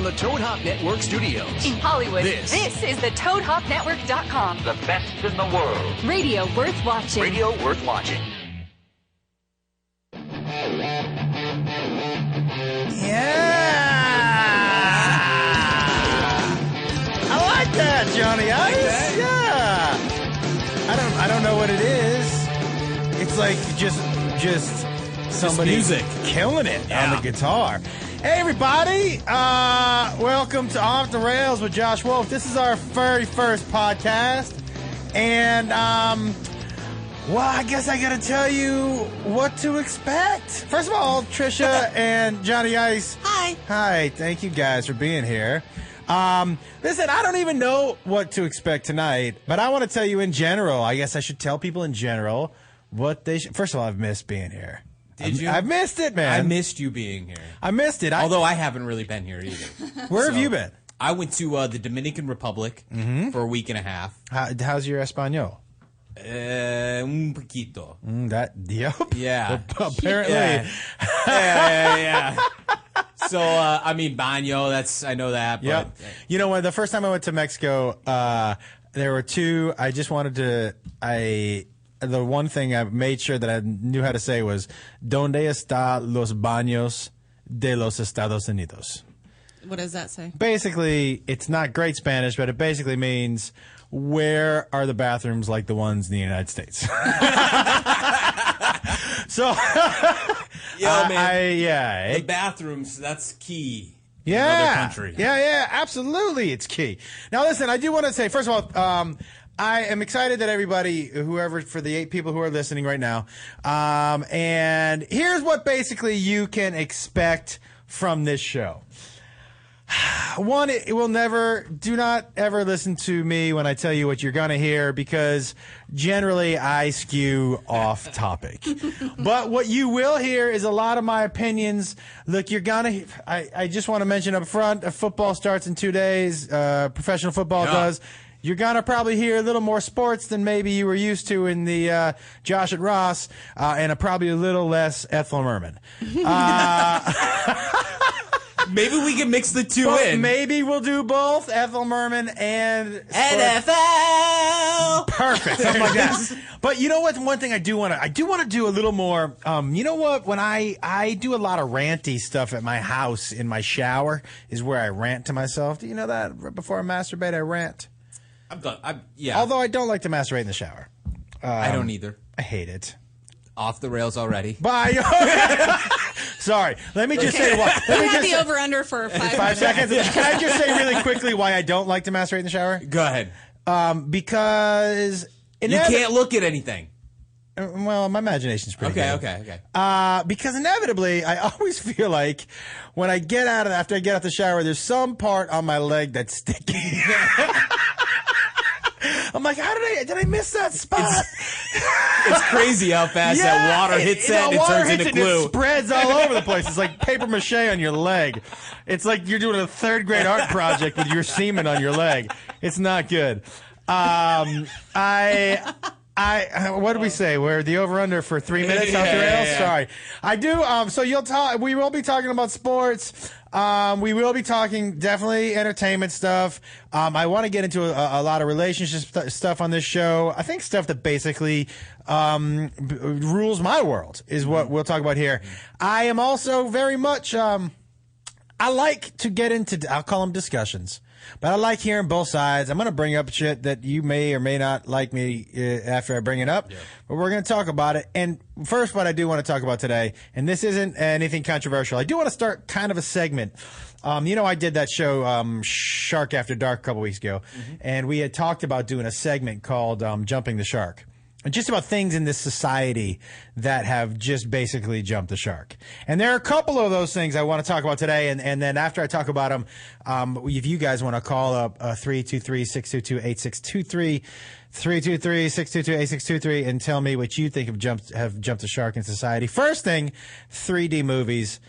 the Toad Hop Network studios in Hollywood, this is the ToadHopNetwork.com. The best in the world. Radio worth watching. Radio worth watching. I like that, Johnny Ice. Yeah. I don't know what it is. It's like just somebody music killing it on the guitar. Hey everybody, welcome to Off the Rails with Josh Wolf. This is our very first podcast, and well, I guess I gotta tell you what to expect. First of all, Trisha and Johnny Ice. Hi, thank you guys for being here. Listen, I don't even know what to expect tonight, but I want to tell you in general. I guess I should tell people in general what they should. First of all, I've missed being here. Did you? I've missed it, man. I missed you being here. I missed it. Although I haven't really been here either. Where have you been? I went to the Dominican Republic for a week and a half. How's your Espanol? Un poquito. Yep. Yeah. Apparently. Yeah. So, I mean, baño, I know that. But, yep. You know, when the first time I went to Mexico, there were two. I just wanted to, the one thing I made sure that I knew how to say was, ¿Dónde está los baños de los Estados Unidos? What does that say? Basically, it's not great Spanish, but it basically means, where are the bathrooms like the ones in the United States? So, man. The bathrooms, that's key. Yeah. In another country. Yeah, absolutely. It's key. Now, listen, I do want to say, first of all, I am excited that everybody, for the 8 people who are listening right now, and here's what basically you can expect from this show. One, do not ever listen to me when I tell you what you're going to hear, because generally I skew off topic. But what you will hear is a lot of my opinions. Look, I just want to mention up front, football starts in 2 days. Professional football does. You're going to probably hear a little more sports than maybe you were used to in the Josh at Ross, and probably a little less Ethel Merman. Maybe we can mix the two in. Maybe we'll do both, Ethel Merman and NFL. Perfect, something like that. But you know what? One thing I do want to do a little more. You know what? When I do a lot of ranty stuff at my house in my shower is where I rant to myself. Do you know that? Right before I masturbate, I rant. I'm done. Yeah. Although I don't like to masturbate in the shower. I don't either. I hate it. Off the rails already. Bye. Sorry. Let me just say what. We had the over-under for 5 seconds. Can I just say really quickly why I don't like to masturbate in the shower? Go ahead. Because you can't look at anything. Well, my imagination's pretty good. Okay. Because inevitably, I always feel like when I get after I get out the shower, there's some part on my leg that's sticky. I'm like, did I miss that spot? It's crazy how fast that water hits it and it turns into glue. It spreads all over the place. It's like paper mache on your leg. It's like you're doing a 3rd grade art project with your semen on your leg. It's not good. What did we say? We're the over-under for 3 minutes off the rails? Yeah. Sorry. I do, we will be talking about sports. We will be talking definitely entertainment stuff. I want to get into a lot of relationship stuff on this show. I think stuff that basically rules my world is what we'll talk about here. I am also very much, I like to get into, I'll call them discussions. But I like hearing both sides. I'm going to bring up shit that you may or may not like me after I bring it up. Yeah. But we're going to talk about it. And first, what I do want to talk about today, and this isn't anything controversial, I do want to start kind of a segment. I did that show, Shark After Dark, a couple weeks ago. Mm-hmm. And we had talked about doing a segment called Jumping the Shark. Just about things in this society that have just basically jumped the shark. And there are a couple of those things I want to talk about today. And then after I talk about them, if you guys want to call up 323-622-8623, 323-622-8623, and tell me what you think have jumped the shark in society. First thing, 3D movies.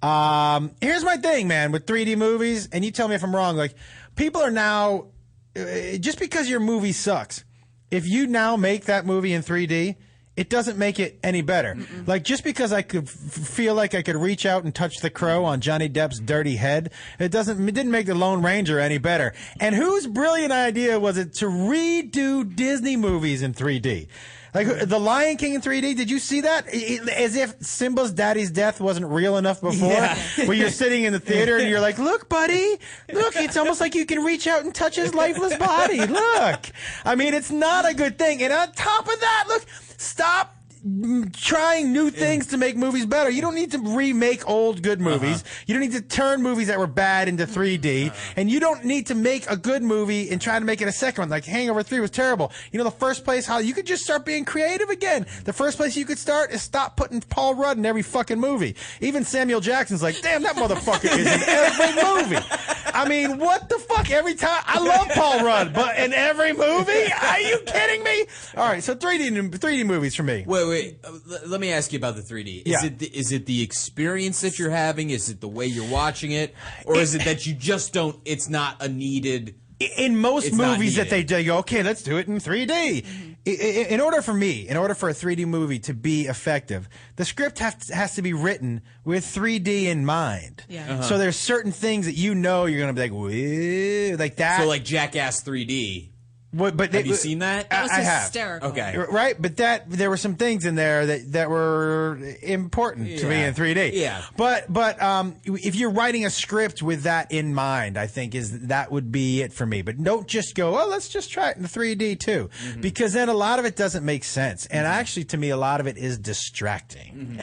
Here's my thing, man, with 3D movies, and you tell me if I'm wrong. Like, people are now, just because your movie sucks, if you now make that movie in 3D, it doesn't make it any better. Like, just because I could feel like I could reach out and touch the crow on Johnny Depp's dirty head, it didn't make the Lone Ranger any better. And whose brilliant idea was it to redo Disney movies in 3D? Like The Lion King in 3D, did you see that? As if Simba's daddy's death wasn't real enough before. Yeah. Where you're sitting in the theater and you're like, look, buddy, look, it's almost like you can reach out and touch his lifeless body. Look. I mean, it's not a good thing. And on top of that, look, stop trying new things to make movies better. You don't need to remake old good movies. You don't need to turn movies that were bad into 3D. And you don't need to make a good movie and try to make it a second one. Like Hangover 3 was terrible. You know, the first place how you could just start being creative again. The first place you could start is stop putting Paul Rudd in every fucking movie. Even Samuel Jackson's like, damn, that motherfucker is in every movie. I mean, what the fuck? Every time I love Paul Rudd, but in every movie? Are you kidding me? All right, so 3D movies for me. Wait. Let me ask you about the 3D. Is it the experience that you're having? Is it the way you're watching it? Or is it that you just don't, it's not a needed... In most movies that they go, okay, let's do it in 3D. In order for a 3D movie to be effective, the script has to be written with 3D in mind. Yeah. So there's certain things that you know you're going to be like, whoa, like that. So like Jackass 3D. Have you seen that? That was I have. hysterical. Okay. Right, but there were some things in there that were important to me in 3D. Yeah. But if you're writing a script with that in mind, I think that would be it for me. But don't just go, oh, let's just try it in 3D too, because then a lot of it doesn't make sense, and actually, to me, a lot of it is distracting.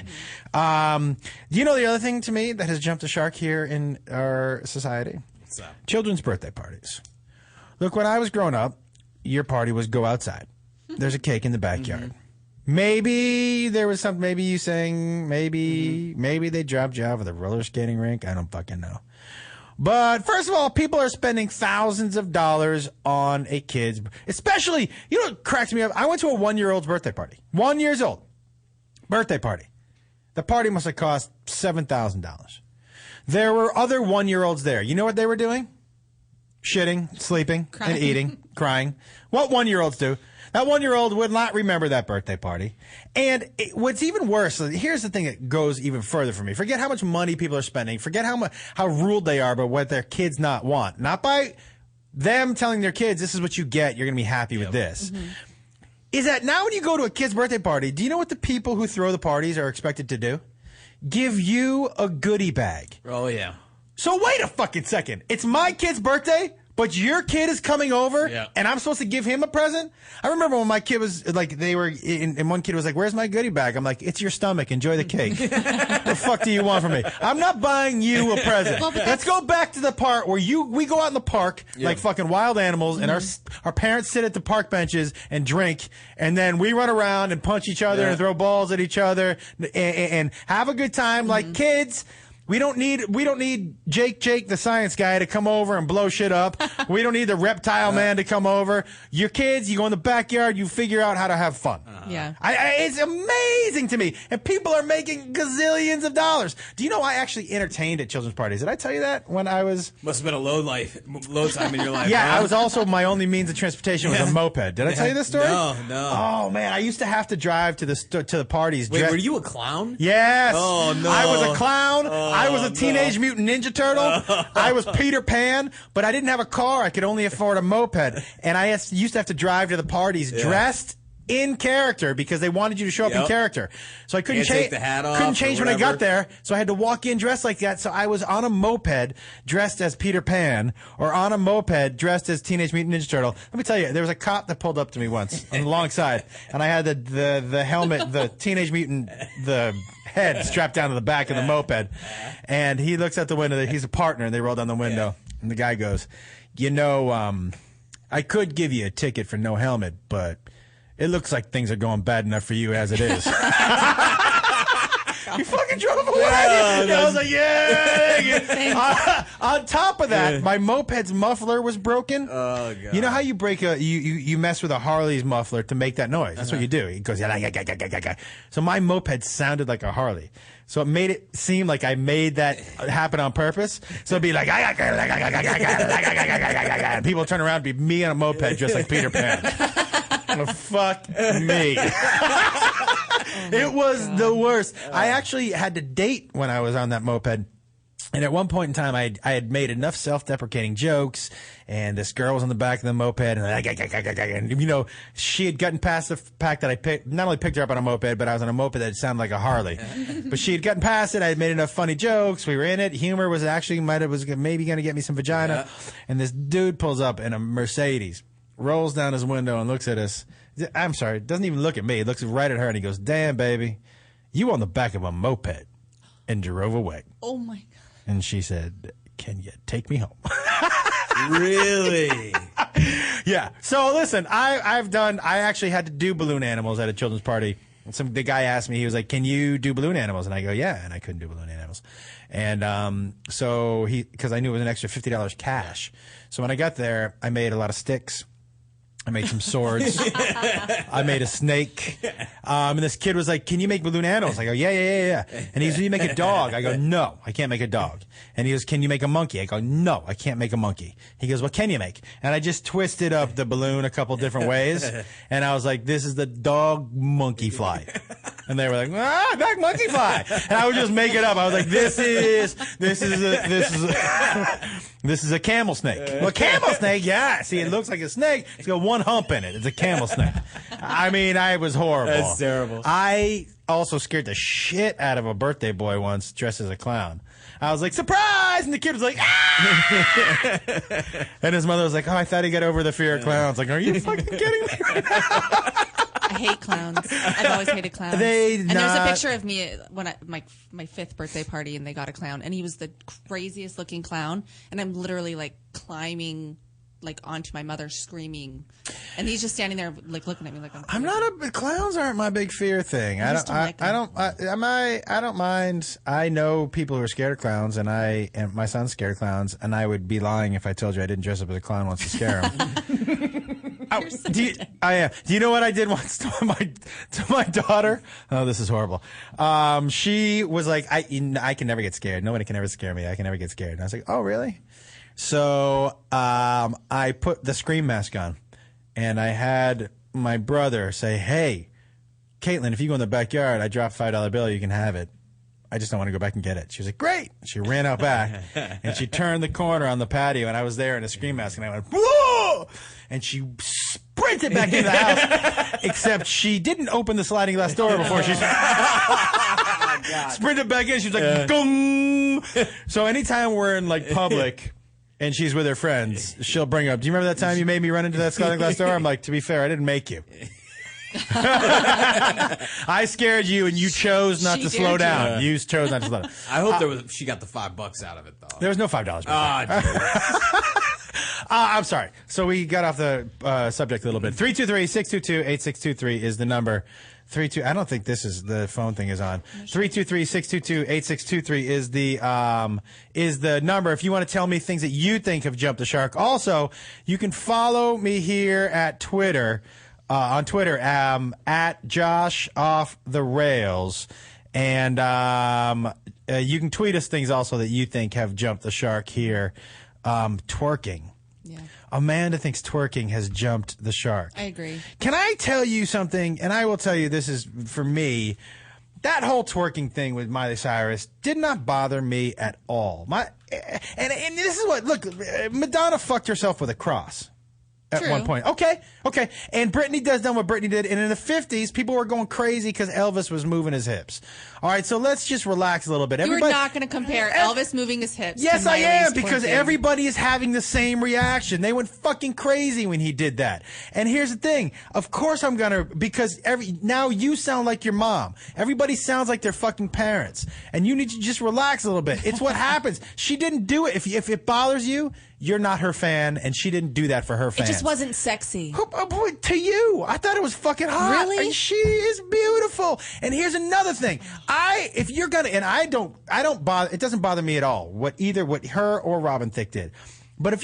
You know, the other thing to me that has jumped the shark here in our society, children's birthday parties. Look, when I was growing up, your party was go outside. There's a cake in the backyard. Maybe there was something, maybe you sang, maybe they dropped you off at the roller skating rink. I don't fucking know. But first of all, people are spending thousands of dollars on a kid's, especially, you know what cracks me up? I went to a 1-year-old's birthday party. 1 year old. Birthday party. The party must have cost $7,000. There were other 1-year-olds there. You know what they were doing? Shitting, sleeping, and eating, crying. What 1-year-olds do. That 1-year-old would not remember that birthday party. And what's even worse, here's the thing that goes even further for me. Forget how much money people are spending. Forget how ruled they are by what their kids not want. Not by them telling their kids, this is what you get. You're going to be happy with this. Is that now when you go to a kid's birthday party, do you know what the people who throw the parties are expected to do? Give you a goodie bag. Oh, yeah. So wait a fucking second. It's my kid's birthday, but your kid is coming over, and I'm supposed to give him a present? I remember when my kid was, like, and one kid was like, where's my goodie bag? I'm like, it's your stomach. Enjoy the cake. The fuck do you want from me? I'm not buying you a present. Let's go back to the part where we go out in the park like fucking wild animals, and our parents sit at the park benches and drink, and then we run around and punch each other and throw balls at each other and have a good time like kids. We don't need Jake the science guy to come over and blow shit up. We don't need the reptile man to come over. Your kids, you go in the backyard, you figure out how to have fun. Yeah. It's amazing to me. And people are making gazillions of dollars. Do you know I actually entertained at children's parties? Did I tell you that when I was... Must have been a low time in your life. Yeah, huh? I was also, my only means of transportation was a moped. Did I tell you this story? No. Oh, man, I used to have to drive to the parties. Wait, were you a clown? Yes. Oh, no. I was a clown. I was a Teenage Mutant Ninja Turtle. I was Peter Pan, but I didn't have a car. I could only afford a moped. And I used to have to drive to the parties dressed in character because they wanted you to show up in character. So I couldn't change the hat off couldn't change when I got whatever. there. So I had to walk in dressed like that. So I was on a moped dressed as Peter Pan or on a moped dressed as Teenage Mutant Ninja Turtle. Let me tell you, there was a cop that pulled up to me once on the long side, and I had the helmet, the Teenage Mutant, the head strapped down to the back of the moped, and he looks out the window. He's a partner, and they roll down the window, and the guy goes, you know, I could give you a ticket for no helmet, but it looks like things are going bad enough for you as it is. He fucking drove away. And I was like, yeah. On top of that, my moped's muffler was broken. Oh, God. You know how you break you mess with a Harley's muffler to make that noise? That's what you do. It goes, yeah. So my moped sounded like a Harley. So it made it seem like I made that happen on purpose. So it'd be like, and people turn around, it'd be me on a moped just like Peter Pan. Oh, fuck me. It was the worst. I actually had to date when I was on that moped. And at one point in time, I had made enough self-deprecating jokes, and this girl was on the back of the moped, and you know, she had gotten past the fact that I not only picked her up on a moped, but I was on a moped that sounded like a Harley. But she had gotten past it. I had made enough funny jokes. We were in it. Humor was actually maybe going to get me some vagina. Yeah. And this dude pulls up in a Mercedes, rolls down his window, and looks at us. I'm sorry, doesn't even look at me. He looks right at her, and he goes, "Damn, baby, you on the back of a moped," and drove away. Oh my God. And she said, "Can you take me home?" Really? Yeah. So listen, I actually had to do balloon animals at a children's party. The guy asked me, he was like, "Can you do balloon animals?" And I go, "Yeah." And I couldn't do balloon animals. And so because I knew it was an extra $50 cash. So when I got there, I made a lot of sticks. I made some swords. I made a snake. And this kid was like, "Can you make balloon animals?" I go, yeah. And he goes, "Can you make a dog?" I go, "No, I can't make a dog." And he goes, "Can you make a monkey?" I go, "No, I can't make a monkey." He goes, "What can you make?" And I just twisted up the balloon a couple different ways. And I was like, "This is the dog monkey fly." And they were like, "Dog monkey fly." And I would just make it up. I was like, this is a camel snake. Well, camel snake, yeah. See, it looks like a snake. It's got one hump in it. It's a camel snake. I mean, I was horrible. That's terrible. I also scared the shit out of a birthday boy once dressed as a clown. I was like, "Surprise!" And the kid was like, "Ah!" And his mother was like, "Oh, I thought he got over the fear of clowns." Like, are you fucking kidding me right now? I hate clowns. I've always hated clowns. There's a picture of me when my 5th birthday party, and they got a clown, and he was the craziest looking clown, and I'm literally like climbing like onto my mother screaming, and he's just standing there like looking at me like I'm not clowns aren't my big fear thing. I don't mind. I know people who are scared of clowns, and my son's scared of clowns, and I would be lying if I told you I didn't dress up as a clown once to scare him. Do you know what I did once to my daughter? Oh, this is horrible. She was like, I can never get scared. Nobody can ever scare me. I can never get scared. And I was like, "Oh, really?" So I put the scream mask on, and I had my brother say, "Hey, Caitlin, if you go in the backyard, I dropped a $5 bill. You can have it. I just don't want to go back and get it." She was like, "Great." She ran out back, and she turned the corner on the patio, and I was there in a scream mask, and I went, "Whoa!" And she sprinted back into the house, except she didn't open the sliding glass door before she sprinted back in. She was like, "Gong!" So anytime we're in like public and she's with her friends, she'll bring up, "Do you remember that time you made me run into that sliding glass door?" I'm like, "To be fair, I didn't make you. I scared you, and you chose not to slow down. You chose not to slow down." I hope she got the $5 out of it, though. There was no $5. I'm sorry. So we got off the subject a little bit. 323-622-8623 is the number. I don't think the phone thing is on. 323-622-8623 is the number if you want to tell me things that you think have jumped the shark. Also, you can follow me here at Twitter. On Twitter, at Josh Off the Rails, and you can tweet us things also that you think have jumped the shark here. Twerking. Yeah. Amanda thinks twerking has jumped the shark. I agree. Can I tell you something? And I will tell you this is for me. That whole twerking thing with Miley Cyrus did not bother me at all. And this is what, look, Madonna fucked herself with a cross. At one point. Okay. And Britney does done what Britney did. And in the 50s, people were going crazy because Elvis was moving his hips. All right, so let's just relax a little bit. You're not going to compare Elvis moving his hips. Yes, to I am, twerking. because everybody is having the same reaction. They went fucking crazy when he did that. And here's the thing. Of course I'm going to, because now you sound like your mom. Everybody sounds like their fucking parents. And you need to just relax a little bit. It's what happens. She didn't do it. If it bothers you, you're not her fan, and she didn't do that for her fans. It just wasn't sexy. To you, I thought it was fucking hot. Really? She is beautiful. And here's another thing. If you're gonna, and I don't bother. It doesn't bother me at all what her or Robin Thicke did. But if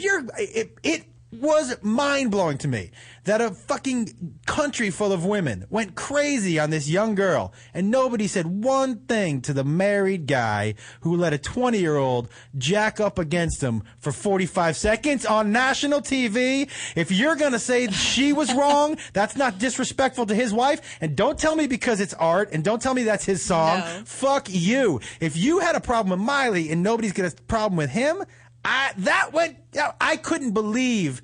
was mind-blowing to me that a fucking country full of women went crazy on this young girl, and nobody said one thing to the married guy who let a 20-year-old jack up against him for 45 seconds on national TV. If you're going to say she was wrong, that's not disrespectful to his wife, and don't tell me because it's art, and don't tell me that's his song. No. Fuck you. If you had a problem with Miley and nobody's got a problem with him, I couldn't believe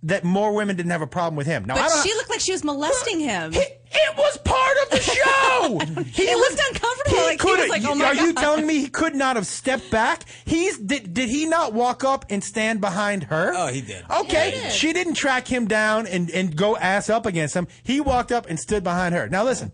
that more women didn't have a problem with him. Now, But she looked like she was molesting him. It was part of the show. He looked uncomfortable. He was like, oh my Are God. you telling me he could not have stepped back? Did he not walk up and stand behind her? Oh, he did. Okay. Yeah, he did. She didn't track him down and go ass up against him. He walked up and stood behind her. Now listen.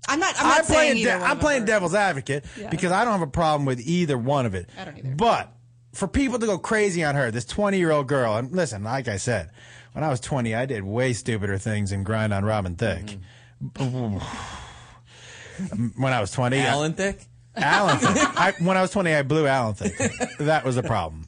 I'm not saying either one I'm of playing them. devil's advocate because I don't have a problem with either one of it. I don't either. But for people to go crazy on her, this 20-year-old girl, and listen, like I said, when I was 20, I did way stupider things than grind on Robin Thicke. When I was 20, Alan Thicke? Alan Thicke. When I was 20, I blew Alan Thicke. That was a problem.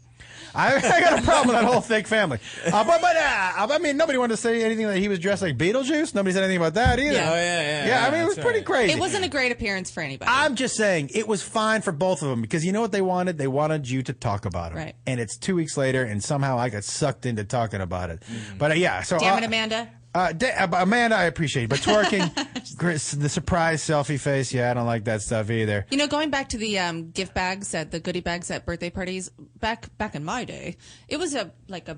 I got a problem with that whole Thicke family. I mean, nobody wanted to say anything that he was dressed like Beetlejuice. Nobody said anything about that either. Yeah. Oh, yeah. Yeah, I mean, it was pretty crazy. It wasn't a great appearance for anybody. I'm just saying it was fine for both of them because you know what they wanted? They wanted you to talk about it. Right. And it's 2 weeks later, and somehow I got sucked into talking about it. But yeah, so Damn it, Amanda. Amanda, I appreciate it, but twerking, the surprise selfie face, yeah, I don't like that stuff either. You know, going back to the gift bags the goodie bags at birthday parties, back in my day, it was a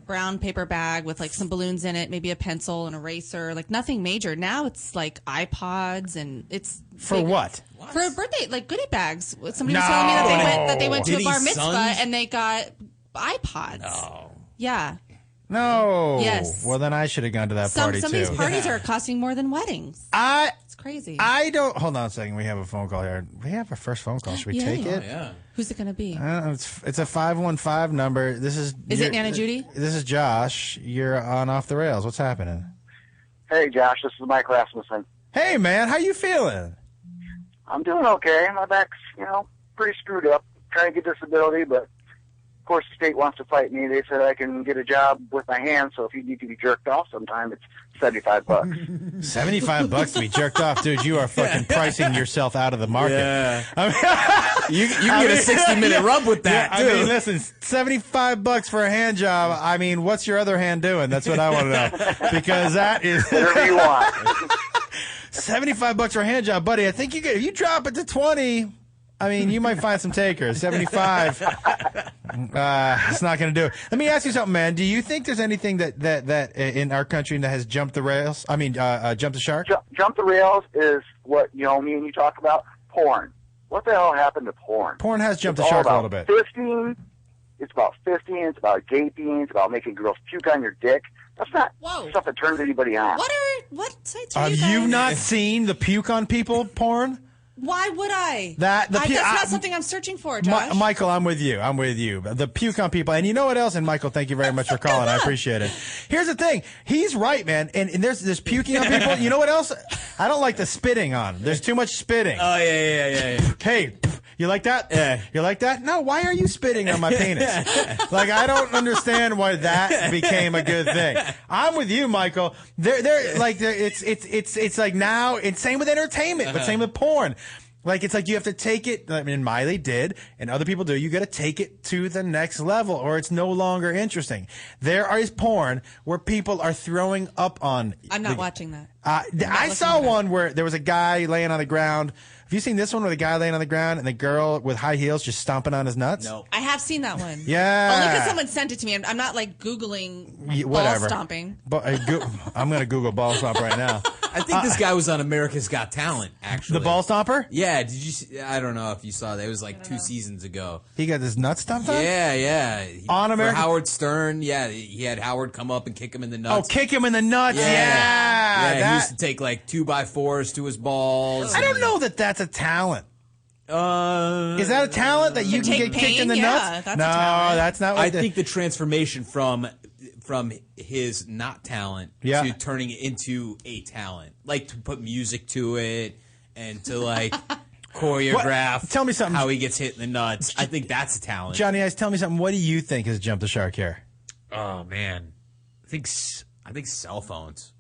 brown paper bag with like some balloons in it, maybe a pencil, an eraser, like nothing major. Now it's like iPods and it's For bigger. what? For a birthday, like goodie bags. Somebody No. was telling me that they went to a Diddy bar mitzvah sons? and they got iPods. Oh. Yeah. No. Yes. Well, then I should have gone to that party Some too. of these parties are costing more than weddings. It's crazy. I don't. Hold on a second. We have a phone call here. We have our first phone call. Should we take it? Yeah. Who's it going to be? It's a 515 number. This is. Is it Nana Judy? This is Josh. You're on Off the Rails. What's happening? Hey, Josh, this is Mike Rasmussen. Hey, man. How you feeling? I'm doing okay. My back's, pretty screwed up. Trying to get disability, but of course the state wants to fight me. They said I can get a job with my hands, so if you need to be jerked off sometime, it's $75. $75 to be jerked off, dude. You are fucking pricing yourself out of the market. Yeah. I mean, You can get a 60-minute rub with that, I too. mean, listen, $75 for a hand job. I mean, what's your other hand doing? That's what I want to know. Because that is Whatever you want. $75 for a hand job, buddy. I think if you drop it to 20, I mean, you might find some takers. 75, it's not going to do it. Let me ask you something, man. Do you think there's anything that in our country that has jumped the rails? I mean, jumped the shark? Jump the rails is what, me and you talk about, porn. What the hell happened to porn? Porn has jumped It's the all shark a about little bit. Fisting. It's about fisting. It's about gaping. It's about making girls puke on your dick. That's not Whoa. stuff that turns anybody on. What sites are Have you guys? you not seen the puke on people porn? Why would I? That's not something I'm searching for, Josh. Michael, I'm with you. The puke on people. And you know what else? And Michael, thank you very much for calling. I appreciate it. Here's the thing. He's right, man. And there's puking on people. You know what else? I don't like the spitting on. There's too much spitting. Oh, yeah. Hey, you like that? Yeah. You like that? No, why are you spitting on my penis? Like, I don't understand why that became a good thing. I'm with you, Michael. It's like now, it's same with entertainment, but same with porn. Like, it's like you have to take it, I mean, Miley did, and other people do, you gotta take it to the next level, or it's no longer interesting. There is porn where people are throwing up on. I'm not watching that. I saw one where there was a guy laying on the ground. Have you seen this one where the guy laying on the ground and the girl with high heels just stomping on his nuts? No. I have seen that one. Yeah. Only because someone sent it to me. I'm not like Googling Whatever. ball stomping. But I'm going to Google ball stomp right now. I think this guy was on America's Got Talent, actually. The ball stomper? Yeah, did you see? I don't know if you saw that. It was like 2 seasons ago. He got his nuts stomped on? Yeah. On For American- Howard Stern, yeah, he had Howard come up and kick him in the nuts. Oh, kick him in the nuts. Yeah. Yeah, he used to take like 2x4s to his balls. I don't know that that's a talent. Is that a talent that you can take get kicked pain? in the Yeah, nuts? that's a No, talent. that's not what I think the transformation from his not talent Yeah. to turning it into a talent, like to put music to it and to like choreograph. What? Tell me something. How he gets hit in the nuts. I think that's a talent. Johnny Ice, tell me something. What do you think has jumped the shark here? Oh man, I think cell phones.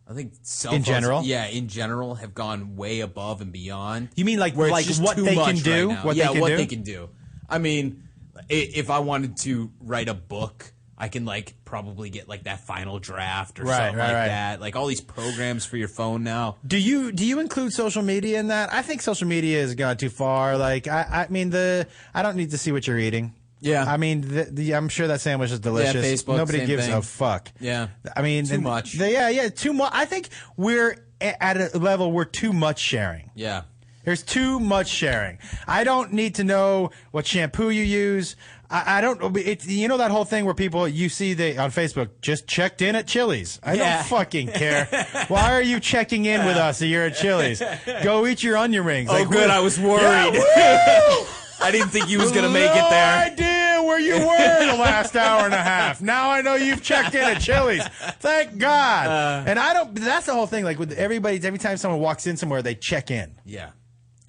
I think cell in phones, general, in general, have gone way above and beyond. You mean like where what they can do? Right, what they can do? I mean, if I wanted to write a book, I can probably get that final draft or something like that. Like all these programs for your phone now. Do you include social media in that? I think social media has gone too far. Like I mean I don't need to see what you're eating. Yeah, I mean, I'm sure that sandwich is delicious. Yeah, Facebook, nobody gives thing. a fuck. Yeah, I mean, too much. Too much. I think we're at a level where too much sharing. Yeah, there's too much sharing. I don't need to know what shampoo you use. I don't. You know that whole thing where people you see on Facebook just checked in at Chili's. I don't fucking care. Why are you checking in with us? You're at Chili's. Go eat your onion rings. Oh, good. I was worried. Yeah, I didn't think you was going to make it there. No idea where you were the last hour and a half. Now I know you've checked in at Chili's. Thank God. And I don't. That's the whole thing. Like with everybody, every time someone walks in somewhere, they check in. Yeah,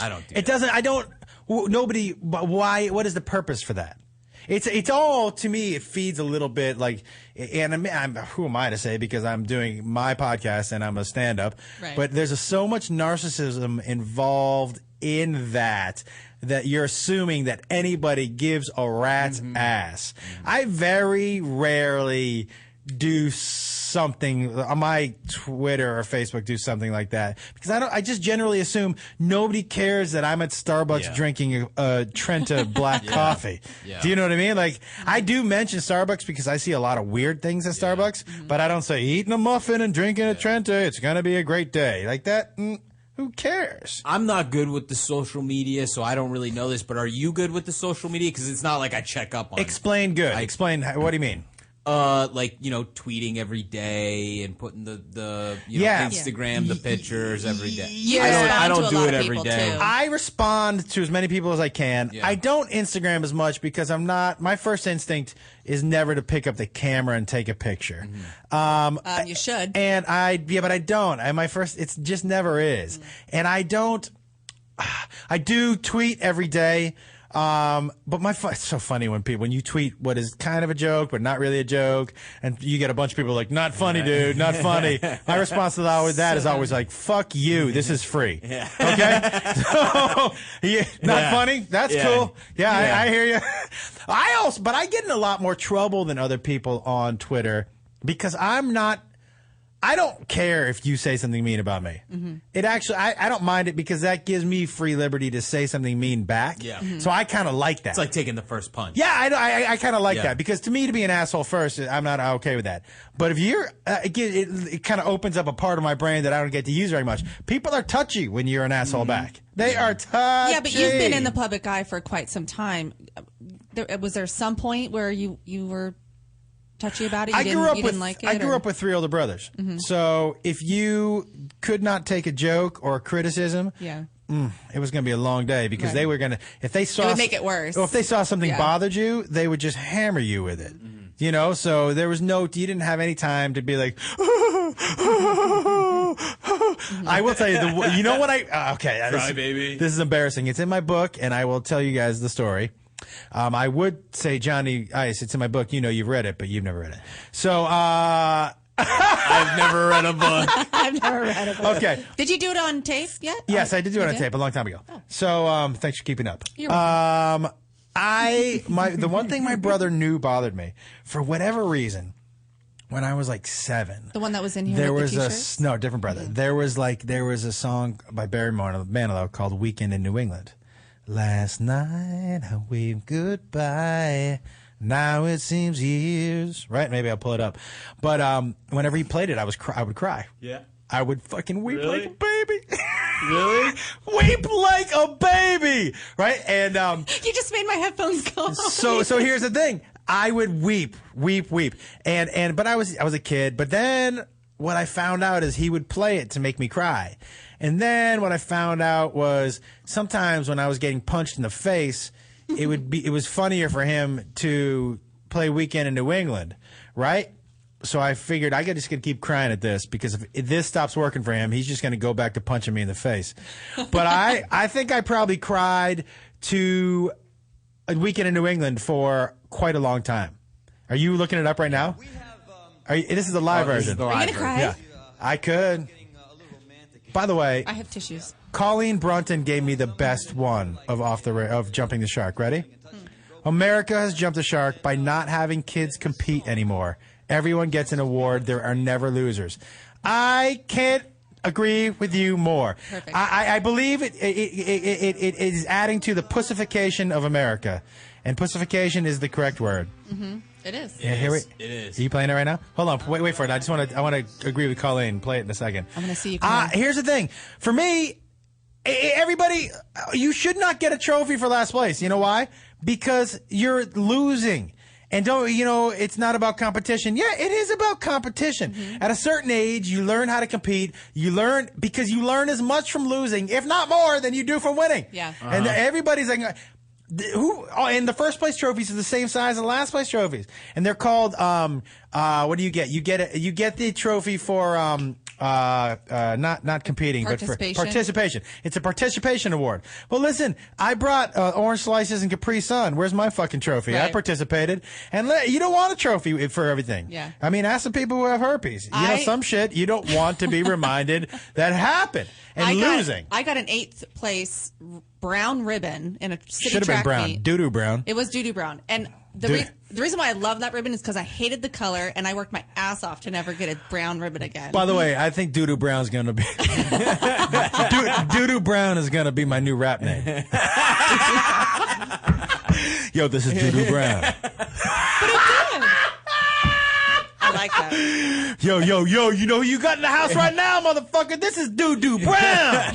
I don't do it. Doesn't. I don't. Nobody. But why? What is the purpose for that? It's all to me. It feeds a little bit like, and who am I to say because I'm doing my podcast and I'm a stand-up. Right. But there's so much narcissism involved in that you're assuming that anybody gives a rat's ass. I very rarely do something on my Twitter or Facebook, do something like that because I just generally assume nobody cares that I'm at Starbucks drinking a Trenta black coffee. Yeah. Do you know what I mean? Like I do mention Starbucks because I see a lot of weird things at Starbucks, but I don't say eating a muffin and drinking a Trenta. It's gonna be a great day like that. Who cares? I'm not good with the social media, so I don't really know this. But are you good with the social media? Because it's not like I check up on. Explain good. Explain. What do you mean? Tweeting every day and putting the Instagram the pictures every day. I don't do it every day. Too. I respond to as many people as I can. Yeah. I don't Instagram as much because I'm not. My first instinct is never to pick up the camera and take a picture. You should. And but I don't. It just never is. And I don't. I do tweet every day. But it's so funny when you tweet what is kind of a joke but not really a joke, and you get a bunch of people like, not funny, dude, not funny. My response to that is always like, fuck you, this is free. Yeah. Okay? So, not funny? That's cool. Yeah, I hear you. But I get in a lot more trouble than other people on Twitter because I don't care if you say something mean about me. It actually, I don't mind it because that gives me free liberty to say something mean back. Yeah. So I kind of like that. It's like taking the first punch. Yeah, I kind of like that because to me, to be an asshole first, I'm not okay with that. But if you're, it kind of opens up a part of my brain that I don't get to use very much. People are touchy when you're an asshole back. They are touchy. Yeah, but you've been in the public eye for quite some time. Was there some point where you were touchy about it? You didn't like it? I grew up with 3 older brothers. So if you could not take a joke or a criticism, it was going to be a long day because they were going to, if they saw, it would make it worse. Or if they saw something bothered you, they would just hammer you with it. You know, so there was you didn't have any time to be like, I will tell you, you know what this is embarrassing. It's in my book and I will tell you guys the story. I would say Johnny Ice. It's in my book. You know, you've read it, but you've never read it. So, I've never read a book. I've never read a book. Okay. Did you do it on tape yet? Yes, I did do it on tape a long time ago. Oh. So, thanks for keeping up. You're welcome. The one thing my brother knew bothered me for whatever reason. When I was like 7, the one that was in here, there with was the different brother. There was a song by Barry Manilow called "Weekend in New England." Last night I waved goodbye. Now it seems years. Right? Maybe I'll pull it up. But whenever he played it, I would cry. Yeah. I would fucking weep like a baby. Really? Weep like a baby. Right? And you just made my headphones go. So here's the thing. I would weep. But I was a kid. But then what I found out is he would play it to make me cry. And then what I found out was sometimes when I was getting punched in the face, it was funnier for him to play Weekend in New England, right? So I figured I just gonna keep crying at this because if this stops working for him, he's just gonna go back to punching me in the face. But I think I probably cried to a Weekend in New England for quite a long time. Are you looking it up right now? This is the live version. Are you gonna cry? Yeah, I could. By the way, I have tissues. Colleen Brunton gave me the best one of jumping the shark. Ready? America has jumped the shark by not having kids compete anymore. Everyone gets an award. There are never losers. I can't agree with you more. Perfect. I believe it is adding to the pussification of America, and pussification is the correct word. Mm-hmm. It is. Yeah, It is. Are you playing it right now? Hold on, wait for it. I want to agree with Colleen. Play it in a second. I'm going to see you. Here's the thing. For me, everybody, you should not get a trophy for last place. You know why? Because you're losing. And it's not about competition. Yeah, it is about competition. Mm-hmm. At a certain age, you learn how to compete. You learn as much from losing, if not more, than you do from winning. Yeah. And everybody's like, and the first place trophies are the same size as the last place trophies, and they're called what do you get? You get the trophy for not competing, but for participation. It's a participation award. Well, listen, I brought orange slices and Capri Sun. Where's my fucking trophy? Right. I participated, and you don't want a trophy for everything. Yeah. I mean, ask the people who have herpes. Some shit you don't want to be reminded that happened. And losing. I got an 8th place brown ribbon in a city Should have been brown. meet. Doo-doo brown. It was doo-doo brown. And the reason why I love that ribbon is because I hated the color, and I worked my ass off to never get a brown ribbon again. By the way, I think Doo-doo Brown's going to be... Doo-doo Brown is going to be my new rap name. Yo, this is Doo-doo Brown. But it did. I like that. Yo, you know who you got in the house right now, motherfucker? This is Doo-doo Brown.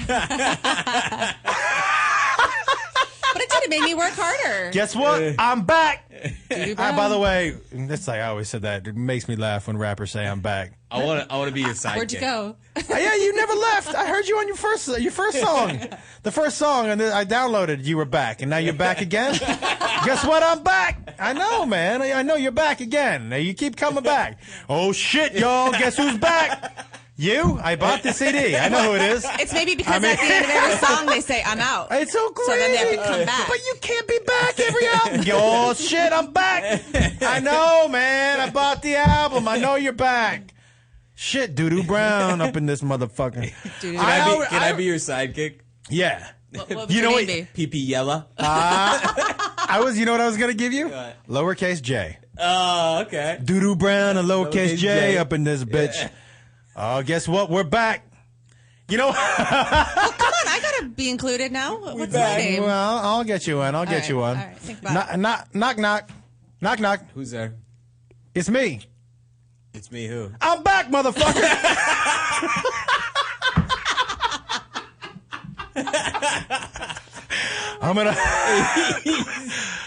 But it did. It made me work harder. Guess what? I'm back. Doo-doo Brown. By the way, that's like I always said that. It makes me laugh when rappers say I'm back. I want to be your sidekick. Where'd you go? Yeah, you never left. I heard you on your first song. The first song, and I downloaded You Were Back, and now you're back again? Guess what? I'm back. I know, man. I know you're back again. You keep coming back. Oh, shit, y'all. Guess who's back? You? I bought the CD. I know who it is. It's maybe because at the end of every song they say, I'm out. It's so great. So then they have to come back. But you can't be back every album. Oh, shit, I'm back. I know, man. I bought the album. I know you're back. Shit, Doo-doo Brown up in this motherfucker. Can I be your sidekick? Yeah. What would your name be? PP Yella. You know what I was gonna give you? Lowercase J. Oh, okay. Doo-doo Brown and lowercase J up in this bitch. Yeah. Oh, guess what? We're back. You know. Well, come on, I gotta be included now. What's my name? Well, I'll get you one. I'll get you one. All right, think about it. Knock, knock. Who's there? It's me. It's me. Who? I'm back, motherfucker. I'm gonna.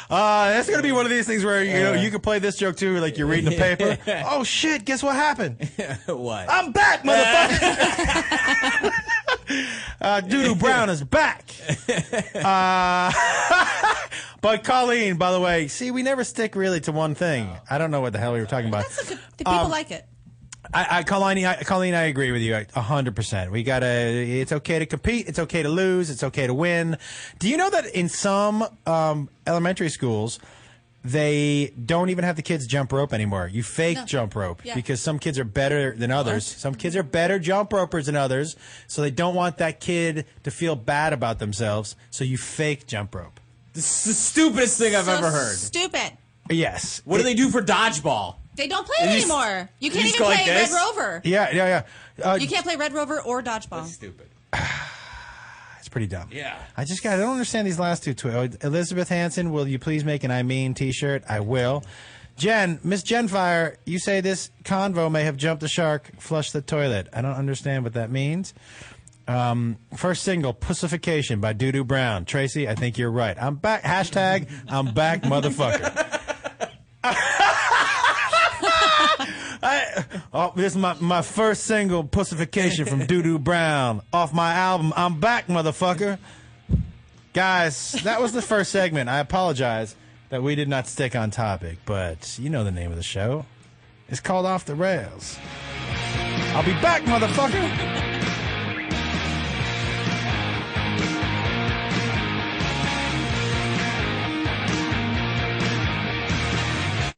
That's gonna be one of these things where you can play this joke too, like you're reading the paper. Oh shit! Guess what happened? What? I'm back, motherfucker. Doo-doo Brown is back. But Colleen, by the way, see, we never stick really to one thing. I don't know what the hell we were talking about. The people like it. Colleen, I agree with you 100%. It's okay to compete. It's okay to lose. It's okay to win. Do you know that in some elementary schools, they don't even have the kids jump rope anymore? You fake jump rope because some kids are better than others. Some kids are better jump ropers than others, so they don't want that kid to feel bad about themselves. So you fake jump rope. This is the stupidest thing I've ever heard. Stupid. Yes. What do they do for dodgeball? They don't play it anymore. You can't even play Red Rover. Yeah. You can't play Red Rover or dodgeball. That's stupid. It's pretty dumb. Yeah. I don't understand these last two tweets. Elizabeth Hansen, will you please make an I mean t-shirt? I will. Miss Genfire, you say this convo may have jumped the shark, flushed the toilet. I don't understand what that means. First single, Pussification by Doo-doo Brown. Tracy, I think you're right. I'm back. Hashtag, I'm back, motherfucker. This is my first single, Pussification from Doo-doo Brown, off my album, I'm back, motherfucker. Guys, that was the first segment. I apologize that we did not stick on topic, but you know the name of the show. It's called Off the Rails. I'll be back, motherfucker.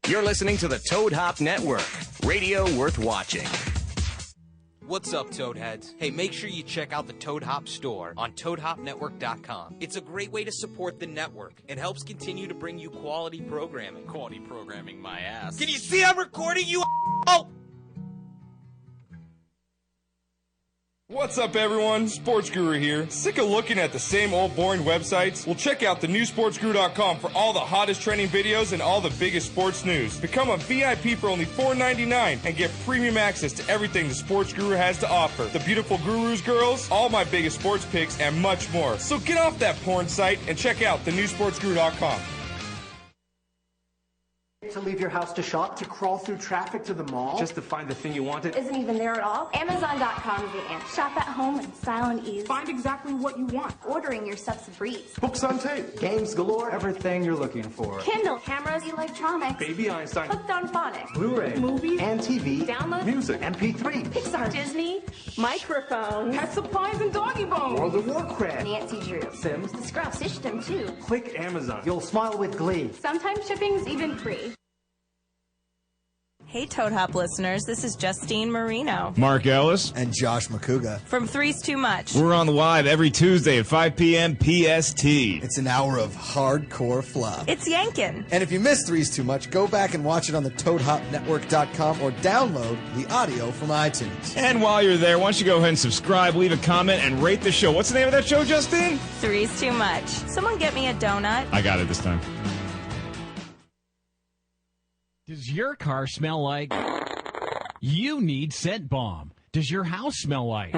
You're listening to the Toad Hop Network, Radio worth watching. What's up, Toadheads? Hey, make sure you check out the Toad Hop store on ToadHopNetwork.com. It's a great way to support the network and helps continue to bring you quality programming. Quality programming, my ass. Can you see I'm recording you? Oh! What's up, everyone? Sports Guru here. Sick of looking at the same old boring websites? Well, check out thenewsportsguru.com for all the hottest trending videos and all the biggest sports news. Become a VIP for only $4.99 and get premium access to everything the Sports Guru has to offer. The beautiful gurus, girls, all my biggest sports picks, and much more. So get off that porn site and check out thenewsportsguru.com. To leave your house to shop, to crawl through traffic to the mall, just to find the thing you wanted isn't even there at all. Amazon.com is the answer. Shop at home in style and ease. Find exactly what you want. Ordering your stuff's a breeze. Books on tape, games galore, everything you're looking for. Kindle, cameras, electronics. Baby Einstein. Hooked on phonics. Blu-ray, movies, and TV. Download, music, MP3, Pixar, Disney, microphones, pet supplies, and doggy bones. World of Warcraft, Nancy Drew, Sims, the Scruff, System 2. Click Amazon. You'll smile with glee. Sometimes shipping's even free. Hey, Toad Hop listeners, this is Justine Marino. Mark Ellis. And Josh McCouga. From Three's Too Much. We're on the live every Tuesday at 5 p.m. PST. It's an hour of hardcore fluff. It's yankin'. And if you missed Three's Too Much, go back and watch it on the ToadHopNetwork.com or download the audio from iTunes. And while you're there, why don't you go ahead and subscribe, leave a comment, and rate the show. What's the name of that show, Justine? Three's Too Much. Someone get me a donut. I got it this time. Does your car smell like? You need Scent Bomb. Does your house smell like?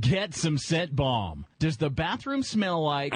Get some Scent Bomb. Does the bathroom smell like?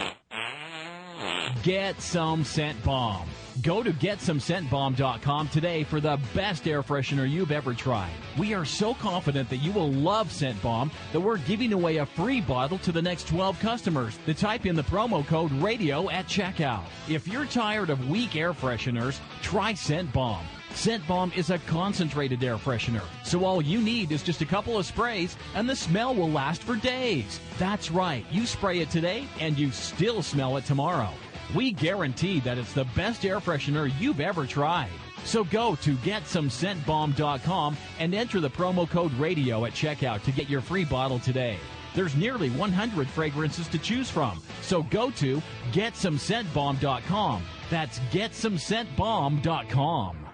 Get some Scent Bomb. Go to GetSomeScentBomb.com today for the best air freshener you've ever tried. We are so confident that you will love Scent Bomb that we're giving away a free bottle to the next 12 customers that type in the promo code RADIO at checkout. If you're tired of weak air fresheners, try Scent Bomb. Scent Bomb is a concentrated air freshener, so all you need is just a couple of sprays and the smell will last for days. That's right, you spray it today and you still smell it tomorrow. We guarantee that it's the best air freshener you've ever tried. So go to GetSomeScentBomb.com and enter the promo code RADIO at checkout to get your free bottle today. There's nearly 100 fragrances to choose from, so go to GetSomeScentBomb.com. That's GetSomeScentBomb.com.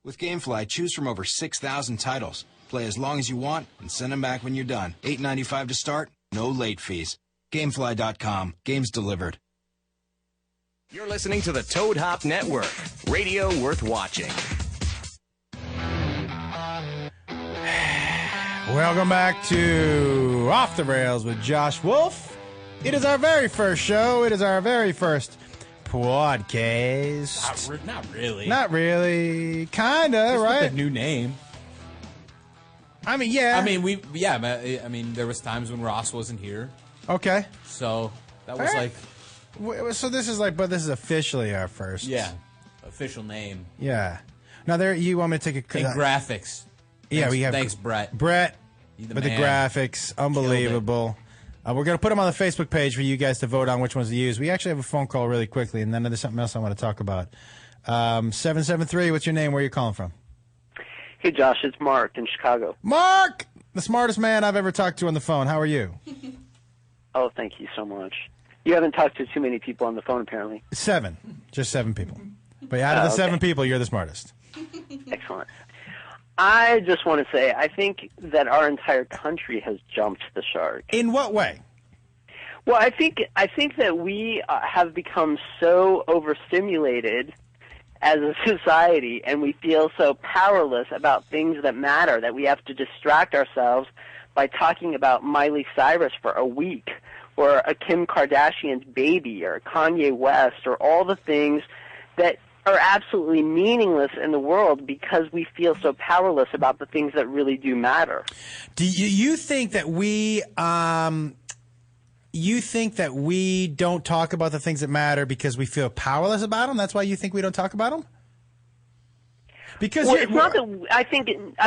With GameFly, choose from over 6,000 titles. Play as long as you want and send them back when you're done. $8.95 to start, no late fees. Gamefly.com. Games delivered. You're listening to the Toad Hop Network. Radio worth watching. Welcome back to Off the Rails with Josh Wolf. It is our very first show. It is our very first podcast. Not really. Not really. Kinda, right? With the new name. I mean, yeah. I mean, there was times when Ross wasn't here. Okay. So that was like. So this is like, but this is officially our first. Yeah. Official name. Yeah. Now there, you want me to take a and graphics. Yeah, we have. Thanks, Brett. Brett with the graphics, unbelievable. We're going to put them on the Facebook page for you guys to vote on which ones to use. We actually have a phone call really quickly, and then there's something else I want to talk about. 773, what's your name? Where are you calling from? Hey, Josh, it's Mark in Chicago. Mark! The smartest man I've ever talked to on the phone. How are you? Oh, thank you so much. You haven't talked to too many people on the phone, apparently. 7. Just 7 people. But out of the 7 people, you're the smartest. Excellent. I just want to say, I think that our entire country has jumped the shark. In what way? Well, I think that we have become so overstimulated as a society, and we feel so powerless about things that matter, that we have to distract ourselves by talking about Miley Cyrus for a week, or a Kim Kardashian's baby, or Kanye West, or all the things that are absolutely meaningless in the world because we feel so powerless about the things that really do matter. Do you think that we don't talk about the things that matter because we feel powerless about them? That's why you think we don't talk about them? Because it's not that I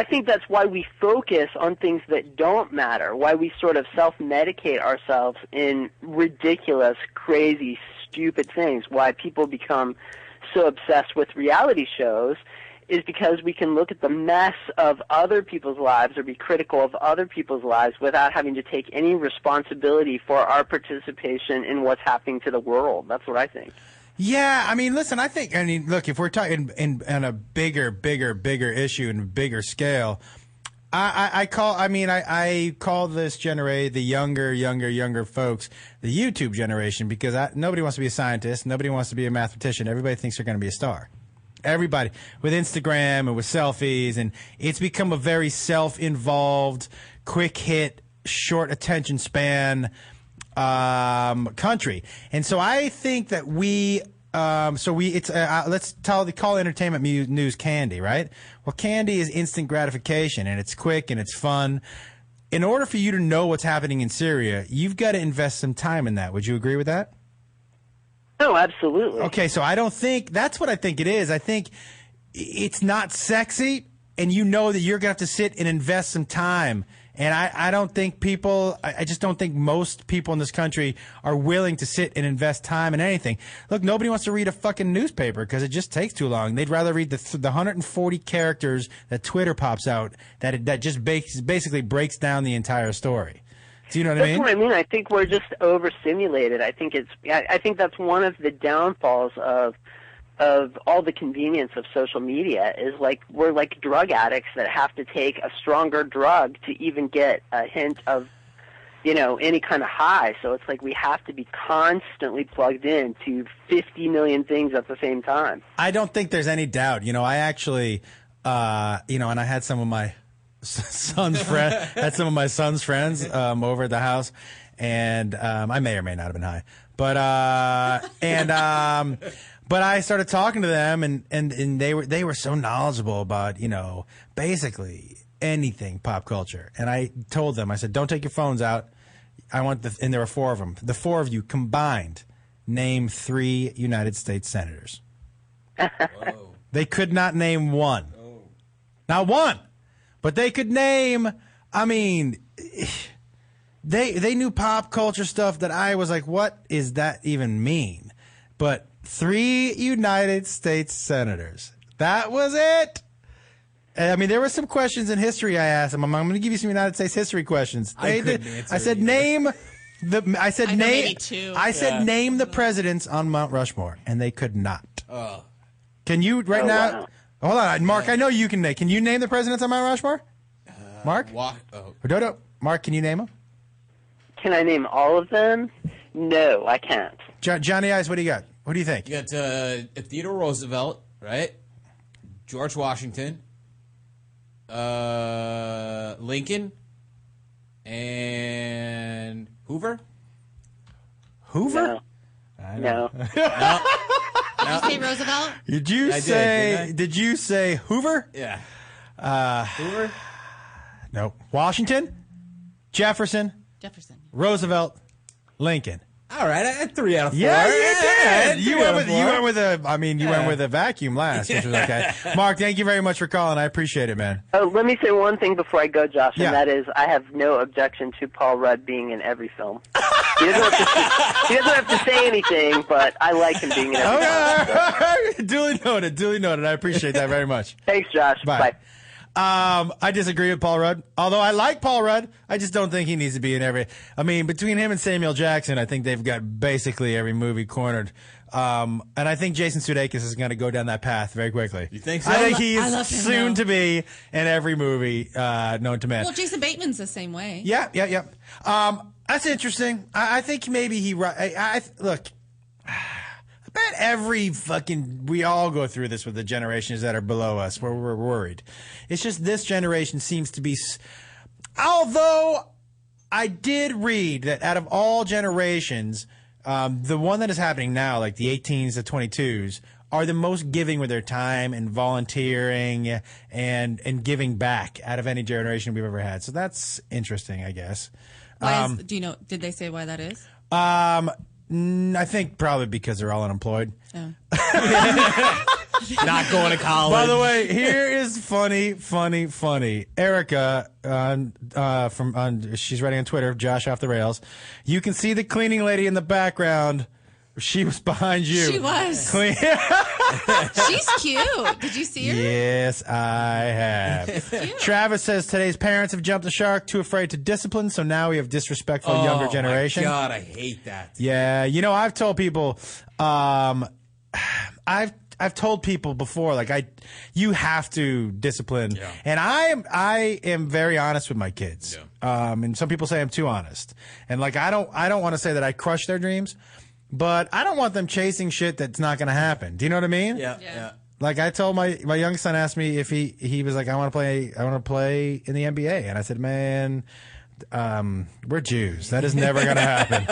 think that's why we focus on things that don't matter, why we sort of self-medicate ourselves in ridiculous, crazy, stupid things, why people become so obsessed with reality shows is because we can look at the mess of other people's lives or be critical of other people's lives without having to take any responsibility for our participation in what's happening to the world. That's what I think. Yeah, I mean, listen, look, if we're talking in a bigger issue and bigger scale, I call this generation, the younger folks, the YouTube generation, because nobody wants to be a scientist, nobody wants to be a mathematician, everybody thinks they're going to be a star. Everybody, with Instagram and with selfies, and it's become a very self-involved, quick hit, short attention span country. And so I think that let's call entertainment news candy, right? Well, candy is instant gratification, and it's quick and it's fun. In order for you to know what's happening in Syria, you've got to invest some time in that. Would you agree with that? No, absolutely. Okay, so I don't think that's what I think it is. I think it's not sexy, and you know that you're going to have to sit and invest some time. And I don't think I just don't think most people in this country are willing to sit and invest time in anything. Look, nobody wants to read a fucking newspaper because it just takes too long. They'd rather read the 140 characters that Twitter pops out that just basically breaks down the entire story. Do you know what I mean? That's what I mean. I think we're just overstimulated. I think that's one of the downfalls of all the convenience of social media is like we're like drug addicts that have to take a stronger drug to even get a hint of, any kind of high. So it's like we have to be constantly plugged in to 50 million things at the same time. I don't think there's any doubt. I actually, and I had some of my son's friends over at the house, and I may or may not have been high, but but I started talking to them, and they were so knowledgeable about basically anything pop culture. And I told them, I said, don't take your phones out. And there were 4 of them. The 4 of you combined name 3 United States senators. They could not name one, not one. But they could name, they knew pop culture stuff that I was like, what does that even mean? But 3 United States senators. That was it. And, there were some questions in history I asked them. I'm going to give you some United States history questions. I said, name the presidents on Mount Rushmore. And they could not. Oh. Can you now? Wow. Hold on, Mark. I know you can name. Can you name the presidents on Mount Rushmore? Mark? Dodo. Mark, can you name them? Can I name all of them? No, I can't. Johnny Eyes, what do you got? What do you think? You got Theodore Roosevelt, right? George Washington, Lincoln, and Hoover. Hoover? No. Did you say Roosevelt? Did you say Hoover? Yeah. Hoover? No. Washington? Jefferson? Roosevelt? Lincoln. All right, I had 3 out of 4. Yeah, you did. You went with a vacuum last, which was okay. Mark, thank you very much for calling. I appreciate it, man. Oh, let me say one thing before I go, Josh, Yeah. and that is I have no objection to Paul Rudd being in every film. He doesn't have to say anything, but I like him being in every film. So. Duly noted. I appreciate that very much. Thanks, Josh. Bye. I disagree with Paul Rudd. Although I like Paul Rudd, I just don't think he needs to be in every. Between him and Samuel Jackson, I think they've got basically every movie cornered. And I think Jason Sudeikis is going to go down that path very quickly. You think so? I think he's soon to be in every movie known to man. Well, Jason Bateman's the same way. Yeah. That's interesting. I think maybe he. Look. I bet we all go through this with the generations that are below us where we're worried. It's just this generation seems to be, although I did read that out of all generations, the one that is happening now, like the 18s to 22s, are the most giving with their time and volunteering and giving back out of any generation we've ever had. So that's interesting, I guess. Do you know, did they say why that is? I think probably because they're all unemployed. Oh. Not going to college. By the way, here is funny. Erica, she's writing on Twitter, Josh Off the Rails. You can see the cleaning lady in the background. She was behind you. She was. She's cute. Did you see her? Yes, I have. Travis says today's parents have jumped the shark, too afraid to discipline, so now we have disrespectful younger generation. Oh, my God, I hate that. Yeah, I've told people, I've told people before, you have to discipline, and I am very honest with my kids. And some people say I'm too honest, and I don't want to say that I crush their dreams, but I don't want them chasing shit that's not going to happen. Do you know what I mean? Yeah. I told my young son asked me if he was like, I want to play in the NBA, and I said, man, we're Jews. That is never going to happen.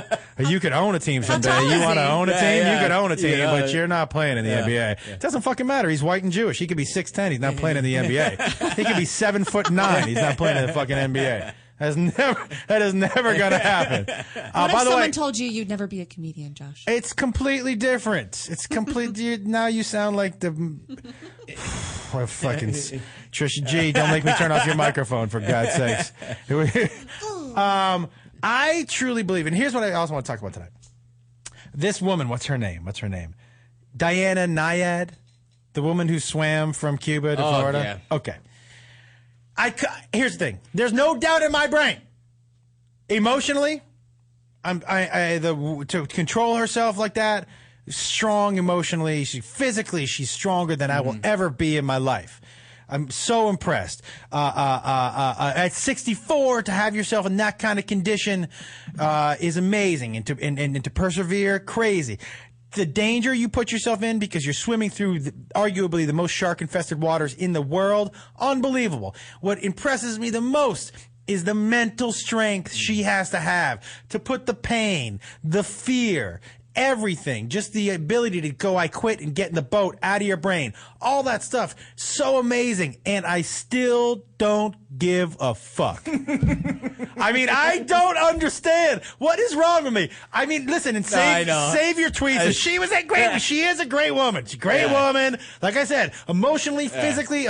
You could own a team someday. You want to own a team? You could own a team, but you're not playing in the NBA. It doesn't fucking matter. He's white and Jewish. He could be 6'10". He's not playing in the NBA. He could be 7'9". He's not playing in the fucking NBA. That is never going to happen. What if by the someone way, told you you'd never be a comedian, Josh? it's completely different. It's completely. Now you sound like the. Fucking Trisha G, don't make me turn off your microphone, for God's sakes. I truly believe, and here's what I also want to talk about tonight. This woman, what's her name? Diana Nyad, the woman who swam from Cuba to Florida. Yeah. Okay. Here's the thing. There's no doubt in my brain. Emotionally, to control herself like that, strong emotionally, physically, she's stronger than I will ever be in my life. I'm so impressed. At 64, to have yourself in that kind of condition is amazing, and to persevere, crazy. The danger you put yourself in because you're swimming through arguably the most shark-infested waters in the world, unbelievable. What impresses me the most is the mental strength she has to have to put the pain, the fear, everything, just the ability to go, I quit, and get in the boat out of your brain. All that stuff, so amazing, and I still don't give a fuck. I mean, I don't understand. What is wrong with me? I mean, listen, and save your tweets. She is a great woman. She's a great woman. Like I said, emotionally, physically,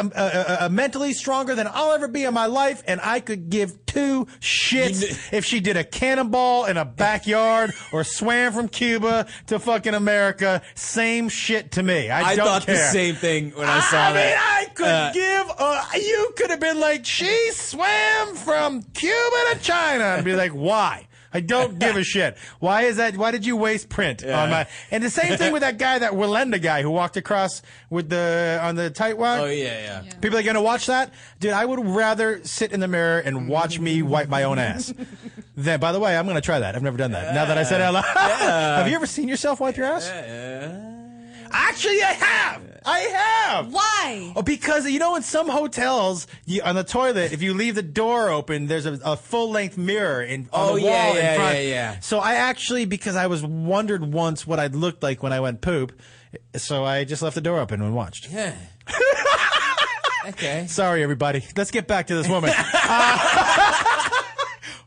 mentally stronger than I'll ever be in my life, and I could give two shits if she did a cannonball in a backyard or swam from Cuba to fucking America. Same shit to me. I don't thought care. the same thing when I saw that. I mean, I could you could have been like, she swam from Cuba to China, and be like, why? I don't give a shit. Why is that? Why did you waste print on my? And the same thing with that guy, that Willenda guy who walked across with on the tightwad. Oh yeah. People are gonna watch that, dude. I would rather sit in the mirror and watch me wipe my own ass. Then, by the way, I'm gonna try that. I've never done that. Now that I said it out loud. Have you ever seen yourself wipe your ass? Actually, I have. Why? Oh, because, in some hotels, on the toilet, if you leave the door open, there's a full-length mirror on the wall in front. Yeah. So I actually, because I wondered once what I'd looked like when I went poop, so I just left the door open and watched. Yeah. Okay. Sorry, everybody. Let's get back to this woman.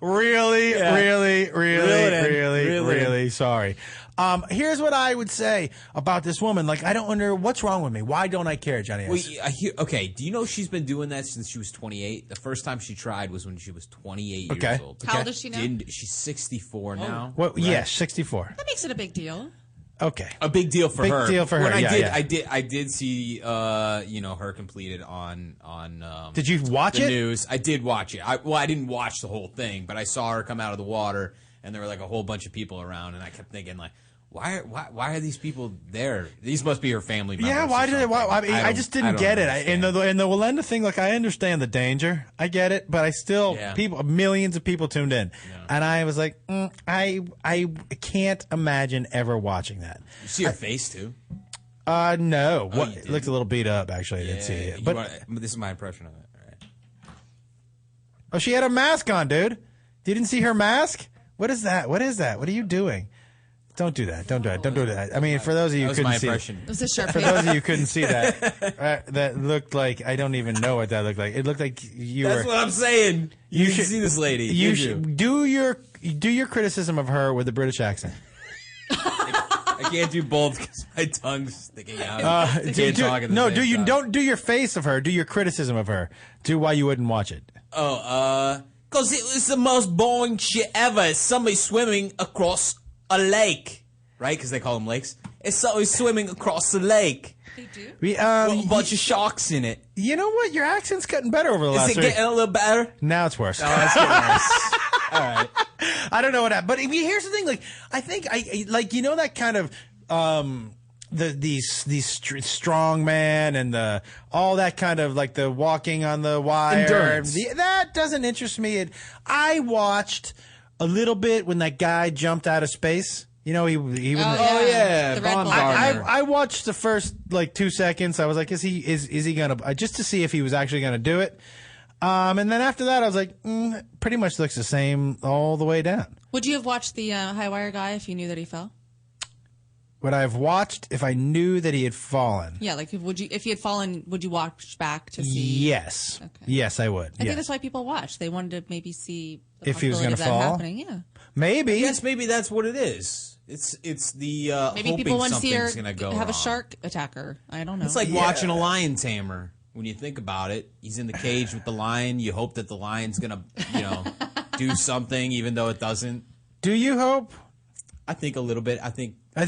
Really sorry. Here's what I would say about this woman. I don't wonder what's wrong with me. Why don't I care, Johnny? Well, okay. Do you know she's been doing that since she was 28? The first time she tried was when she was 28 years old. How old is she now? She's 64 now. Well, right? yes, 64. That makes it a big deal. Okay. A big deal for her. Big deal for her. I did see her completed on Did you watch the it? news. I did watch it. I didn't watch the whole thing, but I saw her come out of the water, and there were a whole bunch of people around, and I kept thinking why are these people there? These must be her family members. Yeah, why did it? I just didn't get it. And the Willenda thing, I understand the danger. I get it, but I still millions of people tuned in, and I was like, I can't imagine ever watching that. You see her face too? No. It looked a little beat up. Actually, I didn't see it. But this is my impression of it. All right. Oh, she had a mask on, dude. You didn't see her mask? What is that? What are you doing? Don't do that. Don't do it. Don't do that. I mean, for those of you who couldn't see it. It was a sharp For those of you who couldn't see that, that looked like, I don't even know what that looked like. It looked like you were. That's what I'm saying. You should see this lady. You should do your criticism of her with a British accent. I can't do both because my tongue's sticking out. Don't do your face of her. Do your criticism of her. Do why you wouldn't watch it. Because it was the most boring shit ever. It's somebody swimming across a lake, right? Because they call them lakes. It's somebody swimming across the lake. They do? A bunch of sharks in it. You know what? Your accent's getting better over the last Is it week. getting a little better? Now it's worse. Oh, it's getting worse. All right. I don't know what happened. But here's the thing. Like, I think that kind of these strong man and all that kind of like the walking on the wire. Endurance. That doesn't interest me. I watched a little bit when that guy jumped out of space. You know, he yeah, The Red Bull. I watched the first like 2 seconds. I was like, is he gonna just to see if he was actually gonna do it? And then after that, I was like, pretty much looks the same all the way down. Would you have watched the high wire guy if you knew that he fell? Would I have watched if I knew that he had fallen? Yeah, like if he had fallen, would you watch back to see? Yes. Okay. Yes, I would. I think that's why people watch. They wanted to maybe see the if he was going to possibility of that fall. happening. Yeah. Maybe. Yes, maybe that's what it is. It's the maybe hoping people want to see her something's gonna go have a wrong. shark attack her. I don't know. It's like watching a lion tamer. When you think about it, he's in the cage with the lion. You hope that the lion's gonna, do something, even though it doesn't. Do you hope? I think a little bit.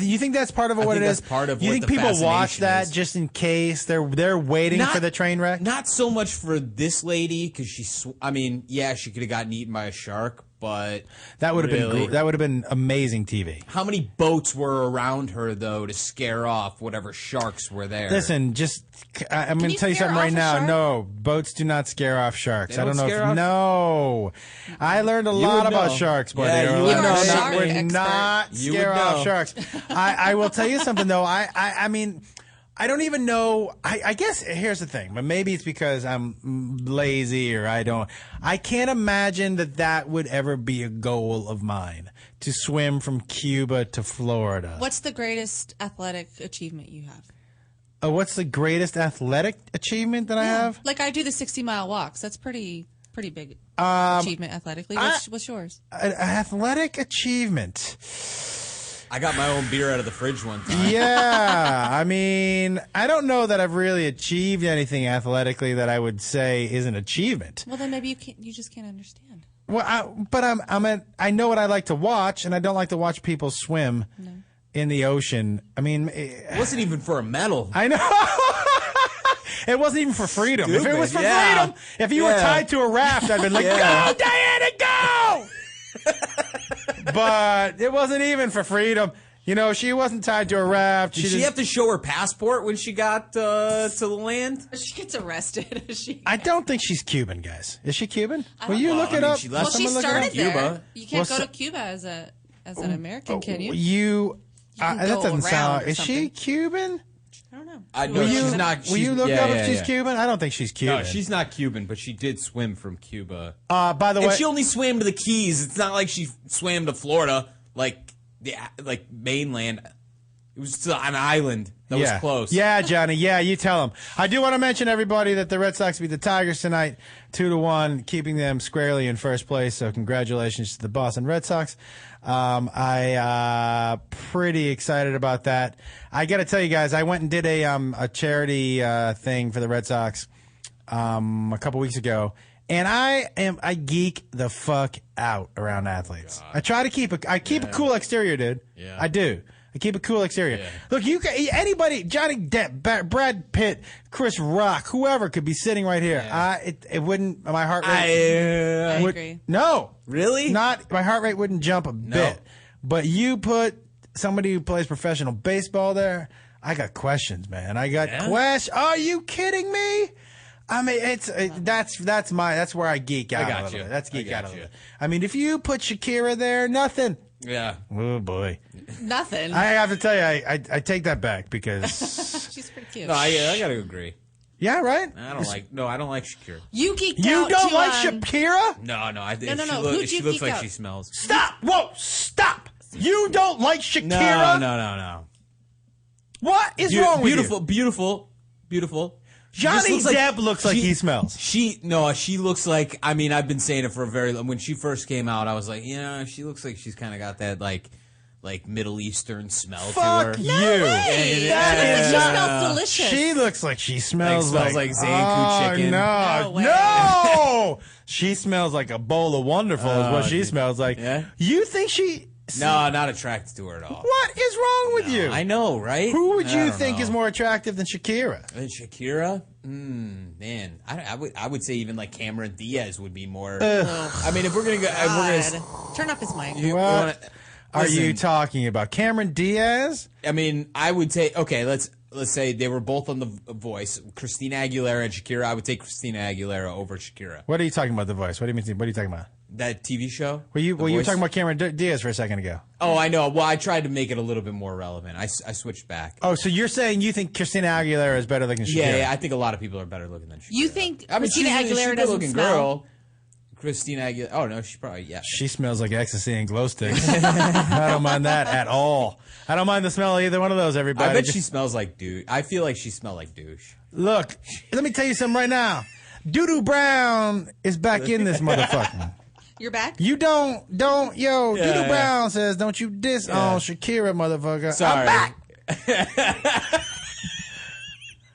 You think that's part of what it is? That's part of you what think the people watch fascination that is. just in case they're waiting for the train wreck? Not so much for this lady because she could have gotten eaten by a shark, but That would have been amazing TV. How many boats were around her though to scare off whatever sharks were there? Listen, I'm going to tell you something right now. No, boats do not scare off sharks. They I don't don't know. scare off? No, I learned a lot would about know. sharks, buddy. Yeah, you would know. Shark would expert. not You scare would off know. sharks. I will tell you something though. I mean, I don't even know. I guess here's the thing, but maybe it's because I'm lazy or I can't imagine that would ever be a goal of mine to swim from Cuba to Florida. What's the greatest athletic achievement you have? What's the greatest athletic achievement that I have? Like I do the 60-mile walks. That's pretty big achievement athletically. What's yours? An athletic achievement. I got my own beer out of the fridge one time. Yeah, I mean, I don't know that I've really achieved anything athletically that I would say is an achievement. Well, then maybe you just can't understand. Well, I know what I like to watch, and I don't like to watch people swim in the ocean. I mean, It wasn't even for a medal. I know. It wasn't even for freedom. If it Stupid, was for yeah. freedom, if you were tied to a raft, I'd been like, Yeah. go, Diana, go! But it wasn't even for freedom. You know, she wasn't tied to a raft. Did she have to show her passport when she got to the land? She gets arrested. I don't think she's Cuban, guys. Is she Cuban? I Will don't you know. look I it mean, up? she left- Well, she Someone look it up? started there. Cuba. You can't Well, go to Cuba as an American, can you? That can go doesn't sound. around or Is she something. Cuban? I don't know. No, she's not. Will you look up if she's Cuban? I don't think she's Cuban. No, she's not Cuban, but she did swim from Cuba. By the way, And she only swam to the Keys. It's not like she swam to Florida, like mainland. It was an island that was close. Yeah, Johnny. Yeah, you tell him. I do want to mention, everybody, that the Red Sox beat the Tigers tonight 2-1, keeping them squarely in first place. So congratulations to the Boston Red Sox. I pretty excited about that. I got to tell you guys, I went and did a charity thing for the Red Sox a couple weeks ago. And I geek the fuck out around athletes. God. I try to keep a cool exterior, dude. Yeah. I do. I keep a cool exterior. Yeah. Look, anybody, Johnny Depp, Brad Pitt, Chris Rock, whoever could be sitting right here. Yeah. It wouldn't. My heart rate. I agree. No, really, not. My heart rate wouldn't jump a bit. But you put somebody who plays professional baseball there. I got questions, man. I got questions. Are you kidding me? I mean, that's where I geek out. I got a little you. bit. That's geek out a little bit. I mean, if you put Shakira there, nothing. Yeah. Oh boy. Nothing. I have to tell you, I take that back because she's pretty cute. No, I got to agree. Yeah, right. I don't like Shakira. You geeked out. You don't like Shakira? No. No. She looks like she smells. Stop! Whoa! Stop! You don't like Shakira? No. What is wrong with you? Beautiful. Johnny Depp looks like he smells. She looks like. I mean, I've been saying it for a very long. When she first came out, I was like, she looks like she's kind of got that like Middle Eastern smell to her. Fuck you! She smells delicious. She looks like she smells like Zanku chicken. No, she smells like a bowl of Wonderful. Is what she smells like. Yeah? You think she No, not attracted to her at all. What is wrong with you? I know, right? Who would I you don't think know. is more attractive than Shakira? Shakira? Man, I would say even like Cameron Diaz would be more. Ugh. I mean, if we're gonna go, Turn off his mic. What are you talking about? Cameron Diaz? I mean, I would take. Okay, let's say they were both on The Voice. Christina Aguilera and Shakira. I would take Christina Aguilera over Shakira. What are you talking about, The Voice? What do you mean? What are you talking about? That TV show? You were Voice? talking about Cameron Diaz for a second ago. Oh, I know. Well, I tried to make it a little bit more relevant. I switched back. Oh, so you're saying you think Christina Aguilera is better looking than Shakira? Yeah, I think a lot of people are better looking than Shakira. You think I mean, Christina she's Aguilera a doesn't good-looking smell? girl. Christina Aguilera. Oh no, she probably She smells like ecstasy and glow sticks. I don't mind that at all. I don't mind the smell of either one of those. Everybody. I bet she smells like douche. I feel like she smelled like douche. Look, let me tell you something right now. Doodoo Brown is back in this motherfucker. You're back? You don't, yo, Yeah, Doodoo yeah. Brown says, don't you diss on Shakira, motherfucker. Sorry.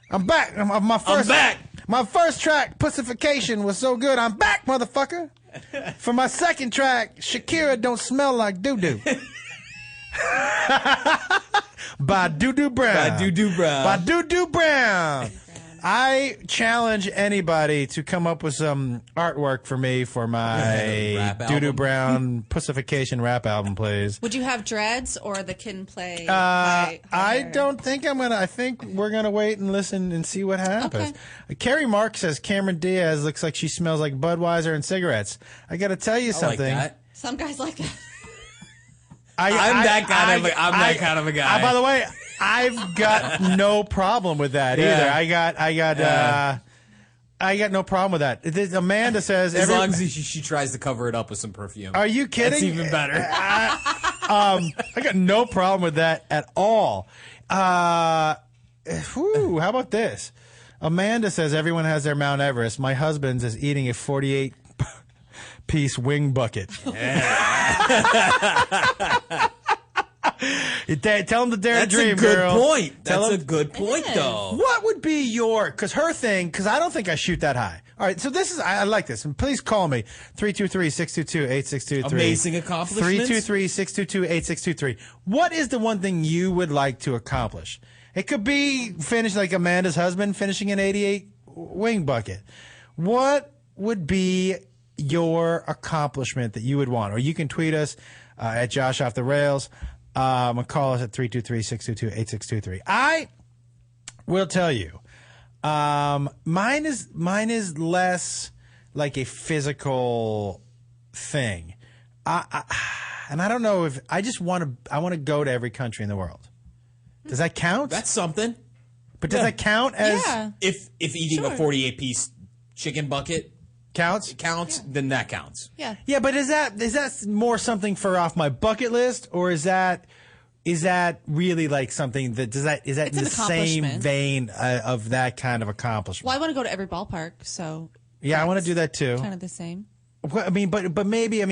I'm back. I'm back. I'm back. My first track, Pussification, was so good. I'm back, motherfucker. For my second track, Shakira Don't Smell Like Doo-Doo. By Doodoo Brown. By Doodoo Brown. By Doodoo Brown. I challenge anybody to come up with some artwork for me for my Rap Doodoo album. Brown Pussification rap album, please. Would you have dreads or the Kid and Play? I don't think I'm gonna. I think we're gonna wait and listen and see what happens. Carrie Mark says Cameron Diaz looks like she smells like Budweiser and cigarettes. I got to tell you something. that. Some guys like that. I'm that kind of a guy. By the way, I've got no problem with that either. I got no problem with that. Amanda says as long as she tries to cover it up with some perfume. Are you kidding? That's even better. I got no problem with that at all. How about this? Amanda says everyone has their Mount Everest. My husband's is eating a 48-piece wing bucket. Tell him to dare to dream, girl. That's a good point. That's a good point, though. What would be your, because her thing, because I don't think I shoot that high. All right, so this is, I like this. And please call me, 323-622-8623. Amazing accomplishments. 323-622-8623. What is the one thing you would like to accomplish? It could be finish like Amanda's husband finishing an 88 wing bucket. What would be your accomplishment that you would want? Or you can tweet us at Josh Off the Rails. Call us at 323-622-8623. I will tell you, mine is less like a physical thing. And I don't know if I want to go to every country in the world. Does that count? That's something. But does that count as if eating a 48-piece chicken bucket counts? Then that counts. Yeah. Yeah, but is that more something for off my bucket list, or is that really like something that is that in the same vein of that kind of accomplishment? Well, I want to go to every ballpark, so yeah, I want to do that too. Kind of the same. Well, I mean, but maybe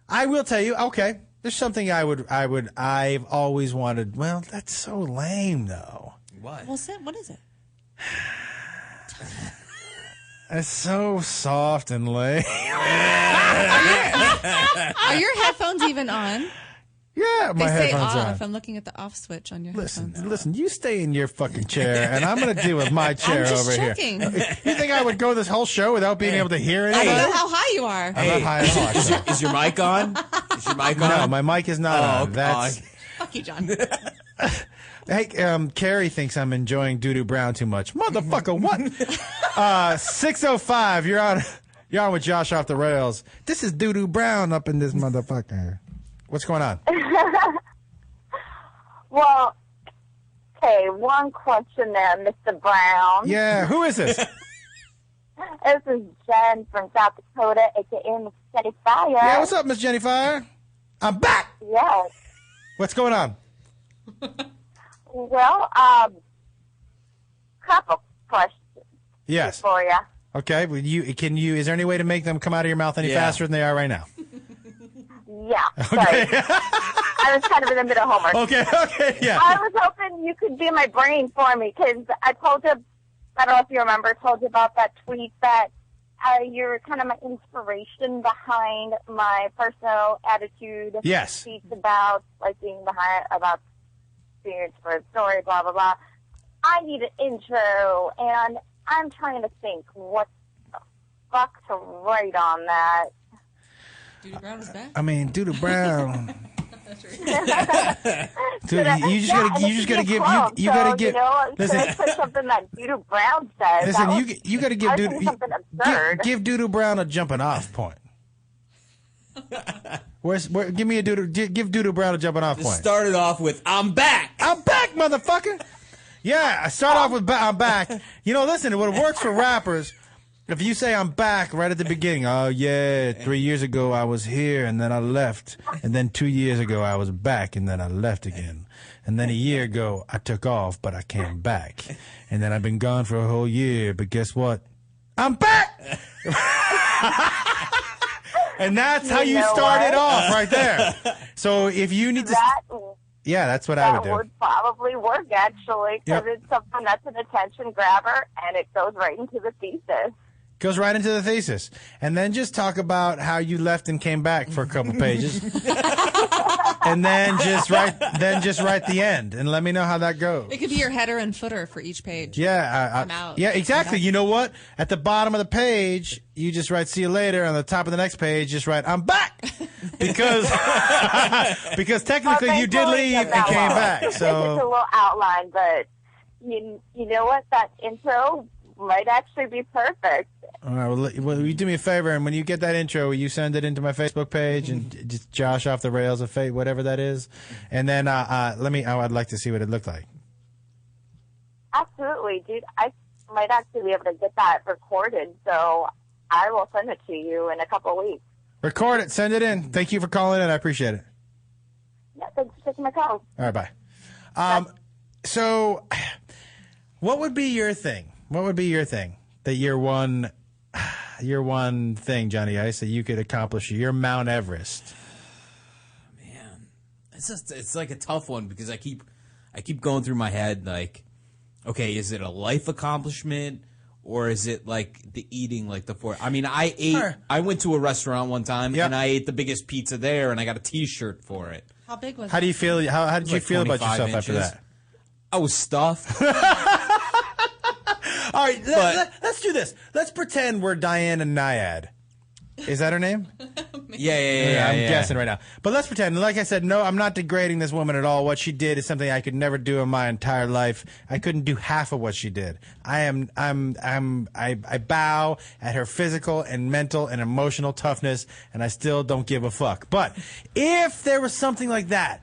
I will tell you. Okay, there's something I've always wanted. Well, that's so lame though. What? Well, what is it? It's so soft and lame. Are your headphones even on? Yeah, my they say headphones off. on. I'm looking at the off switch on your headphones. Listen, you stay in your fucking chair, and I'm going to deal with my chair I'm just over checking. here. You think I would go this whole show without being able to hear I anybody? don't know how high you are. I'm not high at all. actually. Is your mic on? Is your mic on? No, my mic is not on. God. That's. Fuck you, John. Hey, Carrie thinks I'm enjoying Doodoo Brown too much. Motherfucker, what? 6:05. You're on with Josh Off the Rails. This is Doodoo Brown up in this motherfucker. What's going on? Well, okay, one question there, Mr. Brown. Yeah, who is this? This is Jen from South Dakota, a.k.a. Miss Jenny Fire. Yeah, what's up, Miss Jenny Fire? I'm back. Yes. What's going on? Well, couple questions Yes. for you. Okay. Well, is there any way to make them come out of your mouth any faster than they are right now? Yeah. Sorry. I was kind of in the middle of homework. Okay, yeah. I was hoping you could be my brain for me because I told you, I don't know if you remember, told you about that tweet that you're kind of my inspiration behind my personal attitude. Yes. Speech about, like, being behind, about experience for a story, blah, blah, blah. I need an intro, and I'm trying to think what the fuck to write on that. Doodoo Brown is back? I mean, Doodoo Brown. That's right. Dude, you just gotta give. Listen, could I put something that Doodoo Brown says? Listen, you gotta give something absurd. give Doodoo Brown a jumping off point. Give me a give Doodoo Brown a jumping off point. Started off with "I'm back." I'm back, motherfucker. Yeah, I start off with "I'm back." You know, listen, what works for rappers. If you say I'm back right at the beginning, oh yeah, 3 years ago I was here and then I left. And then 2 years ago I was back and then I left again. And then a year ago I took off but I came back. And then I've been gone for a whole year, but guess what? I'm back! And that's how you started off right there. So if you need to... Yeah, that's what I would do. That would probably work, actually, because it's something that's an attention grabber, and it goes right into the thesis. Goes right into the thesis. And then just talk about how you left and came back for a couple pages. And then just write the end and let me know how that goes. It could be your header and footer for each page. Yeah, I'm out. Yeah, exactly. You know what? At the bottom of the page, you just write "see you later." On the top of the next page, just write "I'm back," because technically you did leave and came back. So it's a little outline, but you know what? That intro might actually be perfect. All right. Well, you do me a favor, and when you get that intro, you send it into my Facebook page and just Josh off the rails of fate, whatever that is, and then I'd like to see what it looked like. Absolutely, dude. I might actually be able to get that recorded, so I will send it to you in a couple of weeks. Record it. Send it in. Thank you for calling in. I appreciate it. Yeah, thanks for taking my call. All right, bye. So, what would be your thing? What would be your thing that your one thing, Johnny Ice, that you could accomplish? Your Mount Everest. Man, it's like a tough one because I keep going through my head like, okay, is it a life accomplishment or is it like the eating, like the four? I mean, I went to a restaurant one time and I ate the biggest pizza there and I got a T-shirt for it. How big was it? How do you feel? How did you feel about yourself after that? I was stuffed. All right, let's do this. Let's pretend we're Diane and Nyad. Is that her name? Yeah. I'm guessing right now. But let's pretend. Like I said, no, I'm not degrading this woman at all. What she did is something I could never do in my entire life. I couldn't do half of what she did. I bow at her physical and mental and emotional toughness, and I still don't give a fuck. But if there was something like that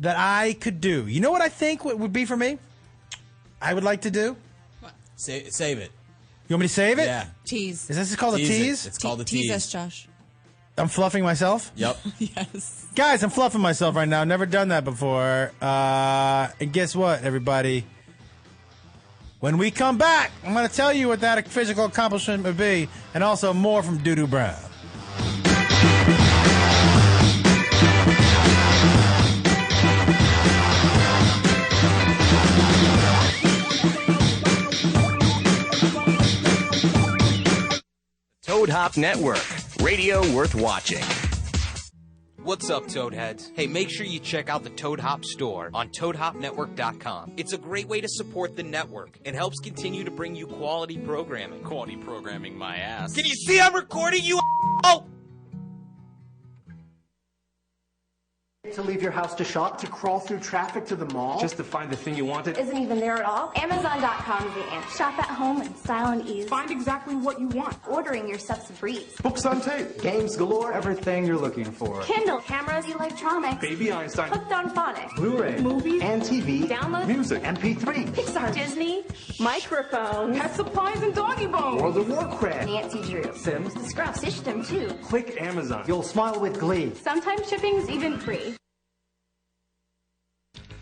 I could do, you know what I think would be for me? I would like to do? Save it. You want me to save it? Yeah. Tease. Is this called a tease? It's called a tease. Tease us, Josh. I'm fluffing myself? Yep. Yes. Guys, I'm fluffing myself right now. Never done that before. And guess what, everybody? When we come back, I'm going to tell you what that physical accomplishment would be, and also more from Doodoo Brown. Toad Hop Network, radio worth watching. What's up, Toadheads? Hey, make sure you check out the Toad Hop store on ToadHopNetwork.com. It's a great way to support the network and helps continue to bring you quality programming. Quality programming, my ass. Can you see I'm recording you? Oh! To leave your house to shop, to crawl through traffic to the mall. Just to find the thing you wanted. Isn't even there at all. Amazon.com is the answer. Shop at home in style and ease. Find exactly what you want. Ordering your stuff's a breeze. Books on tape, games galore, everything you're looking for. Kindle, cameras, electronics. Baby Einstein. Hooked on phonics. Blu-ray. Movies. And TV. Download. Music. MP3. Pixar. Disney. Microphones. Pet supplies and doggy bones. World of Warcraft. Nancy Drew. Sims. The Scruff System, too. Click Amazon. You'll smile with glee. Sometimes shipping's even free.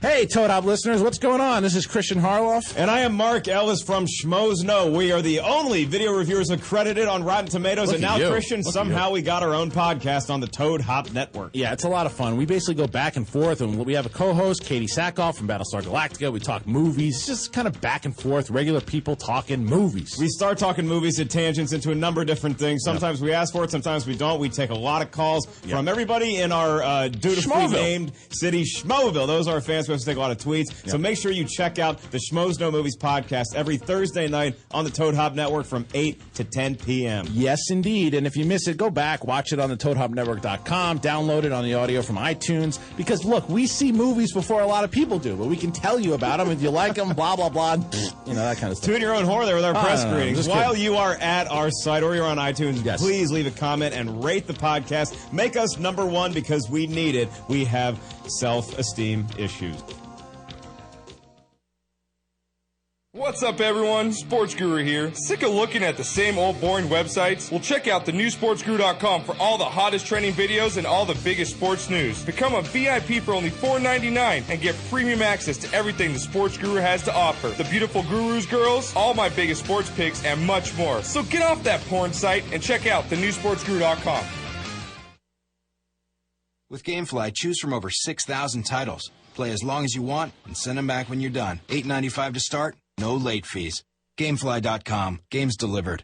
Hey, Toad Hop listeners, what's going on? This is Christian Harloff. And I am Mark Ellis from Schmoes Know. We are the only video reviewers accredited on Rotten Tomatoes. Look and at now, you. Christian, Look at somehow you. we got our own podcast on the Toad Hop Network. Yeah, it's a lot of fun. We basically go back and forth, and we have a co-host, Katie Sackhoff from Battlestar Galactica. We talk movies, just kind of back and forth, regular people talking movies. We start talking movies at tangents into a number of different things. Sometimes we ask for it, sometimes we don't. We take a lot of calls from everybody in our dutifully Schmoville. named city, Schmoville. Those are our fans. We have to take a lot of tweets. So make sure you check out the Schmoes Know Movies podcast every Thursday night on the Toad Hop Network from 8 to 10 p.m. Yes, indeed. And if you miss it, go back, watch it on the ToadHopNetwork.com, download it on the audio from iTunes. Because, look, we see movies before a lot of people do, but we can tell you about them. If you like them, blah, blah, blah, you know, that kind of stuff. Tune your own horror there with our press no, greetings. just While kidding. you are at our site or you're on iTunes, please leave a comment and rate the podcast. Make us number one because we need it. We have self-esteem issues. What's up, everyone? Sports Guru here. Sick of looking at the same old boring websites? Well, check out thenewsportsguru.com for all the hottest trending videos and all the biggest sports news. Become a VIP for only $4.99 and get premium access to everything the Sports Guru has to offer. The beautiful gurus, girls, all my biggest sports picks, and much more. So get off that porn site and check out thenewsportsguru.com. With GameFly, choose from over 6,000 titles. Play as long as you want and send them back when you're done. $8.95 to start. No late fees. Gamefly.com. Games delivered.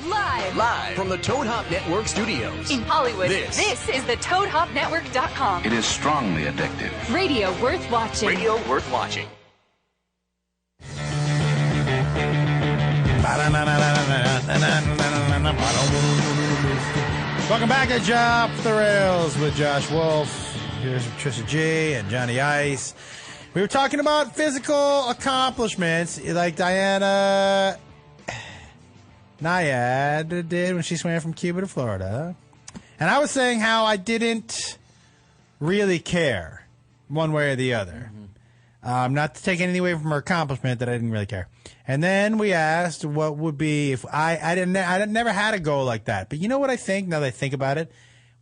Live from the Toad Hop Network studios. in Hollywood. This is the ToadHopNetwork.com. It is strongly addictive. Radio worth watching. Radio worth watching. Welcome back to Off the Rails with Josh Wolf. Here's Trisha G and Johnny Ice. We were talking about physical accomplishments like Diana Nyad did when she swam from Cuba to Florida. And I was saying how I didn't really care one way or the other. Not to take anything away from her accomplishment, that I didn't really care. And then we asked what would be if I never had a goal like that. But you know what I think, now that I think about it,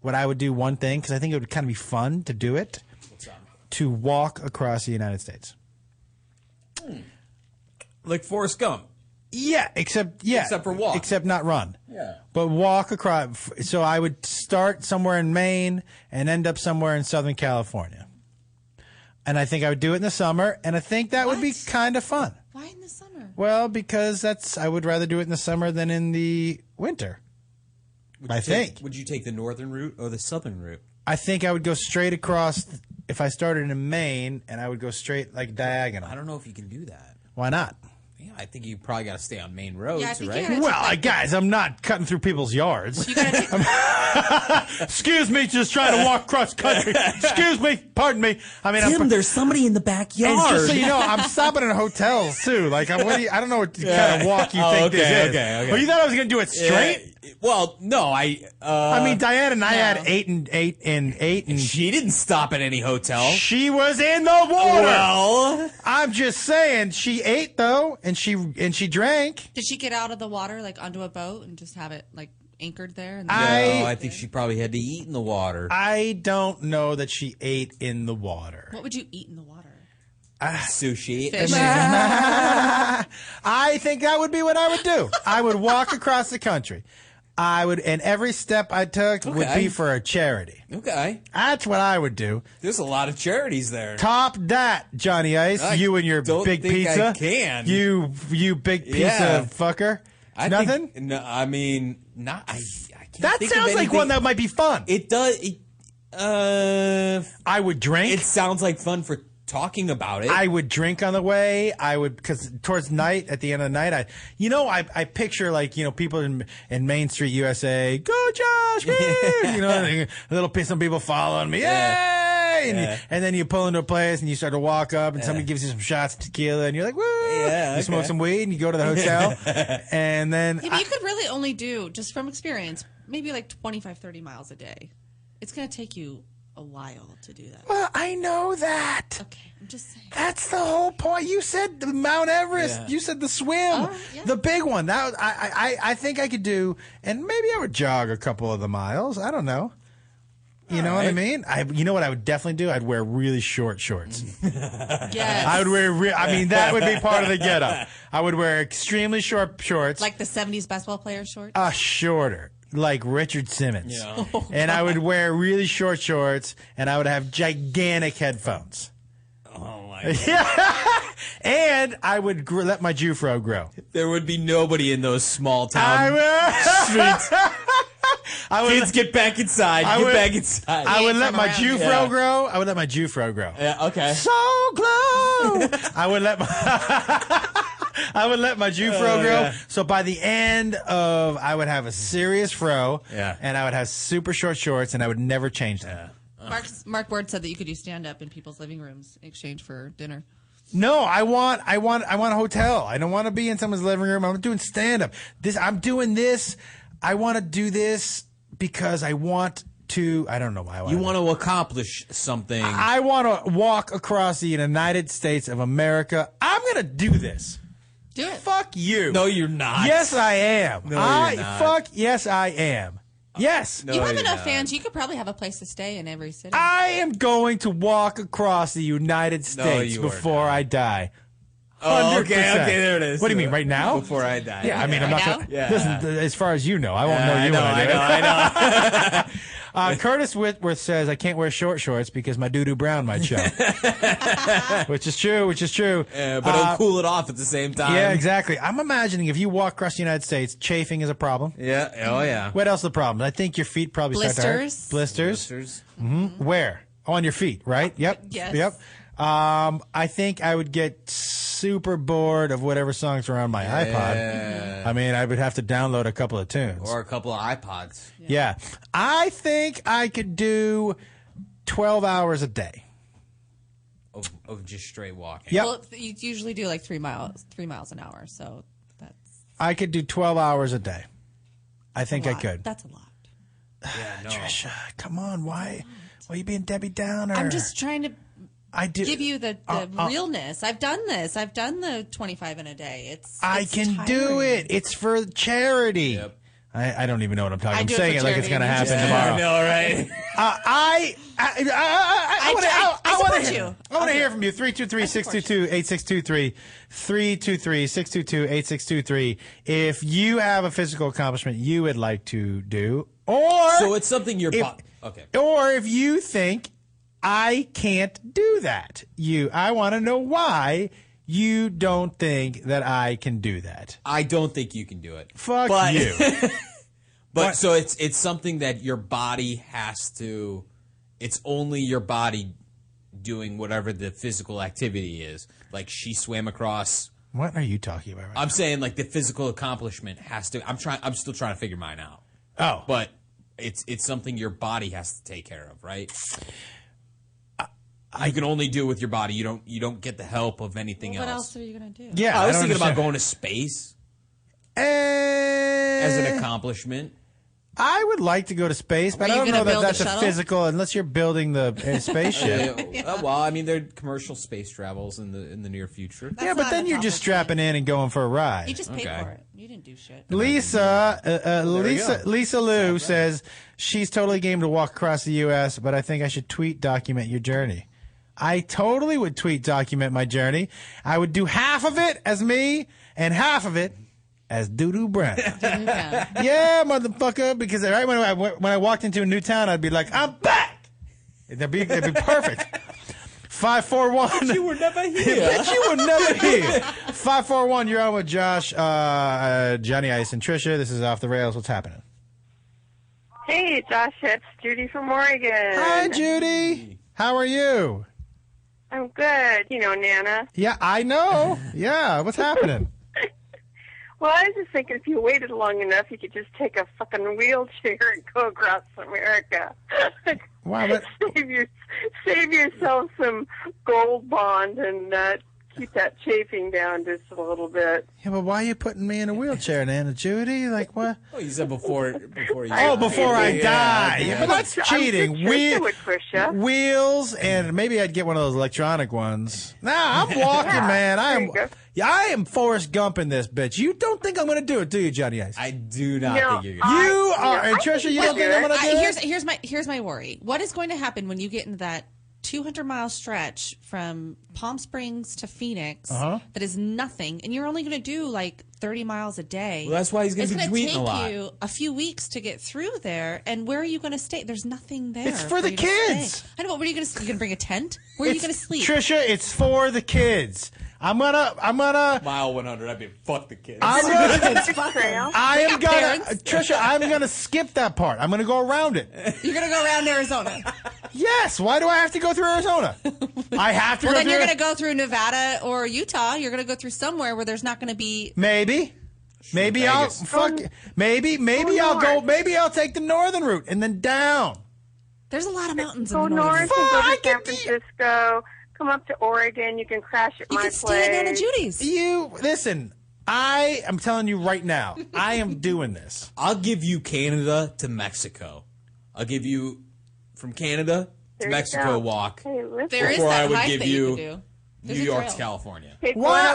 what I would do one thing, because I think it would kind of be fun to do it, to walk across the United States. Like Forrest Gump. Yeah, except for walk. Except not run. Yeah. But walk across. So I would start somewhere in Maine and end up somewhere in Southern California. And I think I would do it in the summer, and I think that would be kind of fun. Why in the summer? Well, because I would rather do it in the summer than in the winter. Would you take the northern route or the southern route? I think I would go straight across if I started in Maine, and I would go straight like diagonal. I don't know if you can do that. Why not? Yeah, I think you probably got to stay on main roads, Yeah, I think right? you gotta Guys, I'm not cutting through people's yards. Excuse me, just trying to walk across country. Excuse me, pardon me. I mean, Tim, there's somebody in the backyard. And just so you know, I'm stopping in hotels too. Like, I don't know what kind of walk you think this is. Okay. Well, you thought I was going to do it straight? Well, no, I mean, Diana and I had 8 and 8, and she didn't stop at any hotel. She was in the water. Well, I'm just saying, she ate though, and she drank. Did she get out of the water, like onto a boat, and just have it like anchored there? And I think she probably had to eat in the water. I don't know that she ate in the water. What would you eat in the water? Sushi. Fish. I think that would be what I would do. I would walk across the country. And every step I took would be for a charity. Okay. That's what I would do. There's a lot of charities there. Top that, Johnny Ice. You and your big pizza. I can. You big pizza fucker. Nothing? No, I mean, not. I can't that think sounds of like one that might be fun. It does. I would drink. It sounds like fun for talking about it. I would drink on the way. I would, because towards night, at the end of the night, I picture people in Main Street, USA, go Josh, a little some people following me, yay! And then you pull into a place and you start to walk up and somebody gives you some shots of tequila and you're like, woo! You smoke some weed and you go to the hotel and then. Yeah, but you could really only do, just from experience, maybe like 25, 30 miles a day. It's going to take you a while to do that. Well, I know that. Okay, I'm just saying. That's the whole point. You said the Mount Everest. Yeah. You said the swim, the big one. That I think I could do, and maybe I would jog a couple of the miles. I don't know. You know what I mean? You know what I would definitely do? I'd wear really short shorts. Yes. I would wear. That would be part of the getup. I would wear extremely short shorts. Like the 70s basketball player shorts? Shorter, like Richard Simmons. Yeah. And I would wear really short shorts, and I would have gigantic headphones. Oh my God. Yeah. And I would let my Jufro grow. There would be nobody in those small town streets. Kids, get back inside. Get back inside. I would let my Jufro grow. I would let my Jufro grow. Yeah, okay. So close. I would let my Jufro grow. Yeah. So by the end of, I would have a serious fro. Yeah. And I would have super short shorts, and I would never change them. Mark Ward said that you could do stand-up in people's living rooms in exchange for dinner. No, I want a hotel. I don't want to be in someone's living room. I'm doing stand-up. I'm doing this. I want to do this because I want to. I don't know why. You want to accomplish something. I want to walk across the United States of America. I'm going to do this. Do it. Fuck you. No, you're not. Yes, I am. No, you're not. Fuck yes, I am. Yes. You have enough fans. You could probably have a place to stay in every city. I am going to walk across the United States before I die. 100%. Oh, okay, there it is. What do you mean, right now? Before I die. Yeah, I mean, I'm not going to. Yeah. Listen, as far as you know, I won't know you when I do it. I know. Curtis Whitworth says, I can't wear short shorts because my doo-doo brown might show. Which is true. Yeah, but it'll cool it off at the same time. Yeah, exactly. I'm imagining if you walk across the United States, chafing is a problem. Yeah. Oh, yeah. What else is the problem? I think your feet probably start to hurt. Blisters. Mm-hmm. Where? On your feet, right? Yep. Yes. Yep. I think I would get super bored of whatever songs are on my iPod. I mean, I would have to download a couple of tunes. Or a couple of iPods. Yeah. I think I could do 12 hours a day. Of just straight walking. Yep. Well, you usually do like 3 miles an hour, so that's I could do 12 hours a day. I think I could. That's a lot. Yeah, no. Trisha, come on. Why are you being Debbie Downer? I'm just trying to give you the realness. I've done this. I've done the 25 in a day. I can do it. It's for charity. Yep. I don't even know what I'm talking. I I'm do it saying for it like it's going to charity. happen tomorrow. I know, right? I want to hear from you. 323-622-8623. 323-622-8623. If you have a physical accomplishment you would like to do, or So it's something you're... Okay. or if you think I can't do that, I want to know why you don't think that I can do that. I don't think you can do it. Fuck you. But so it's something that your body has to. It's only your body doing whatever the physical activity is. Like she swam across. What are you talking about? I'm saying like the physical accomplishment has to. I'm still trying to figure mine out. Oh, but it's something your body has to take care of, right? You can only do it with your body. You don't get the help of anything What else. else are you gonna do? Yeah, I was thinking about going to space as an accomplishment. I would like to go to space, but I don't know that that's a physical unless you're building the spaceship. Well, I mean, there are commercial space travels in the near future. Yeah, but then you're just strapping in and going for a ride. You just paid for it. You didn't do shit. Lisa Lou says she's totally game to walk across the U.S., but I think I should tweet document your journey. I totally would tweet document my journey. I would do half of it as me and half of it as Doo-Doo Brown. Yeah, motherfucker. Because right when I walked into a new town, I'd be like, I'm back. That'd be perfect. 541. You were never here. Bitch, you were never here. 541. You're on with Josh, Johnny Ice, and Trisha. This is Off the Rails. What's happening? Hey, Josh. It's Judy from Oregon. Hi, Judy. How are you? I'm good. You know, Nana. Yeah, I know. Yeah, what's happening? Well, I was just thinking if you waited long enough, you could just take a fucking wheelchair and go across America. Wow, but save yourself some gold bond and keep that chafing down just a little bit. Yeah, but why are you putting me in a wheelchair, Nana Judy? Like what? Oh, you said before you. Before I die. Yeah, but that's cheating. Wheels, and maybe I'd get one of those electronic ones. Nah, I'm walking, man. I am Forrest Gump in this bitch. You don't think I'm going to do it, do you, Johnny Ice? I do not think you're going to. You are, and Trisha, you don't think I'm going to do it? Here's my worry. What is going to happen when you get into that 200-mile stretch from Palm Springs to Phoenix that is nothing, and you're only going to do like 30 miles a day? Well, that's why he's going to be tweeting a lot. It's going to take you a few weeks to get through there, and where are you going to stay? There's nothing there. It's for the kids. I know, but where are you going to? You going to bring a tent? Where are you going to sleep? Trisha, it's for the kids. I'm gonna mile 100. I mean, fuck the kids. Trisha, I'm gonna skip that part. I'm gonna go around it. You're gonna go around Arizona. Yes. Why do I have to go through Arizona? I have to. Well, then you're gonna go through Nevada or Utah. You're gonna go through somewhere where there's not gonna be. Maybe I'll go. Maybe I'll take the northern route and then down. There's a lot of mountains in the north. Go to San Francisco. Come up to Oregon. You can crash at my place. You can stay at Nana Judy's. You listen. I am telling you right now. I am doing this. I'll give you Canada to Mexico. I'll give you from Canada to Mexico walk. Hey, there is that hike that you can do. New York to California. Why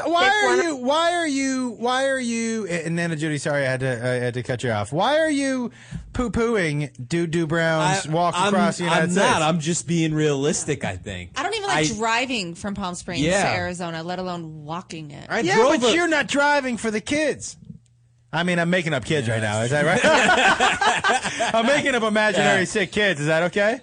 are you? And Nana Judy, sorry, I had to cut you off. Why are you poo-pooing Doo Brown's walk across the United States? I'm not. I'm just being realistic. I think. I don't even like driving from Palm Springs to Arizona, let alone walking it. But you're not driving for the kids. I mean, I'm making up kids right now. Is that right? I'm making up imaginary sick kids. Is that okay?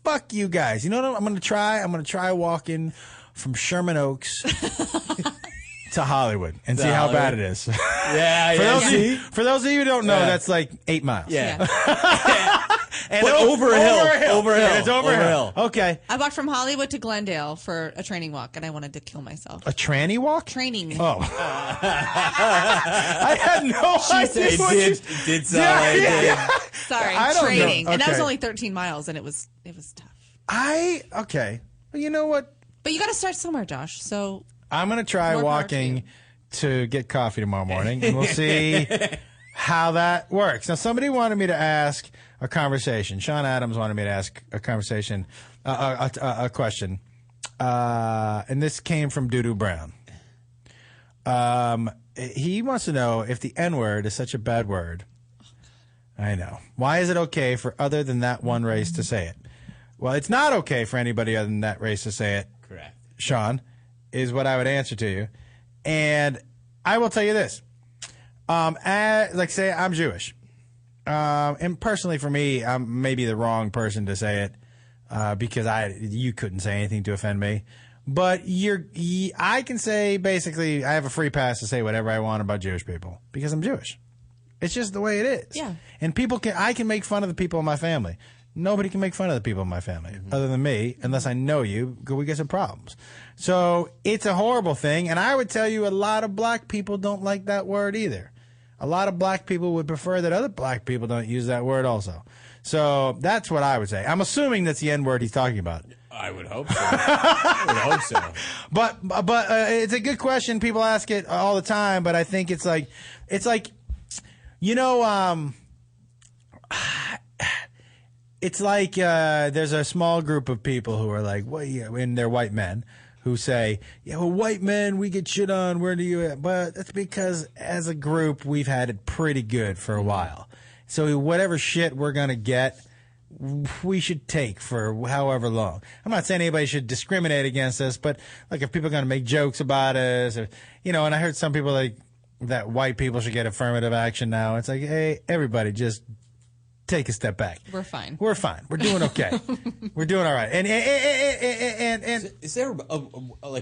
Fuck you guys. You know what I'm going to try? I'm going to try walking from Sherman Oaks to Hollywood and see how bad it is. For those of you who don't know, that's like 8 miles. Yeah. And but over a hill. Yeah, it's over a hill. Okay. I walked from Hollywood to Glendale for a training walk, and I wanted to kill myself. A tranny walk? Training. Oh. I had no idea. It did sound like it. Sorry, training. And that was only 13 miles, and it was tough. Okay. Well, you know what? But you got to start somewhere, Josh. So I'm going to try walking to get coffee tomorrow morning, and we'll see how that works. Now, somebody wanted me to ask a conversation. Sean Adams wanted me to ask a conversation, a question. And this came from Doo Brown. He wants to know if the N-word is such a bad word. I know. Why is it okay for other than that one race to say it? Well, it's not okay for anybody other than that race to say it. Correct. Sean, is what I would answer to you. And I will tell you this. Say I'm Jewish. And personally for me, I'm maybe the wrong person to say it, because you couldn't say anything to offend me. But I can say basically I have a free pass to say whatever I want about Jewish people because I'm Jewish. It's just the way it is. Yeah. And I can make fun of the people in my family. Nobody can make fun of the people in my family other than me, unless I know you, because we get some problems. So it's a horrible thing. And I would tell you a lot of black people don't like that word either. A lot of black people would prefer that other black people don't use that word also. So that's what I would say. I'm assuming that's the N-word he's talking about. I would hope so. But it's a good question. People ask it all the time, but I think it's like, you know, it's like there's a small group of people who are like, well, yeah, and they're white men who say, yeah, well, white men, we get shit on. Where do you at? But that's because as a group, we've had it pretty good for a while. So whatever shit we're going to get, we should take for however long. I'm not saying anybody should discriminate against us, but like if people are going to make jokes about us, or, you know, and I heard some people like that white people should get affirmative action now. It's like, hey, everybody just take a step back. We're fine. We're fine. We're doing okay. We're doing all right. And is there a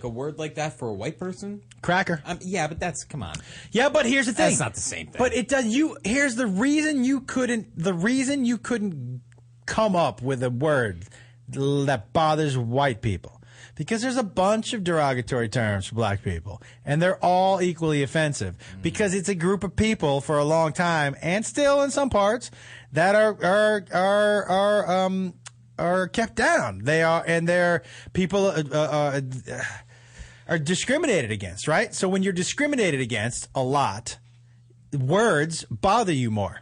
word like that for a white person? Cracker. Yeah, but come on. Yeah, but here's the thing. That's not the same thing. But it does. Here's the reason you couldn't come up with a word that bothers white people. Because there's a bunch of derogatory terms for black people, and they're all equally offensive. Because it's a group of people for a long time, and still in some parts, that are are kept down. They are, and their people are discriminated against, right? So when you're discriminated against a lot, words bother you more,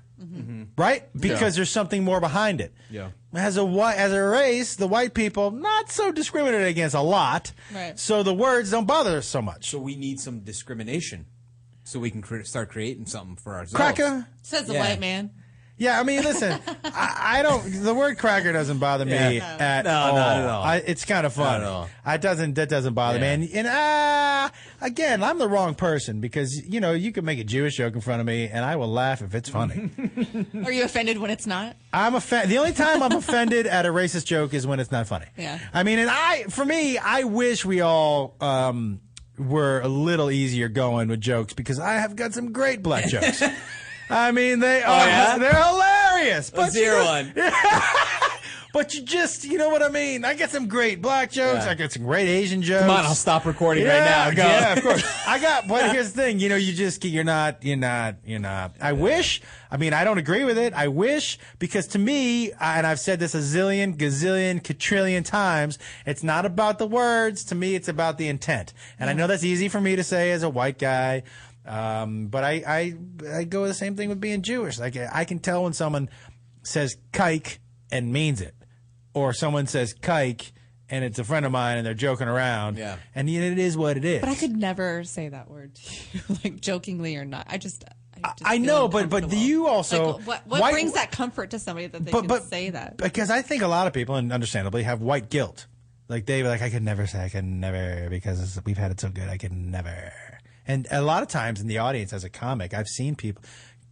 right? Because there's something more behind it. Yeah. As a race, the white people not so discriminated against a lot, right? So the words don't bother us so much. So we need some discrimination, so we can start creating something for ourselves. Cracker says the white man. Yeah, I mean, listen, I don't. The word cracker doesn't bother me at all. Not at all. It's kind of fun. Not at all. That doesn't bother me. And again, I'm the wrong person because you can make a Jewish joke in front of me and I will laugh if it's funny. Are you offended when it's not? I'm offended. The only time I'm offended at a racist joke is when it's not funny. Yeah. I mean, for me, I wish we all were a little easier going with jokes because I have got some great black jokes. I mean, they're hilarious. Let's hear one. But you know what I mean? I get some great black jokes. Yeah. I get some great Asian jokes. Come on, I'll stop recording right now. Go. Yeah, of course. But here's the thing. You're not. I wish. I mean, I don't agree with it. I wish, because to me, and I've said this a zillion, gazillion, quadrillion times, it's not about the words. To me, it's about the intent. And I know that's easy for me to say as a white guy. But I go the same thing with being Jewish. Like, I can tell when someone says kike and means it, or someone says kike and it's a friend of mine and they're joking around. Yeah. And it is what it is. But I could never say that word to you, like jokingly or not. I know, but you also like, what brings that comfort to somebody that they can say that? Because I think a lot of people, and understandably, have white guilt. Like they like, I could never because we've had it so good. I could never. And a lot of times in the audience, as a comic, I've seen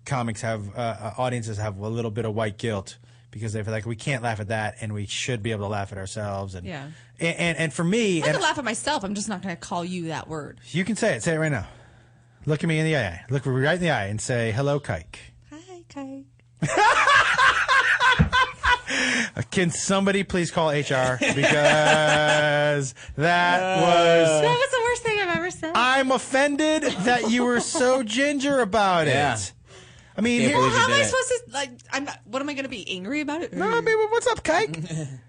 comics have audiences have a little bit of white guilt because they feel like we can't laugh at that, and we should be able to laugh at ourselves. And and for me, I can laugh at myself. I'm just not going to call you that word. You can say it. Say it right now. Look at me in the eye. Look me right in the eye and say, "Hello, Kike." Hi, Kike. Can somebody please call HR because that was the worst thing I've ever said. I'm offended that you were so ginger about it. I mean, how am I supposed to I'm not. What am I going to be angry about it? No, I mean, what's up, Kike?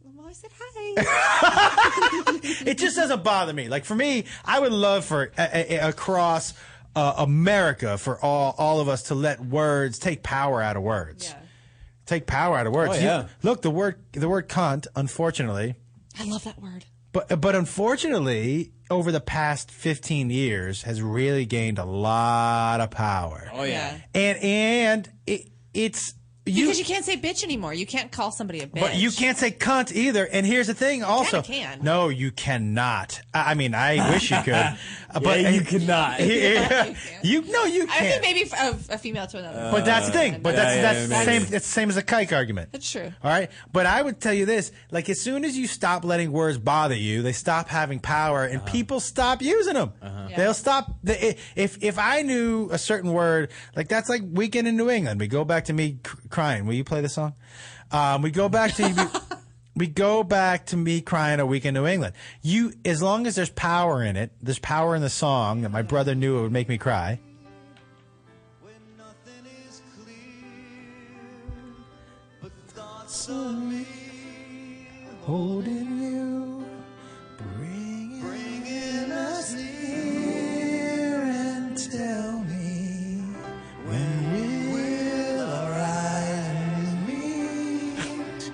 Well, I said hi. It just doesn't bother me. Like for me, I would love for across America for all of us to let words take power out of words. Yeah. Take power out of words. Oh, yeah. Look, the word cunt, unfortunately. I love that word. But unfortunately, over the past 15 years, has really gained a lot of power. Oh yeah. And it's because you can't say bitch anymore. You can't call somebody a bitch. But you can't say cunt either. And here's the thing also. You can. No, you cannot. I mean, I wish you could. But you cannot. You can't. I think maybe a female to another. But that's the thing. But that's the same. It's the same as a kike argument. That's true. All right. But I would tell you this: like, as soon as you stop letting words bother you, they stop having power, and people stop using them. Yeah. They'll stop. If I knew a certain word, like that's like Weekend in New England. We go back to me crying. Will you play the song? We go back to. We go back to me crying a week in New England. As long as there's power in it, there's power in the song that my brother knew it would make me cry. When nothing is clear, but thoughts of me holding you, bringing us near, and tell me when we will arrive and meet.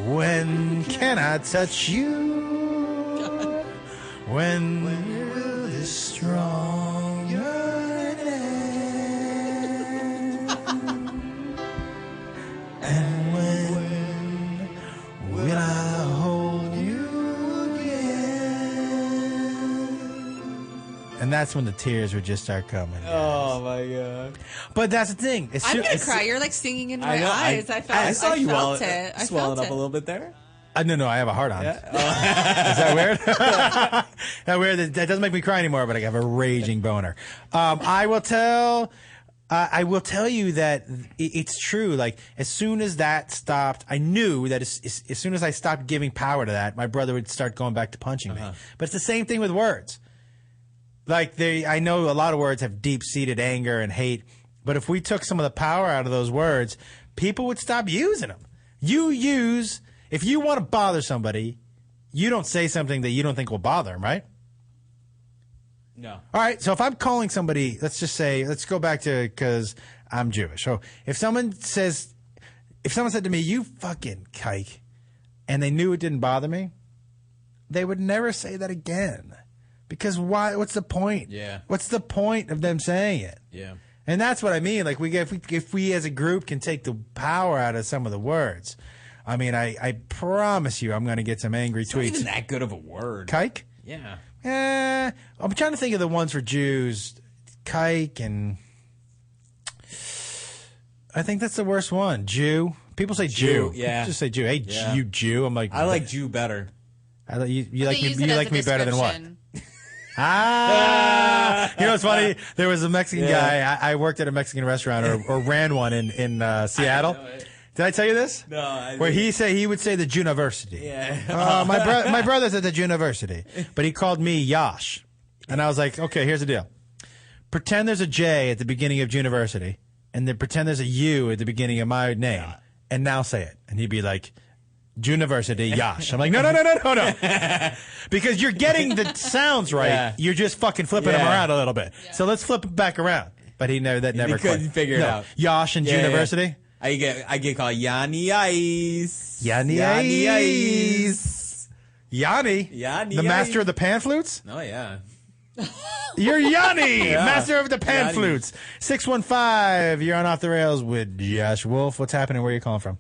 When can I touch you? When will this strong yearning end? And when will I hold you again? And that's when the tears would just start coming. Oh my god! But that's the thing. I'm gonna cry. You're like singing in my eyes. I saw you felt it. I swelling felt up a little bit there. No, I have a heart on. Yeah. Is that weird? That weird? That doesn't make me cry anymore, but I have a raging boner. I will tell you that it's true. Like, as soon as that stopped, I knew that as soon as I stopped giving power to that, my brother would start going back to punching me. But it's the same thing with words. Like, I know a lot of words have deep-seated anger and hate, but if we took some of the power out of those words, people would stop using them. You use If you want to bother somebody, you don't say something that you don't think will bother them, right? No. All right, so if I'm calling somebody, let's go back to, because I'm Jewish. So if someone said to me, you fucking kike, and they knew it didn't bother me, they would never say that again. Because why? What's the point? Yeah. What's the point of them saying it? Yeah. And that's what I mean. Like if we as a group can take the power out of some of the words, I mean, I promise you, I'm going to get some angry It's tweets. not even that good of a word. Kike? Yeah. I'm trying to think of the ones for Jews. Kike and I think that's the worst one. Jew. People say Jew. Yeah. Just say Jew. Hey, Yeah. you Jew. I'm like, I like Jew better. You like They use me. it You as like a me better than what? description. You know what's funny? There was a Mexican guy. I worked at a Mexican restaurant or ran one in Seattle. Did I tell you this? No. Where he would say the Juniversity. Yeah. My brother's at the Juniversity, but he called me Yash, and I was like, okay, here's the deal. Pretend there's a J at the beginning of Juniversity, and then pretend there's a U at the beginning of my name, and now say it. And he'd be like, Juniversity Yash. I'm like, no. Because you're getting the sounds right. Yeah. You're just fucking flipping them around a little bit. So let's flip it back around. But he never He couldn't figure it out. Yash and Juniversity. I get called Yanni Ice. Yanni Ice. Yanni? Yanni The master Ice. of the pan flutes? Oh, yeah. You're Yanni, Yeah. master of the pan Yanni. flutes. 615, you're on Off the Rails with Josh Wolf. What's happening? Where are you calling from?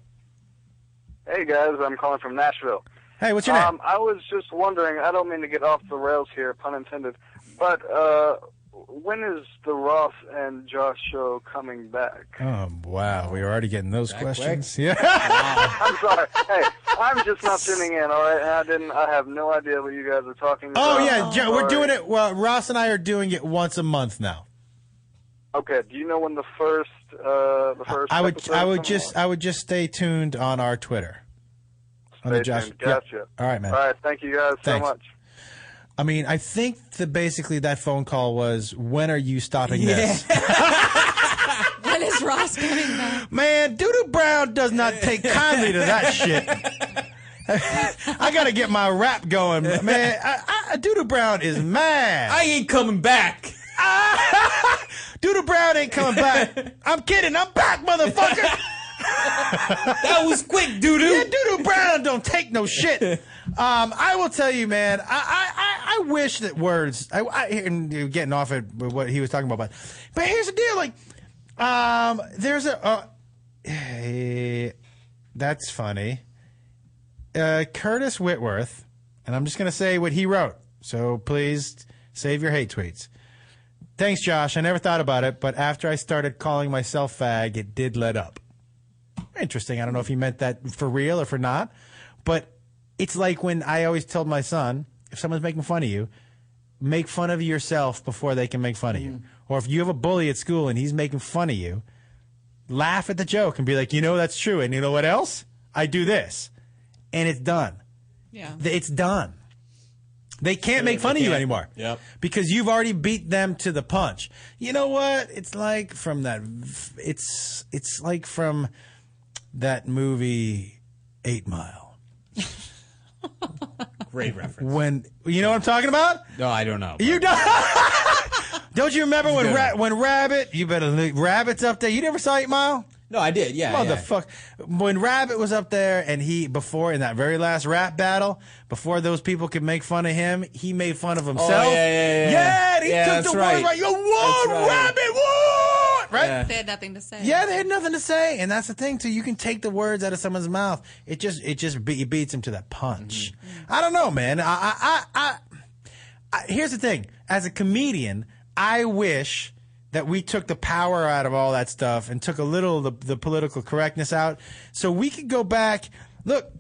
Hey guys, I'm calling from Nashville. Hey, what's your name? I was just wondering, I don't mean to get off the rails here, pun intended, but when is the Ross and Josh show coming back? Oh, wow. We were already getting those questions. Yeah. I'm sorry. Hey, I'm just not tuning in, all right? And I have no idea what you guys are talking about. Oh, yeah. We're Sorry. doing it. Well, Ross and I are doing it once a month now. Okay. Do you know when the first I would episode just stay tuned on our Twitter. On the Stay Josh. tuned. Gotcha. Yep. All right, man. All right. Thank you guys Thanks. so much. I mean, I think basically that phone call was, when are you stopping this? When is Ross coming back? Man, Doodoo Brown does not take kindly to that shit. I got to get my rap going. Man, Doodoo Brown is mad. I ain't coming back. Doodoo Brown ain't coming back. I'm kidding. I'm back, motherfucker. That was quick, Doodoo. Yeah, Doodoo Brown don't take no shit. I will tell you, man, I wish that words, and you're getting off at what he was talking about, but here's the deal, like, there's that's funny. Curtis Whitworth, and I'm just going to say what he wrote, so please save your hate tweets. Thanks, Josh. I never thought about it, but after I started calling myself fag, it did let up. Interesting. I don't know if he meant that for real or for not, but it's like when I always told my son, if someone's making fun of you, make fun of yourself before they can make fun of you. Or if you have a bully at school and he's making fun of you, laugh at the joke and be like, that's true. And you know what else? I do this. And it's done. Yeah. It's done. They can't make fun of you anymore. Yep. Because you've already beat them to the punch. You know what? It's like from that that movie 8 Mile. Great reference. When you know what I'm talking about? No, I don't know. You don't. Don't you remember when Rabbit? You better look. Rabbit's up there. You never saw 8 Mile? No, I did. Yeah. Motherfucker. When Rabbit was up there and before in that very last rap battle, before those people could make fun of him, he made fun of himself. Oh, yeah. Yeah, he Yeah, took that's the right. words right. You won, That's right. Rabbit, won! Right? Yeah. They had nothing to say. Yeah, they had nothing to say, and that's the thing too. You can take the words out of someone's mouth. It beats him to that punch. I don't know, man. Here's the thing. As a comedian, I wish that we took the power out of all that stuff and took a little of the political correctness out, so we could go back. Look,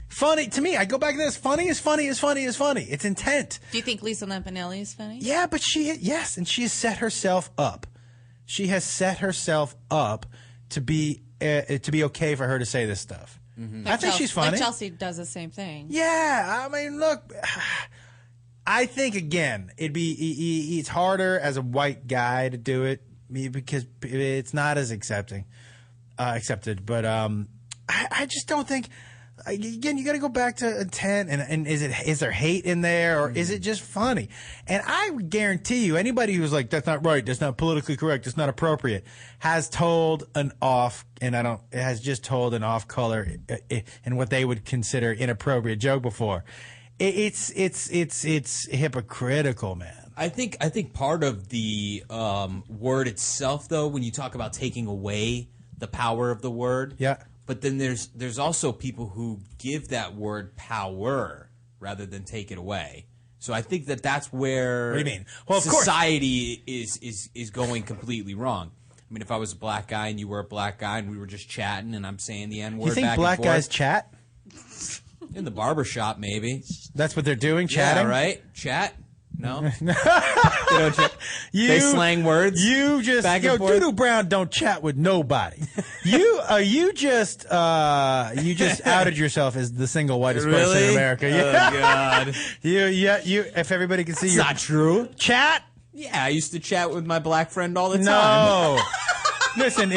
funny to me. I go back to this. Funny is funny is funny is funny. It's intent. Do you think Lisa Lampanelli is funny? Yeah, but and she has set herself up. She has set herself up to be okay for her to say this stuff. Like I think she's funny. Like Chelsea does the same thing. Yeah, I mean, look, I think again, it's harder as a white guy to do it because it's not as accepted. But I just don't think. again, you got to go back to intent, and is there hate in there, or is it just funny? And I would guarantee you, anybody who's like, that's not right, that's not politically correct, that's not appropriate, has told an off, and has just told an off color and what they would consider inappropriate joke before. It's hypocritical, man. I think part of the word itself, though, when you talk about taking away the power of the word, yeah. But then there's also people who give that word power rather than take it away. So I think that's where what do you mean? Well, of society is going completely wrong. I mean, if I was a black guy and you were a black guy and we were just chatting and I'm saying the N word, you think back black and forth, guys chat? In the barbershop, maybe. That's what they're doing, chatting? Yeah, right? Chat? No? They don't chat. They slang words? You just, Doodoo Brown don't chat with nobody. You just outed yourself as the single whitest person in America. Oh, God. You, if everybody can see you. That's not true. Chat? Yeah, I used to chat with my black friend all the time. No. Listen,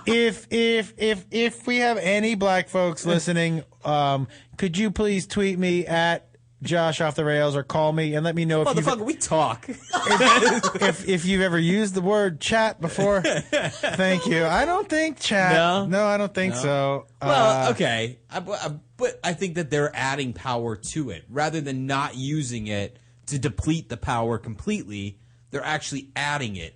if we have any black folks listening, could you please tweet me at Josh Off the Rails or call me and let me know if we talk. if you've ever used the word chat before. Thank you. I don't think chat. No, I don't think so. Well, okay, but I think that they're adding power to it rather than not using it to deplete the power completely. They're actually adding it.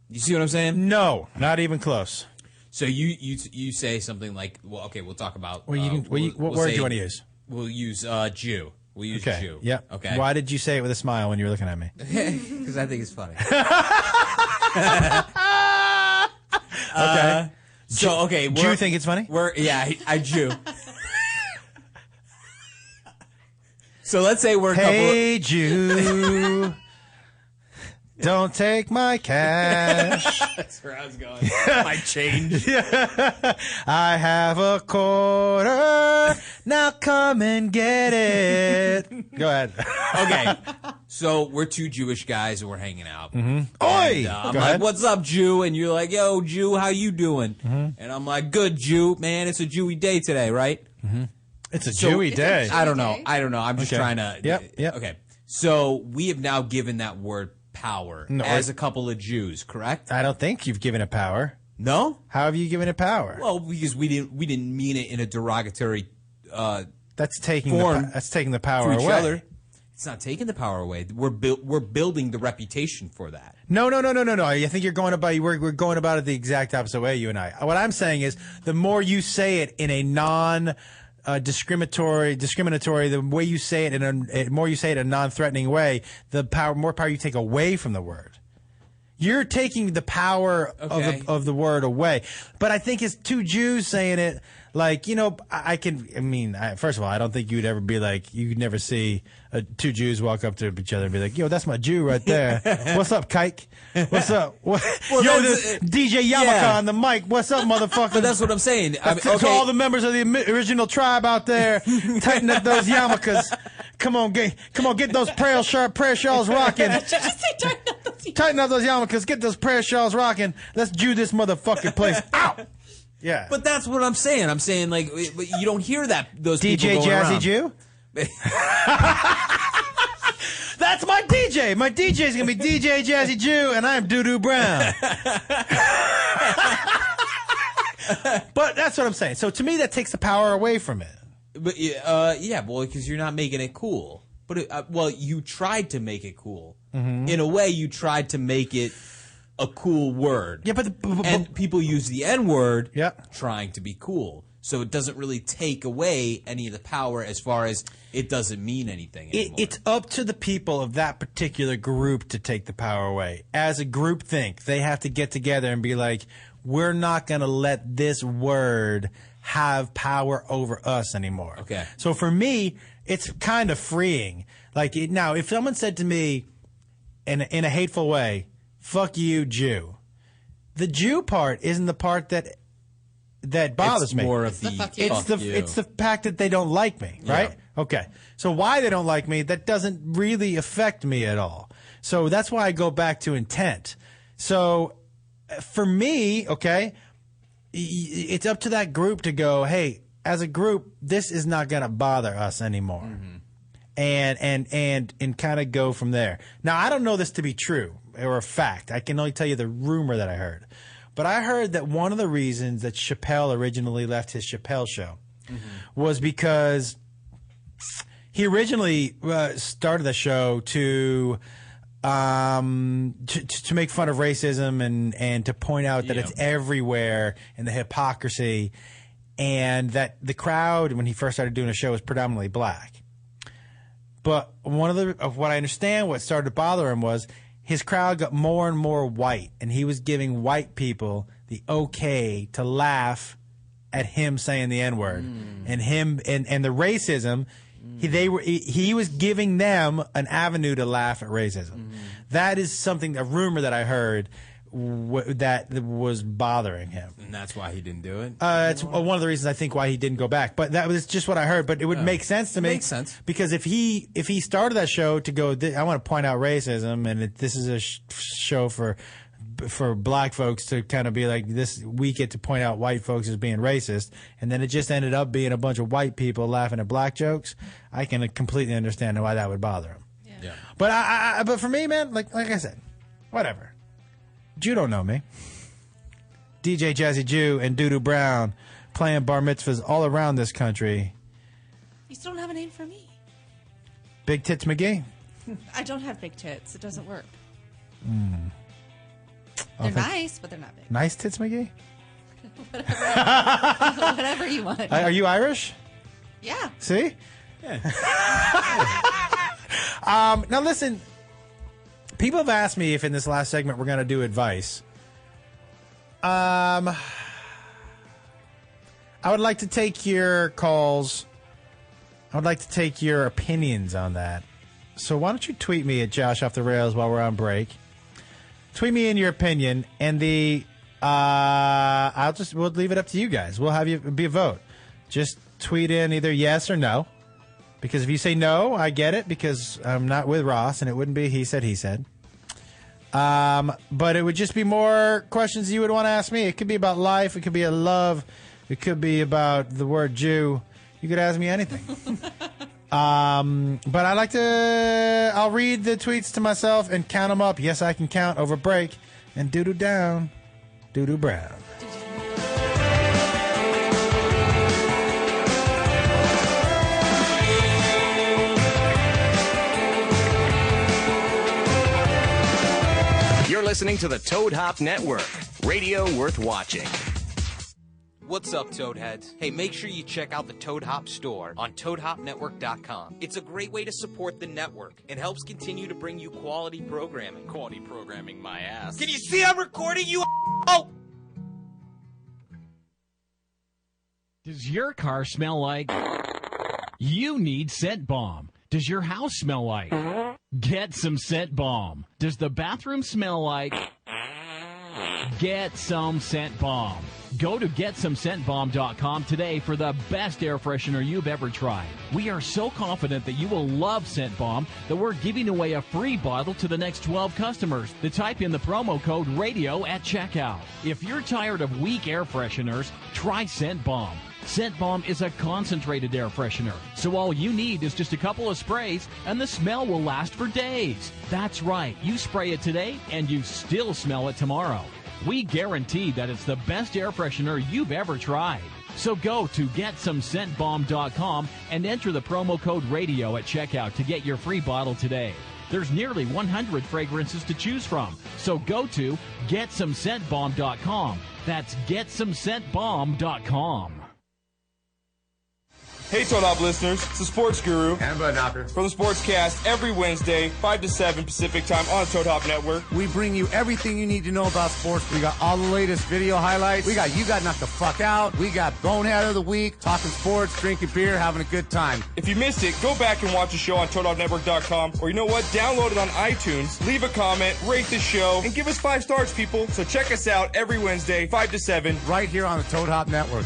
You see what I'm saying? No, not even close. So you say something like, well, okay, we'll talk about. Well, what word do you want to use? We'll use Jew. We'll use Jew. Yeah. Okay. Why did you say it with a smile when you were looking at me? Because I think it's funny. Okay. So okay, do you think it's funny? I Jew. So let's say we're Hey Jew. Don't take my cash. That's where I was going. My change. I have a quarter. Now come and get it. Go ahead. Okay. So we're two Jewish guys and we're hanging out. Mm-hmm. And, Oi! I'm like, what's up, Jew? And you're like, yo, Jew, how you doing? Mm-hmm. And I'm like, good, Jew. Man, it's a Jewy day today, right? Mm-hmm. It's a Jewy day. I don't know. I'm just trying to. Yep. Okay. So we have now given that word power as a couple of Jews, correct? I don't think you've given it power. No? How have you given it power? Well, because we didn't mean it in a derogatory that's taking form. That's taking the power to each away. Other. It's not taking the power away. We're building the reputation for that. No. I think you're going about we're going about it the exact opposite way, you and I. What I'm saying is the more you say it in a discriminatory, the way you say it more you say it in a non-threatening way, more power you take away from the word. You're taking the power of the word away. But I think it's two Jews saying it like, first of all, I don't think you'd ever be like, you'd never see two Jews walk up to each other and be like, yo, that's my Jew right there. What's up, Kike? What's up? Yo, this DJ Yamaka on the mic. What's up, motherfucker? But that's what I'm saying. To all the members of the original tribe out there, tighten up those yarmulkes. Come on, get those prayer shawls rocking. Tighten up those yarmulkes. Get those prayer shawls rocking. Let's Jew this motherfucking place out. Yeah. But that's what I'm saying. I'm saying, like, but you don't hear those people DJ going Jazzy around. Jew? That's my DJ. My DJ's going to be DJ Jazzy Jew, and I'm Doodoo Brown. But that's what I'm saying. So to me, that takes the power away from it. But because you're not making it cool. But you tried to make it cool. Mm-hmm. In a way, you tried to make it a cool word. Yeah, and people use the N-word trying to be cool. So it doesn't really take away any of the power as far as it doesn't mean anything anymore. It's up to the people of that particular group to take the power away. As a group think, they have to get together and be like, we're not going to let this word have power over us anymore. Okay. So for me, it's kind of freeing. Now, if someone said to me in a hateful way, fuck you, Jew, the Jew part isn't the part that bothers me. More of it's the fact that they don't like me, right? Yeah. Okay. So why they don't like me, that doesn't really affect me at all. So that's why I go back to intent. So for me, okay, it's up to that group to go, hey, as a group, this is not going to bother us anymore. And kind of go from there. Now, I don't know this to be true or a fact. I can only tell you the rumor that I heard. But I heard that one of the reasons that Chappelle originally left his Chappelle show was because he originally started the show to make fun of racism and to point out that it's everywhere and the hypocrisy, and that the crowd when he first started doing a show was predominantly black. But of what I understand, what started to bother him was his crowd got more and more white, and he was giving white people the okay to laugh at him saying the N-word, and him and the racism. He was giving them an avenue to laugh at racism. That is a rumor that I heard that was bothering him. And that's why he didn't do it? It's one of the reasons I think why he didn't go back. But that was just what I heard. But it would make sense to me. Makes sense. Because if he started that show to go, I want to point out racism, and this is a show for black folks to kind of be like, this, we get to point out white folks as being racist, and then it just ended up being a bunch of white people laughing at black jokes, I can completely understand why that would bother him. Yeah. But for me, man, like I said, whatever. Jew don't know me. DJ Jazzy Jew and Doodoo Brown playing bar mitzvahs all around this country. You still don't have a name for me. Big Tits McGee. I don't have big tits. It doesn't work. Oh, They're nice, but they're not big. Nice Tits McGee? Whatever you want. Are you Irish? Yeah. See? Yeah. Now listen, people have asked me if in this last segment we're going to do advice. I would like to take your calls. I would like to take your opinions on that. So why don't you tweet me at Josh Off the Rails while we're on break? Tweet me in your opinion, and we'll leave it up to you guys. We'll have you be a vote. Just tweet in either yes or no. Because if you say no, I get it, because I'm not with Ross, and it wouldn't be he said. But it would just be more questions you would want to ask me. It could be about life. It could be about love. It could be about the word Jew. You could ask me anything. But I'll read the tweets to myself and count them up. Yes, I can count over break. And doo-doo down, doo-doo brown. You're listening to the Toad Hop Network, radio worth watching. What's up, Toadheads? Hey, make sure you check out the Toad Hop store on ToadHopNetwork.com. It's a great way to support the network and helps continue to bring you quality programming. Quality programming, my ass. Can you see I'm recording you? Oh! Does your car smell like? You need Scent Bomb. Does your house smell like? Get some Scent Bomb. Does the bathroom smell like? Get some Scent Bomb. Go to GetSomeScentBomb.com today for the best air freshener you've ever tried. We are so confident that you will love Scent Bomb that we're giving away a free bottle to the next 12 customers that type in the promo code RADIO at checkout. If you're tired of weak air fresheners, try Scent Bomb. Scent Bomb is a concentrated air freshener, so all you need is just a couple of sprays and the smell will last for days. That's right, you spray it today and you still smell it tomorrow. We guarantee that it's the best air freshener you've ever tried. So go to GetSomeScentBomb.com and enter the promo code RADIO at checkout to get your free bottle today. There's nearly 100 fragrances to choose from. So go to GetSomeScentBomb.com. That's GetSomeScentBomb.com. Hey, Toad Hop listeners, it's the Sports Guru and Bud Knocker for the Sportscast every Wednesday, 5 to 7 Pacific Time on the Toad Hop Network. We bring you everything you need to know about sports. We got all the latest video highlights. We got You Got Knocked the Fuck Out. We got Bonehead of the Week, talking sports, drinking beer, having a good time. If you missed it, go back and watch the show on ToadHopNetwork.com, or you know what? Download it on iTunes, leave a comment, rate the show, and give us 5 stars, people. So check us out every Wednesday, 5 to 7. Right here on the Toad Hop Network.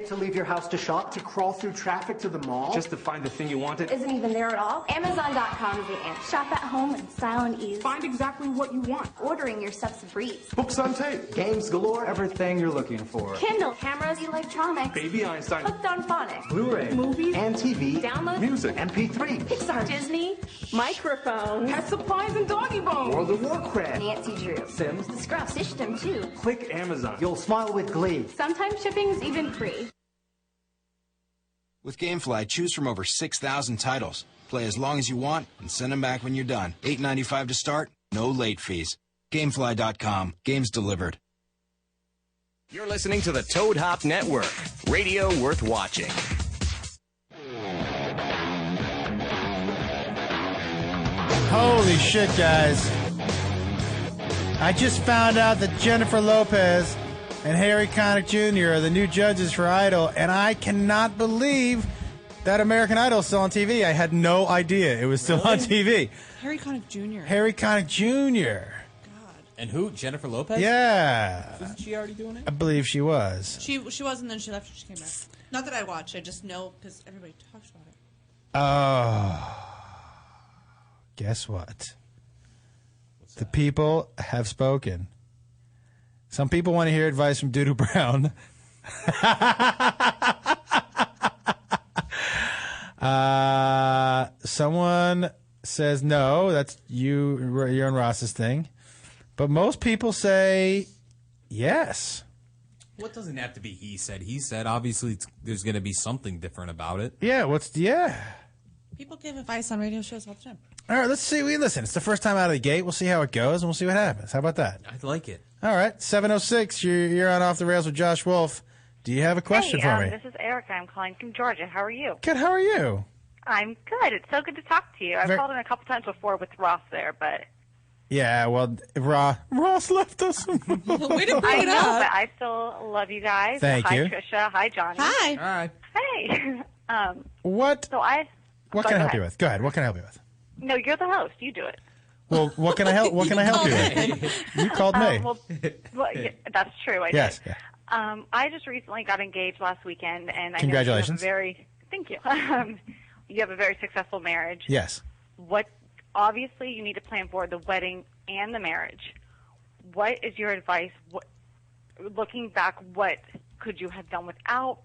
To leave your house to shop, to crawl through traffic to the mall. Just to find the thing you wanted. Isn't even there at all. Amazon.com is the answer. Shop at home in style and ease. Find exactly what you want. Ordering your stuff's a breeze. Books on tape. Games galore. Everything you're looking for. Kindle, cameras, electronics. Baby Einstein. Hooked on phonics. Blu-ray. Movies. And TV. Download. Music. MP3. Pixar. Disney. Microphones. Pet supplies and doggy bones. World of Warcraft. Nancy Drew. Sims. The Scruff. System too. Click Amazon. You'll smile with glee. Sometimes shipping's even free. With GameFly, choose from over 6,000 titles. Play as long as you want and send them back when you're done. $8.95 to start, no late fees. Gamefly.com. Games delivered. You're listening to the Toad Hop Network, radio worth watching. Holy shit, guys. I just found out that Jennifer Lopez and Harry Connick Jr. are the new judges for Idol, and I cannot believe that American Idol is still on TV. I had no idea it was still on TV. Harry Connick Jr. Harry Connick Jr. And who? Jennifer Lopez? Yeah. Wasn't she already doing it? I believe she was. She was, and then she left and she came back. Not that I watched. I just know because everybody talks about it. Oh. Guess what? The people have spoken. Some people want to hear advice from Doodoo Brown. Someone says no, that's you and Ross's thing. But most people say yes. What doesn't have to be he said? He said. Obviously, there's going to be something different about it. Yeah, People give advice on radio shows all the time. All right, let's see. Listen, it's the first time out of the gate. We'll see how it goes, and we'll see what happens. How about that? I like it. All right, 706, you're on Off the Rails with Josh Wolf. Do you have a question for me? This is Erica. I'm calling from Georgia. How are you? Good, how are you? I'm good. It's so good to talk to you. I've called in a couple times before with Ross there, but... Yeah, well, Ross left us. Way to bring it up. But I still love you guys. Thank you. Hi, Trisha. Hi, Johnny. Hi. Hi. Hey. What can I help you with? Go ahead. What can I help you with? No, you're the host. You do it. Well, what can I help? What can I help you with? You called me. Yeah, that's true. I Yes. did. I just recently got engaged last weekend, and I Congratulations. know thank you. You have a very successful marriage. Yes. Obviously, you need to plan for the wedding and the marriage. What is your advice? Looking back, what could you have done without?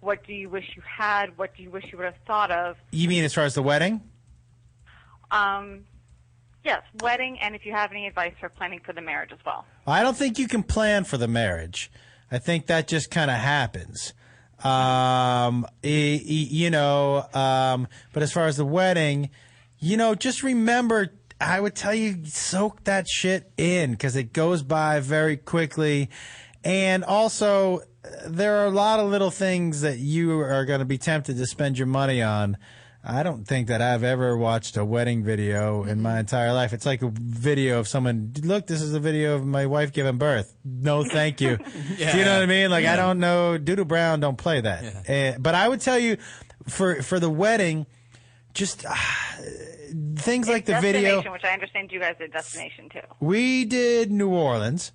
What do you wish you had? What do you wish you would have thought of? You mean as far as the wedding? Yes, wedding, and if you have any advice for planning for the marriage as well. I don't think you can plan for the marriage. I think that just kind of happens. But as far as the wedding, just remember, I would tell you, soak that shit in because it goes by very quickly. And also, there are a lot of little things that you are going to be tempted to spend your money on. I don't think that I've ever watched a wedding video in my entire life. It's like a video of someone, look, this is a video of my wife giving birth. No, thank you. Yeah. Do you know what I mean? Like, Yeah. I don't know. Doodoo Brown don't play that. But I would tell you, for the wedding, just things like the video. Destination, which I understand you guys did Destination too. We did New Orleans.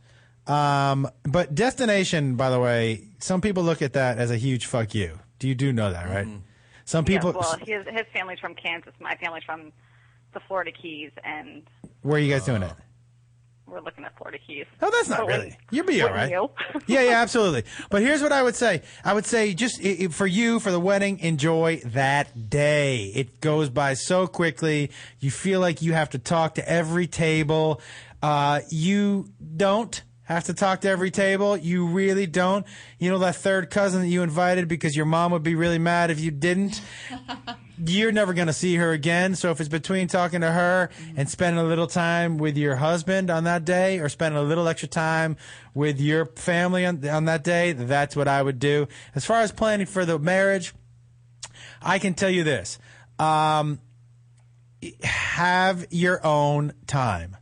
But Destination, by the way, some people look at that as a huge fuck you. You do know that, right? Some people. Yeah, well, his family's from Kansas. My family's from the Florida Keys, and Where are you guys doing it? we're looking at Florida Keys. Oh, that's not But really. You'll be all right. you? Yeah, absolutely. But here's what I would say. I would say just for you, for the wedding, enjoy that day. It goes by so quickly. You feel like you have to talk to every table. You don't have to talk to every table. You really don't. You know that third cousin that you invited because your mom would be really mad if you didn't? You're never going to see her again. So if it's between talking to her and spending a little time with your husband on that day or spending a little extra time with your family on that day, that's what I would do. As far as planning for the marriage, I can tell you this. Have your own time.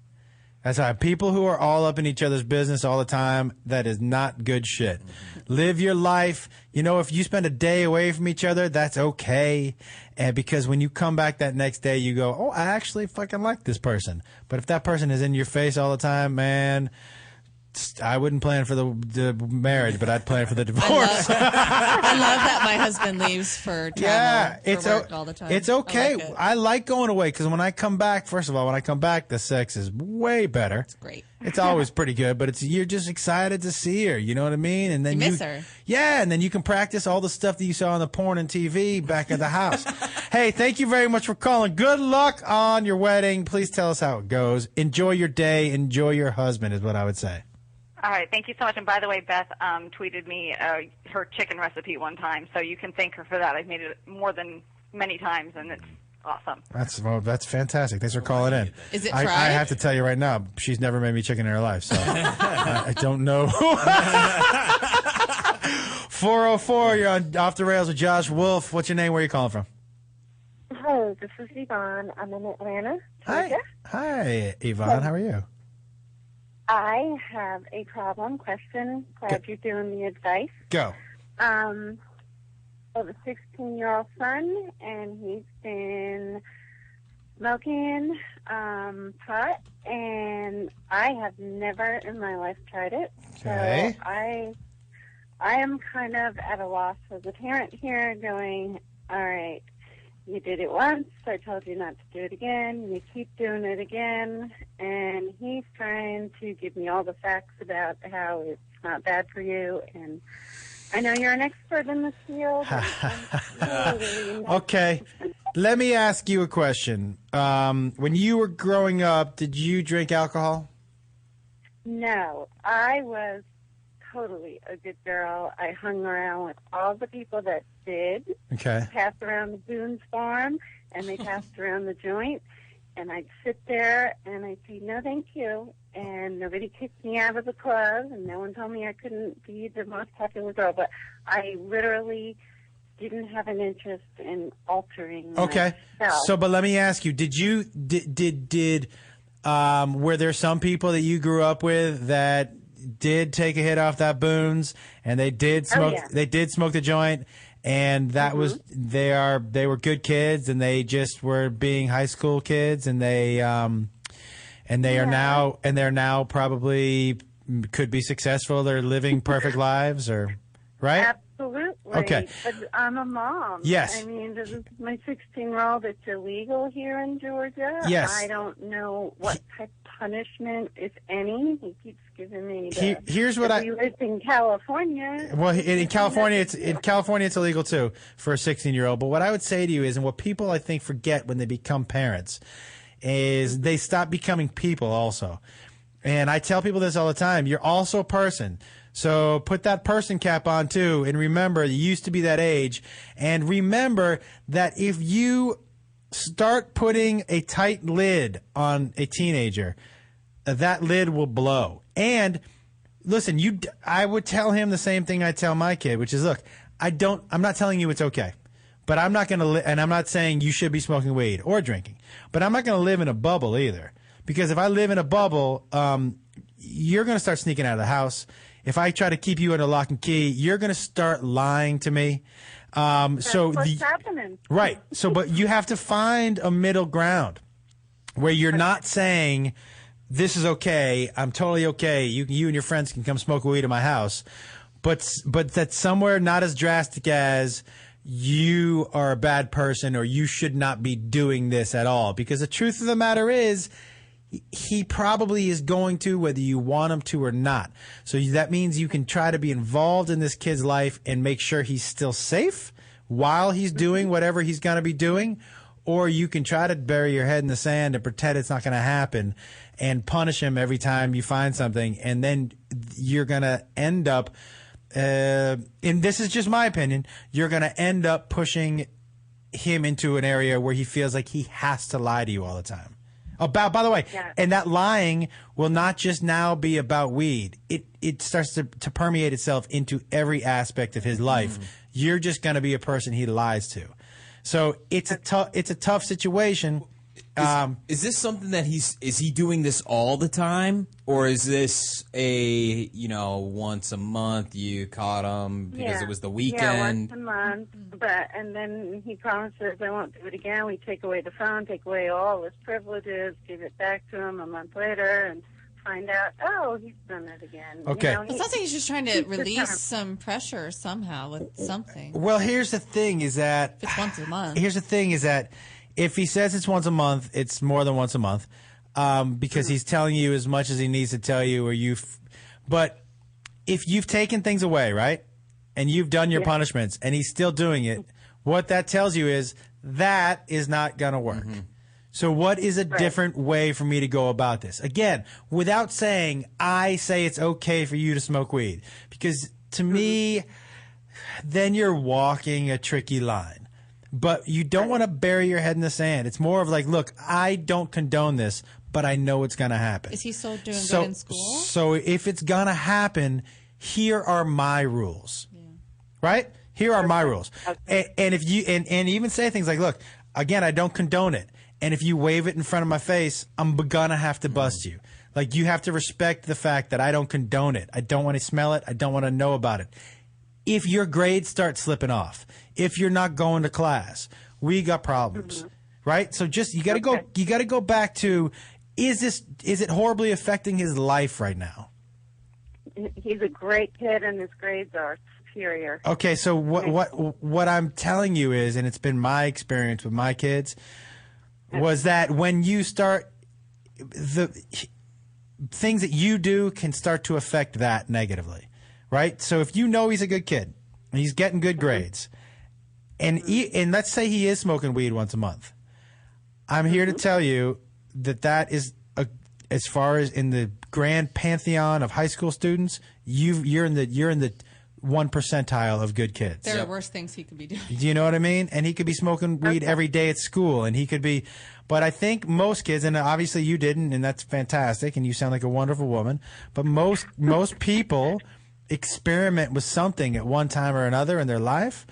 That's why people who are all up in each other's business all the time, that is not good shit. Live your life. If you spend a day away from each other, that's okay. And because when you come back that next day, you go, oh, I actually fucking like this person. But if that person is in your face all the time, man, I wouldn't plan for the marriage, but I'd plan for the divorce. I love that my husband leaves for travel for work all the time. It's okay. I like it. I like going away because when I come back, first of all, the sex is way better. It's great. It's always pretty good, but you're just excited to see her. You know what I mean? And then you miss her. Yeah, and then you can practice all the stuff that you saw on the porn and TV back at the house. Hey, thank you very much for calling. Good luck on your wedding. Please tell us how it goes. Enjoy your day. Enjoy your husband is what I would say. All right, thank you so much. And by the way, Beth tweeted me her chicken recipe one time, so you can thank her for that. I've made it more than many times, and it's awesome. That's fantastic. Thanks for calling in. Is it I fried? have to tell you right now, she's never made me chicken in her life, so I don't know. 404, you're on Off the Rails with Josh Wolf. What's your name? Where are you calling from? Hello, this is Yvonne. I'm in Atlanta, Georgia. Hi, Yvonne. How are you? I have a question. Glad you're doing the advice. Go. I have a 16-year-old son, and he's been smoking pot, and I have never in my life tried it. Okay. So I am kind of at a loss as a parent here, going, all right, you did it once, I told you not to do it again, you keep doing it again, and he's trying to give me all the facts about how it's not bad for you, and I know you're an expert in this field. Okay. Let me ask you a question. When you were growing up, did you drink alcohol? No, I was totally a good girl. I hung around with all the people that did. Okay. Passed around the Boone's farm, and they passed around the joint, and I'd sit there and I'd say, no, thank you. And nobody kicked me out of the club, and no one told me I couldn't be the most popular girl. But I literally didn't have an interest in altering Okay. myself. So, but let me ask you, were there some people that you grew up with that did take a hit off that Boone's, and they did smoke? yeah. They did smoke the joint, and that was they were good kids, and they just were being high school kids, and they're now probably could be successful. They're living perfect lives, or right? Absolutely. Okay. But I'm a mom. Yes. I mean, this is my 16-year-old. It's illegal here in Georgia. Yes. I don't know what type of punishment, if any. He keeps giving me the... Here's what we lived in California. Well, in California, it's illegal too for a 16-year-old. But what I would say to you is, and what people I think forget when they become parents, is they stop becoming people also. And I tell people this all the time: you're also a person. So put that person cap on too, and remember you used to be that age. And remember that if you start putting a tight lid on a teenager, that lid will blow. And listen, I would tell him the same thing I tell my kid, which is, look, I'm not telling you it's okay, but I'm not going to, and I'm not saying you should be smoking weed or drinking, but I'm not going to live in a bubble either. Because if I live in a bubble, you're going to start sneaking out of the house. If I try to keep you under lock and key, you're going to start lying to me. That's what's happening. Right. So, but you have to find a middle ground where you're not saying, this is okay, I'm totally okay, you and your friends can come smoke weed at my house, but that's somewhere not as drastic as you are a bad person or you should not be doing this at all. Because the truth of the matter is, he probably is going to, whether you want him to or not. So that means you can try to be involved in this kid's life and make sure he's still safe while he's doing whatever he's going to be doing. Or you can try to bury your head in the sand and pretend it's not going to happen and punish him every time you find something. And then you're going to end up, and this is just my opinion, you're going to end up pushing him into an area where he feels like he has to lie to you all the time. By the way, and that lying will not just now be about weed. It starts to permeate itself into every aspect of his life. You're just going to be a person he lies to. So it's a tough situation. Is this something that is he doing this all the time, or is this a once a month you caught him because it was the weekend? Yeah, once a month. And then he promises, I won't do it again. We take away the phone, take away all his privileges, give it back to him a month later, and find out, oh, he's done it again. Okay. You know, It sounds like he's just trying to he's release determined. some pressure somehow with something. Well, here's the thing: is that If it's once a month. Here's the thing: is that if he says it's once a month, it's more than once a month, because he's telling you as much as he needs to tell you, but if you've taken things away, right, and you've done your punishments, and he's still doing it, what that tells you is that is not going to work. So what is a different way for me to go about this? Again, without saying, I say it's okay for you to smoke weed. Because to me, then you're walking a tricky line. But you don't want to bury your head in the sand. It's more of like, look, I don't condone this, but I know it's going to happen. Is he still doing good in school? So if it's going to happen, here are my rules. Right? Here are my rules. And if you and even say things like, look, again, I don't condone it. And if you wave it in front of my face, I'm gonna have to bust you. Like, you have to respect the fact that I don't condone it. I don't want to smell it. I don't want to know about it. If your grades start slipping off, if you're not going to class, we got problems, right? So just you got to go. You got to go back to: is it horribly affecting his life right now? He's a great kid, and his grades are superior. Okay, so what I'm telling you is, and it's been my experience with my kids, was that when you start, the things that you do can start to affect that negatively, right? So if you know he's a good kid, and he's getting good grades, and let's say he is smoking weed once a month, I'm here to tell you that is, as far as in the grand pantheon of high school students, you're in the 1 percentile of good kids. There are worse things he could be doing. Do you know what I mean? And he could be smoking weed every day at school, and he could be. But I think most kids, and obviously you didn't, and that's fantastic, and you sound like a wonderful woman. But most people experiment with something at one time or another in their life,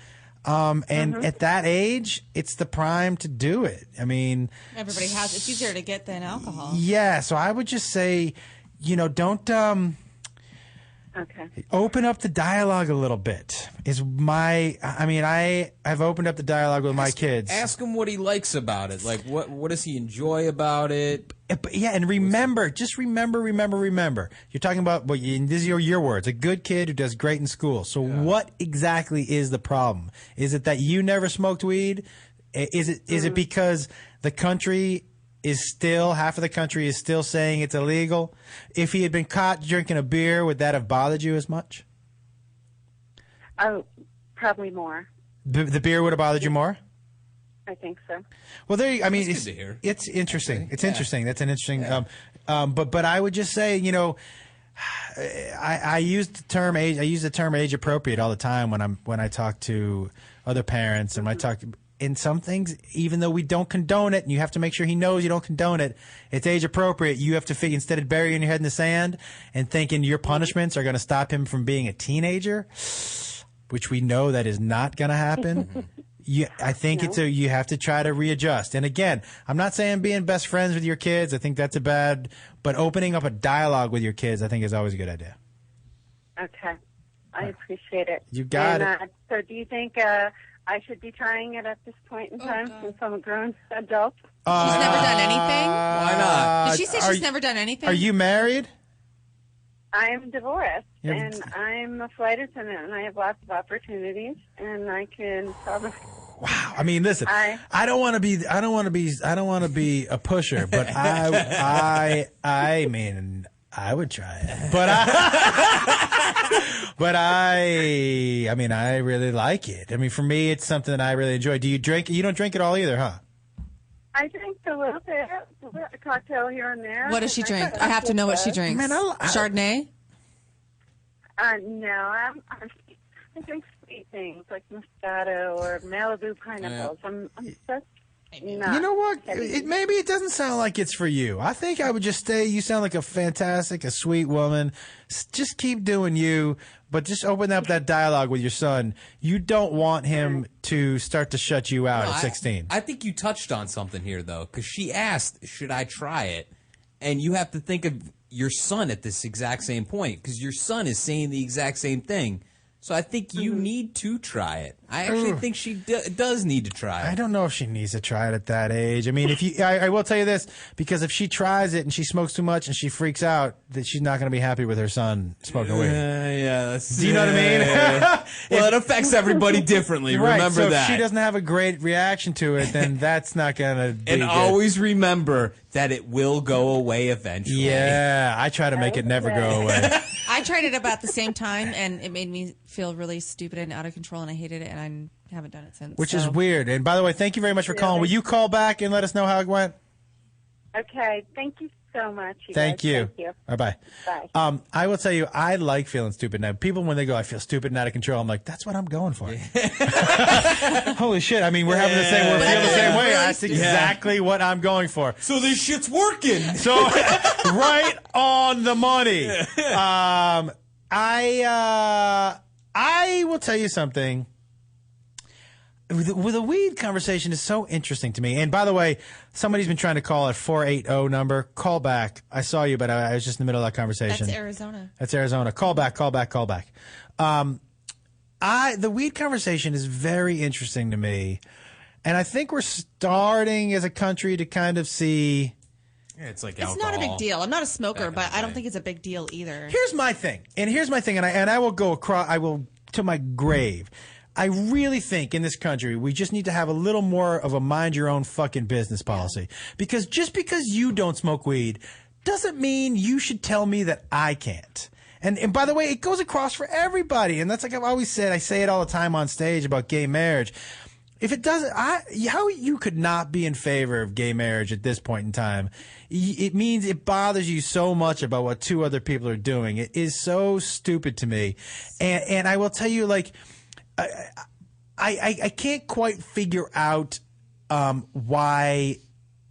and at that age, it's the prime to do it. I mean, Everybody has. It's easier to get than alcohol. yeah. So I would just say, don't. Open up the dialogue a little bit. I've opened up the dialogue with my kids. Ask him what he likes about it. Like, what does he enjoy about it? Yeah, and remember. You're talking about, these are your words, a good kid who does great in school. So what exactly is the problem? Is it that you never smoked weed? Is it because the country half of the country is still saying it's illegal? If he had been caught drinking a beer, would that have bothered you as much? Oh, probably more. The beer would have bothered you more? I think so. Well, That's good to hear. It's interesting. It's interesting. That's an interesting. But I would just say, I use the term age appropriate all the time when I talk to other parents, and when I talk. In some things, even though we don't condone it, and you have to make sure he knows you don't condone it, it's age appropriate. You have to figure, instead of burying your head in the sand and thinking your punishments are going to stop him from being a teenager, which we know that is not going to happen. I think you have to try to readjust. And again, I'm not saying being best friends with your kids. I think that's but opening up a dialogue with your kids, I think, is always a good idea. Okay. I appreciate it. You got it. So do you think I should be trying it at this point in time since I'm a grown adult? She's never done anything? Why not? Did she say she's never done anything? Are you married? I'm divorced, and I'm a flight attendant, and I have lots of opportunities, and I can probably. Wow. I mean, listen. I don't want to be a pusher, but I mean, I would try it, but I really like it. I mean, for me, it's something that I really enjoy. Do you drink? You don't drink it all either, huh? I drink a little bit, a cocktail here and there. What does she drink? I have to know what she drinks. Man, Chardonnay? No, I drink sweet things like Moscato or Malibu pineapples. I'm just not. You know what? Maybe it doesn't sound like it's for you. I think I would just stay. You sound like a sweet woman. Just keep doing you, but just open up that dialogue with your son. You don't want him to start to shut you out at 16. I think you touched on something here, though, because she asked, should I try it? And you have to think of your son at this exact same point, because your son is saying the exact same thing. So I think you need to try it. I actually think she does need to try it. I don't know if she needs to try it at that age. I mean, I will tell you this, because if she tries it and she smokes too much and she freaks out, that she's not going to be happy with her son smoking weed. Yeah. Do you know what I mean? Well, it affects everybody differently. Right, Remember so that. if she doesn't have a great reaction to it, then that's not going to be And good. always remember that it will go away eventually. Yeah, I try to make it never go away. I tried it about the same time, and it made me feel really stupid and out of control, and I hated it, and I haven't done it since. Which is weird. And by the way, thank you very much for calling. Will you call back and let us know how it went? Okay, thank you so much. Thank guys. you. Thank you. Bye-bye. Bye. I will tell you, I like feeling stupid now. People, when they go, I feel stupid and out of control, I'm like, that's what I'm going for. Holy shit. I mean, we're having the same, we're feeling the same way. That's exactly what I'm going for. So this shit's working. So, right on the money. I will tell you something. With a weed conversation is so interesting to me. And by the way, somebody's been trying to call at 480 number. Call back. I saw you, but I was just in the middle of that conversation. That's Arizona. That's Arizona. Call back. The weed conversation is very interesting to me. And I think we're starting as a country to kind of see. Yeah, it's like It's alcohol. not a big deal. I'm not a smoker, but I don't think it's a big deal either. Here's my thing, and I will go across. I will to my grave. I really think in this country we just need to have a little more of a mind your own fucking business policy. Because just because you don't smoke weed doesn't mean you should tell me that I can't. And by the way, it goes across for everybody. And that's like I've always said. I say it all the time on stage about gay marriage. If it doesn't, how you could not be in favor of gay marriage at this point in time? It means it bothers you so much about what two other people are doing. It is so stupid to me. And I will tell you, like, I can't quite figure out why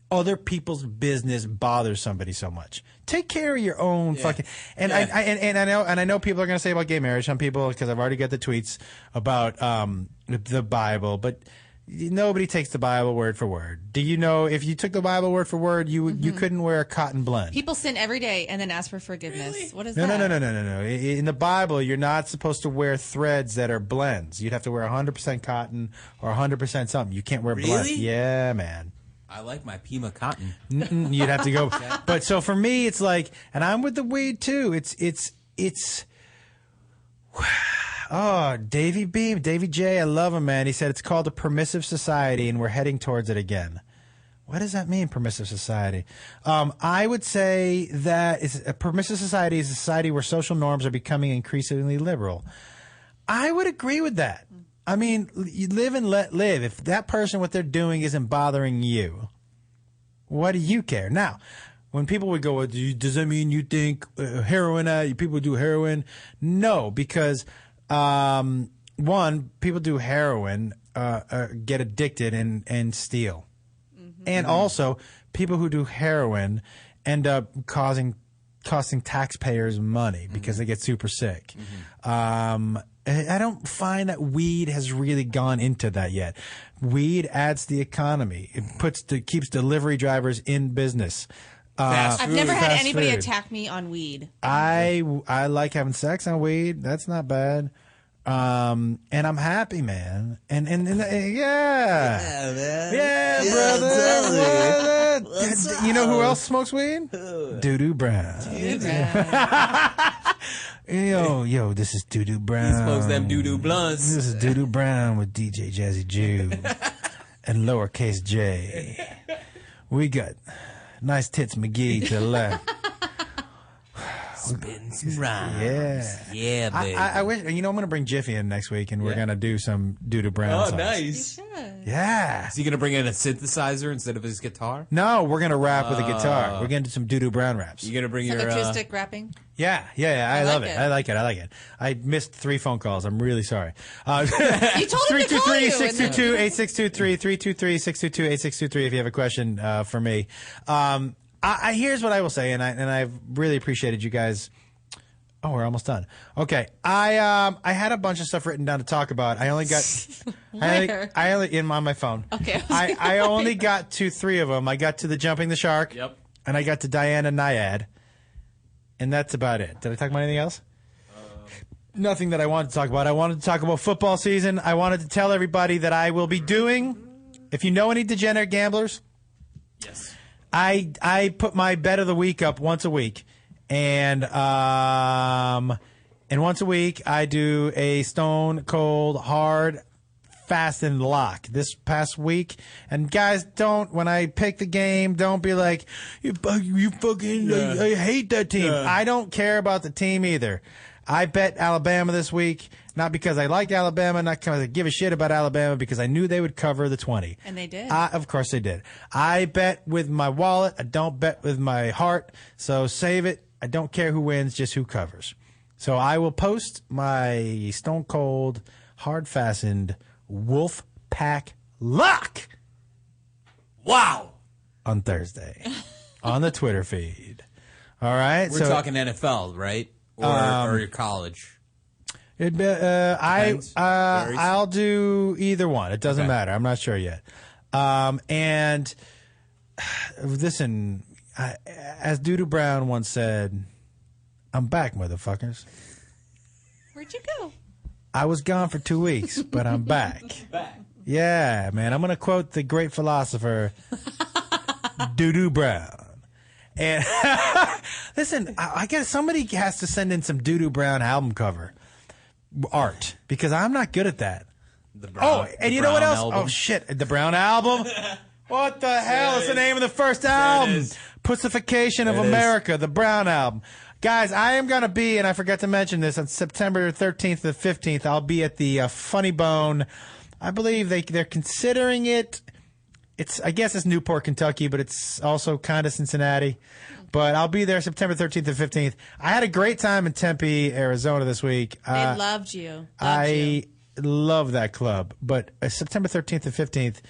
other people's business bothers somebody so much. Take care of your own fucking. And I know people are going to say about gay marriage. Some people, because I've already got the tweets about the Bible, but nobody takes the Bible word for word. Do you know if you took the Bible word for word, you couldn't wear a cotton blend? People sin every day and then ask for forgiveness. Really? What is No. that? In the Bible, you're not supposed to wear threads that are blends. You'd have to wear 100% cotton or 100% something. You can't wear blends. Really? Yeah, man. I like my Pima cotton. You'd have to go. But so for me, it's like, and I'm with the weed too. It's. Oh, Davey J, I love him, man. He said it's called a permissive society, and we're heading towards it again. What does that mean, permissive society? I would say that a permissive society is a society where social norms are becoming increasingly liberal. I would agree with that. I mean, you live and let live. If that person, what they're doing isn't bothering you, what do you care? Now, when people would go, does that mean you think heroin, people do heroin? No, because, one, people do heroin, get addicted and steal. Mm-hmm. And also, people who do heroin end up costing taxpayers money because they get super sick. Mm-hmm. I don't find that weed has really gone into that yet. Weed adds to the economy. It keeps delivery drivers in business. I've never had anybody food. attack me on weed. I like having sex on weed. That's not bad. And I'm happy, man. And yeah, man. Yeah, brother. You know who else smokes weed? Doo-Doo Brown. Yo, this is Doo-Doo Brown. He smokes them doo-doo blunts. This is Doo-Doo Brown with DJ Jazzy Jew and lowercase J. We got Nice Tits McGee to the left. Spin some rhymes. Yeah. Yeah, baby. I wish, I'm going to bring Jiffy in next week, and we're going to do some Doo-Doo Brown songs. Nice. Yeah. Is he going to bring in a synthesizer instead of his guitar? No, we're going to rap with a guitar. We're going to do some Doo-Doo Brown raps. You going to bring Some your acoustic rapping? Yeah. I love like it. it. I like it. I missed 3 phone calls. I'm really sorry. You told him to call you. 323-622-8623, 323-622-8623 if you have a question for me. Here's what I will say, and I've really appreciated you guys. Oh, we're almost done. Okay, I had a bunch of stuff written down to talk about. I only got I only on my phone. Okay, I only got to 3 of them. I got to the jumping the shark. Yep. And I got to Diana Nyad, and that's about it. Did I talk about anything else? nothing that I wanted to talk about. I wanted to talk about football season. I wanted to tell everybody that I will be doing, if you know any degenerate gamblers, yes, I put my bet of the week up once a week. And once a week, I do a stone cold hard fast and lock this past week. And guys, when I pick the game, don't be like, you fucking, I hate that team. Yeah. I don't care about the team either. I bet Alabama this week, not because I like Alabama, not because I give a shit about Alabama, because I knew they would cover the 20. And they did. Of course they did. I bet with my wallet. I don't bet with my heart. So save it. I don't care who wins, just who covers. So I will post my stone cold, hard fastened Wolf Pack lock. Wow. On Thursday on the Twitter feed. All right. We're talking NFL, right? Or your college. I'll do either one. It doesn't matter. I'm not sure yet. And listen, as Doodoo Brown once said, I'm back, motherfuckers. Where'd you go? I was gone for 2 weeks, but I'm back. Yeah, man. I'm going to quote the great philosopher, Doodoo Brown. And listen, I guess somebody has to send in some Doodoo Brown album cover art, because I'm not good at that. And you know what else? Album. Oh, shit. The Brown album? What the hell is the name of the first album? Pussification of America, the Brown album. Guys, I am going to be, and I forgot to mention this, on September 13th to 15th, I'll be at the Funny Bone. I believe they're considering it. I guess it's Newport, Kentucky, but it's also kind of Cincinnati. But I'll be there September 13th to 15th. I had a great time in Tempe, Arizona this week. They loved you. I love that club. But September 13th to 15th,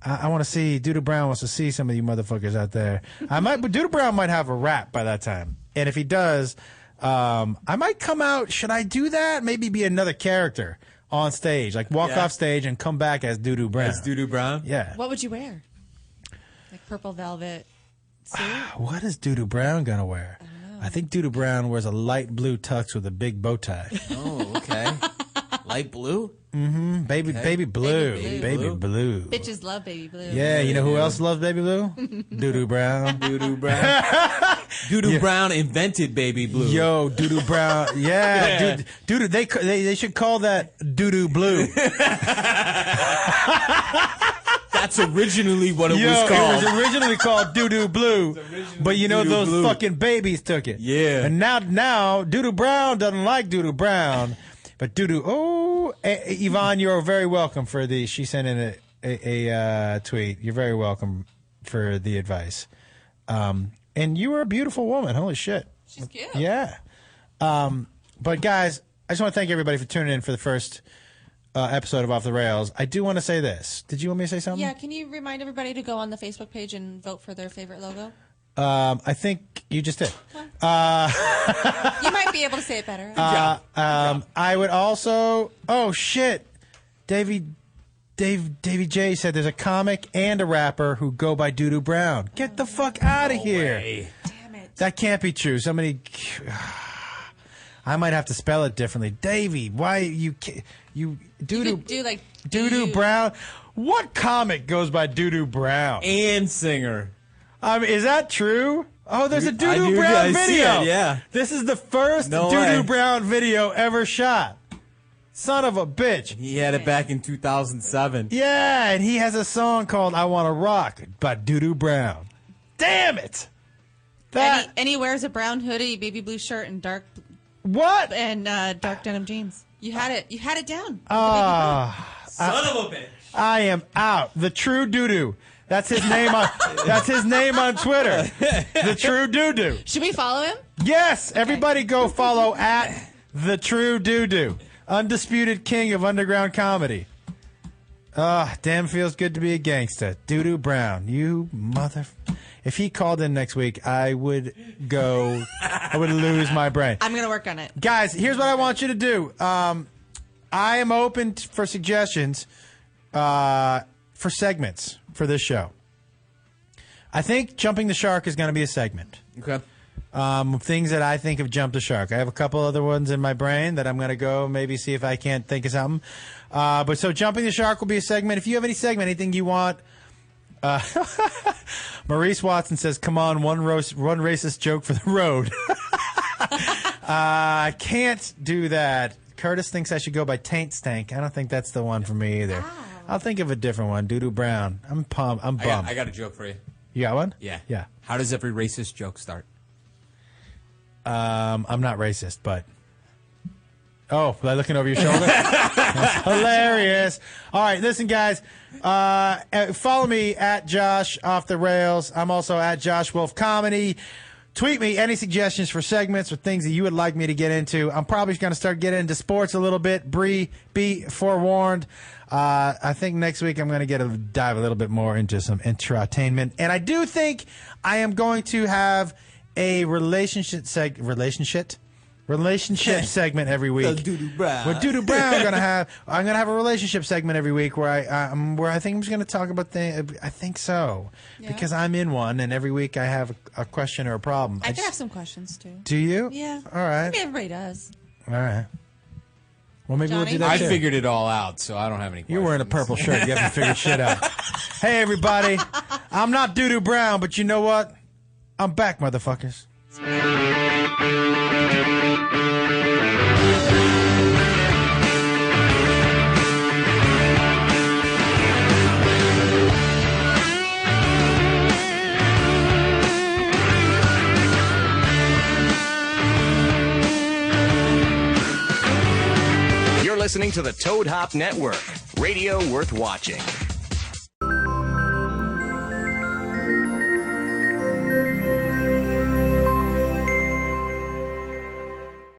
I want to see, Doodoo Brown wants to see some of you motherfuckers out there. Doodoo Brown might have a rap by that time. And if he does, I might come out. Should I do that? Maybe be another character on stage, like walk off stage and come back as Doodoo Brown. As Doodoo Brown? Yeah. What would you wear? Like purple velvet suit? What is Doodoo Brown going to wear? I think Doodoo Brown wears a light blue tux with a big bow tie. Oh, okay. Light blue? Mm-hmm. Baby blue. Baby blue. Bitches love baby blue. Yeah, you know who else loves baby blue? Doodoo Brown. Doodoo Brown. Doodoo Brown invented baby blue. Yo, Doodoo Brown. Yeah, Doodoo. They should call that Doodoo Blue. That's originally what it was called. It was originally called Doodoo Blue, but you know those fucking babies took it. Yeah. And now Doodoo Brown doesn't like Doodoo Brown, but Doodoo. Oh, Yvonne, you're very welcome for the. She sent in a tweet. You're very welcome for the advice. And you are a beautiful woman. Holy shit. She's cute. Yeah. But guys, I just want to thank everybody for tuning in for the first episode of Off the Rails. I do want to say this. Did you want me to say something? Yeah, can you remind everybody to go on the Facebook page and vote for their favorite logo? I think you just did. You might be able to say it better. I would also. Oh shit, Davy J said there's a comic and a rapper who go by Doodoo Brown. Get the fuck out of here! Damn it. That can't be true. Somebody. I might have to spell it differently. Davy, why you Doodoo? You could do like Doodoo Brown. What comic goes by Doodoo Brown? And singer. Is that true? Oh, there's a Doodoo Brown video. Yeah. This is the first Doodoo Brown video ever shot. Son of a bitch. He had it back in 2007. Yeah, and he has a song called I Want to Rock by Doodoo Brown. Damn it. And he wears a brown hoodie, baby blue shirt, and dark denim jeans. You had it down. Son of a bitch. I am out. The True Doodoo. That's his name on Twitter. The True Doodoo. Should we follow him? Yes. Okay. Everybody go follow at The True Doodoo. Undisputed king of underground comedy. Damn feels good to be a gangsta. Doodoo Brown. You mother... If he called in next week, I would lose my brain. I'm going to work on it. Guys, here's what I want you to do. I am open for suggestions for segments for this show. I think Jumping the Shark is going to be a segment. Okay. Things that I think have jumped the shark. I have a couple other ones in my brain that I'm going to go maybe see if I can't think of something. But so jumping the shark will be a segment. If you have any segment, anything you want. Maurice Watson says, come on, one racist joke for the road. I can't do that. Curtis thinks I should go by Taint Stank. I don't think that's the one for me either. Oh. I'll think of a different one. Doo-doo Brown. I'm pumped. I'm bummed. I got a joke for you. You got one? Yeah. Yeah. How does every racist joke start? I'm not racist, but... Oh, was I looking over your shoulder? That's hilarious. All right, listen, guys. Follow me at Josh Off the Rails. I'm also at Josh Wolf Comedy. Tweet me any suggestions for segments or things that you would like me to get into. I'm probably going to start getting into sports a little bit. Bree, be forewarned. I think next week I'm going to dive a little bit more into some entertainment. And I do think I am going to have a relationship segment every week. Doo-doo Brown. With Doo-doo Brown, I'm gonna have a relationship segment every week where I think I'm just gonna talk about things. I think so because I'm in one, and every week I have a question or a problem. I could have some questions too. Do you? Yeah. All right. Maybe everybody does. All right. Well, maybe Johnny? we'll do that too. I figured it all out, so I don't have any questions. You're wearing a purple shirt. You haven't figured shit out. Hey, everybody. I'm not Doo-doo Brown, but you know what? I'm back, motherfuckers. You're listening to the Toad Hop Network, radio worth watching.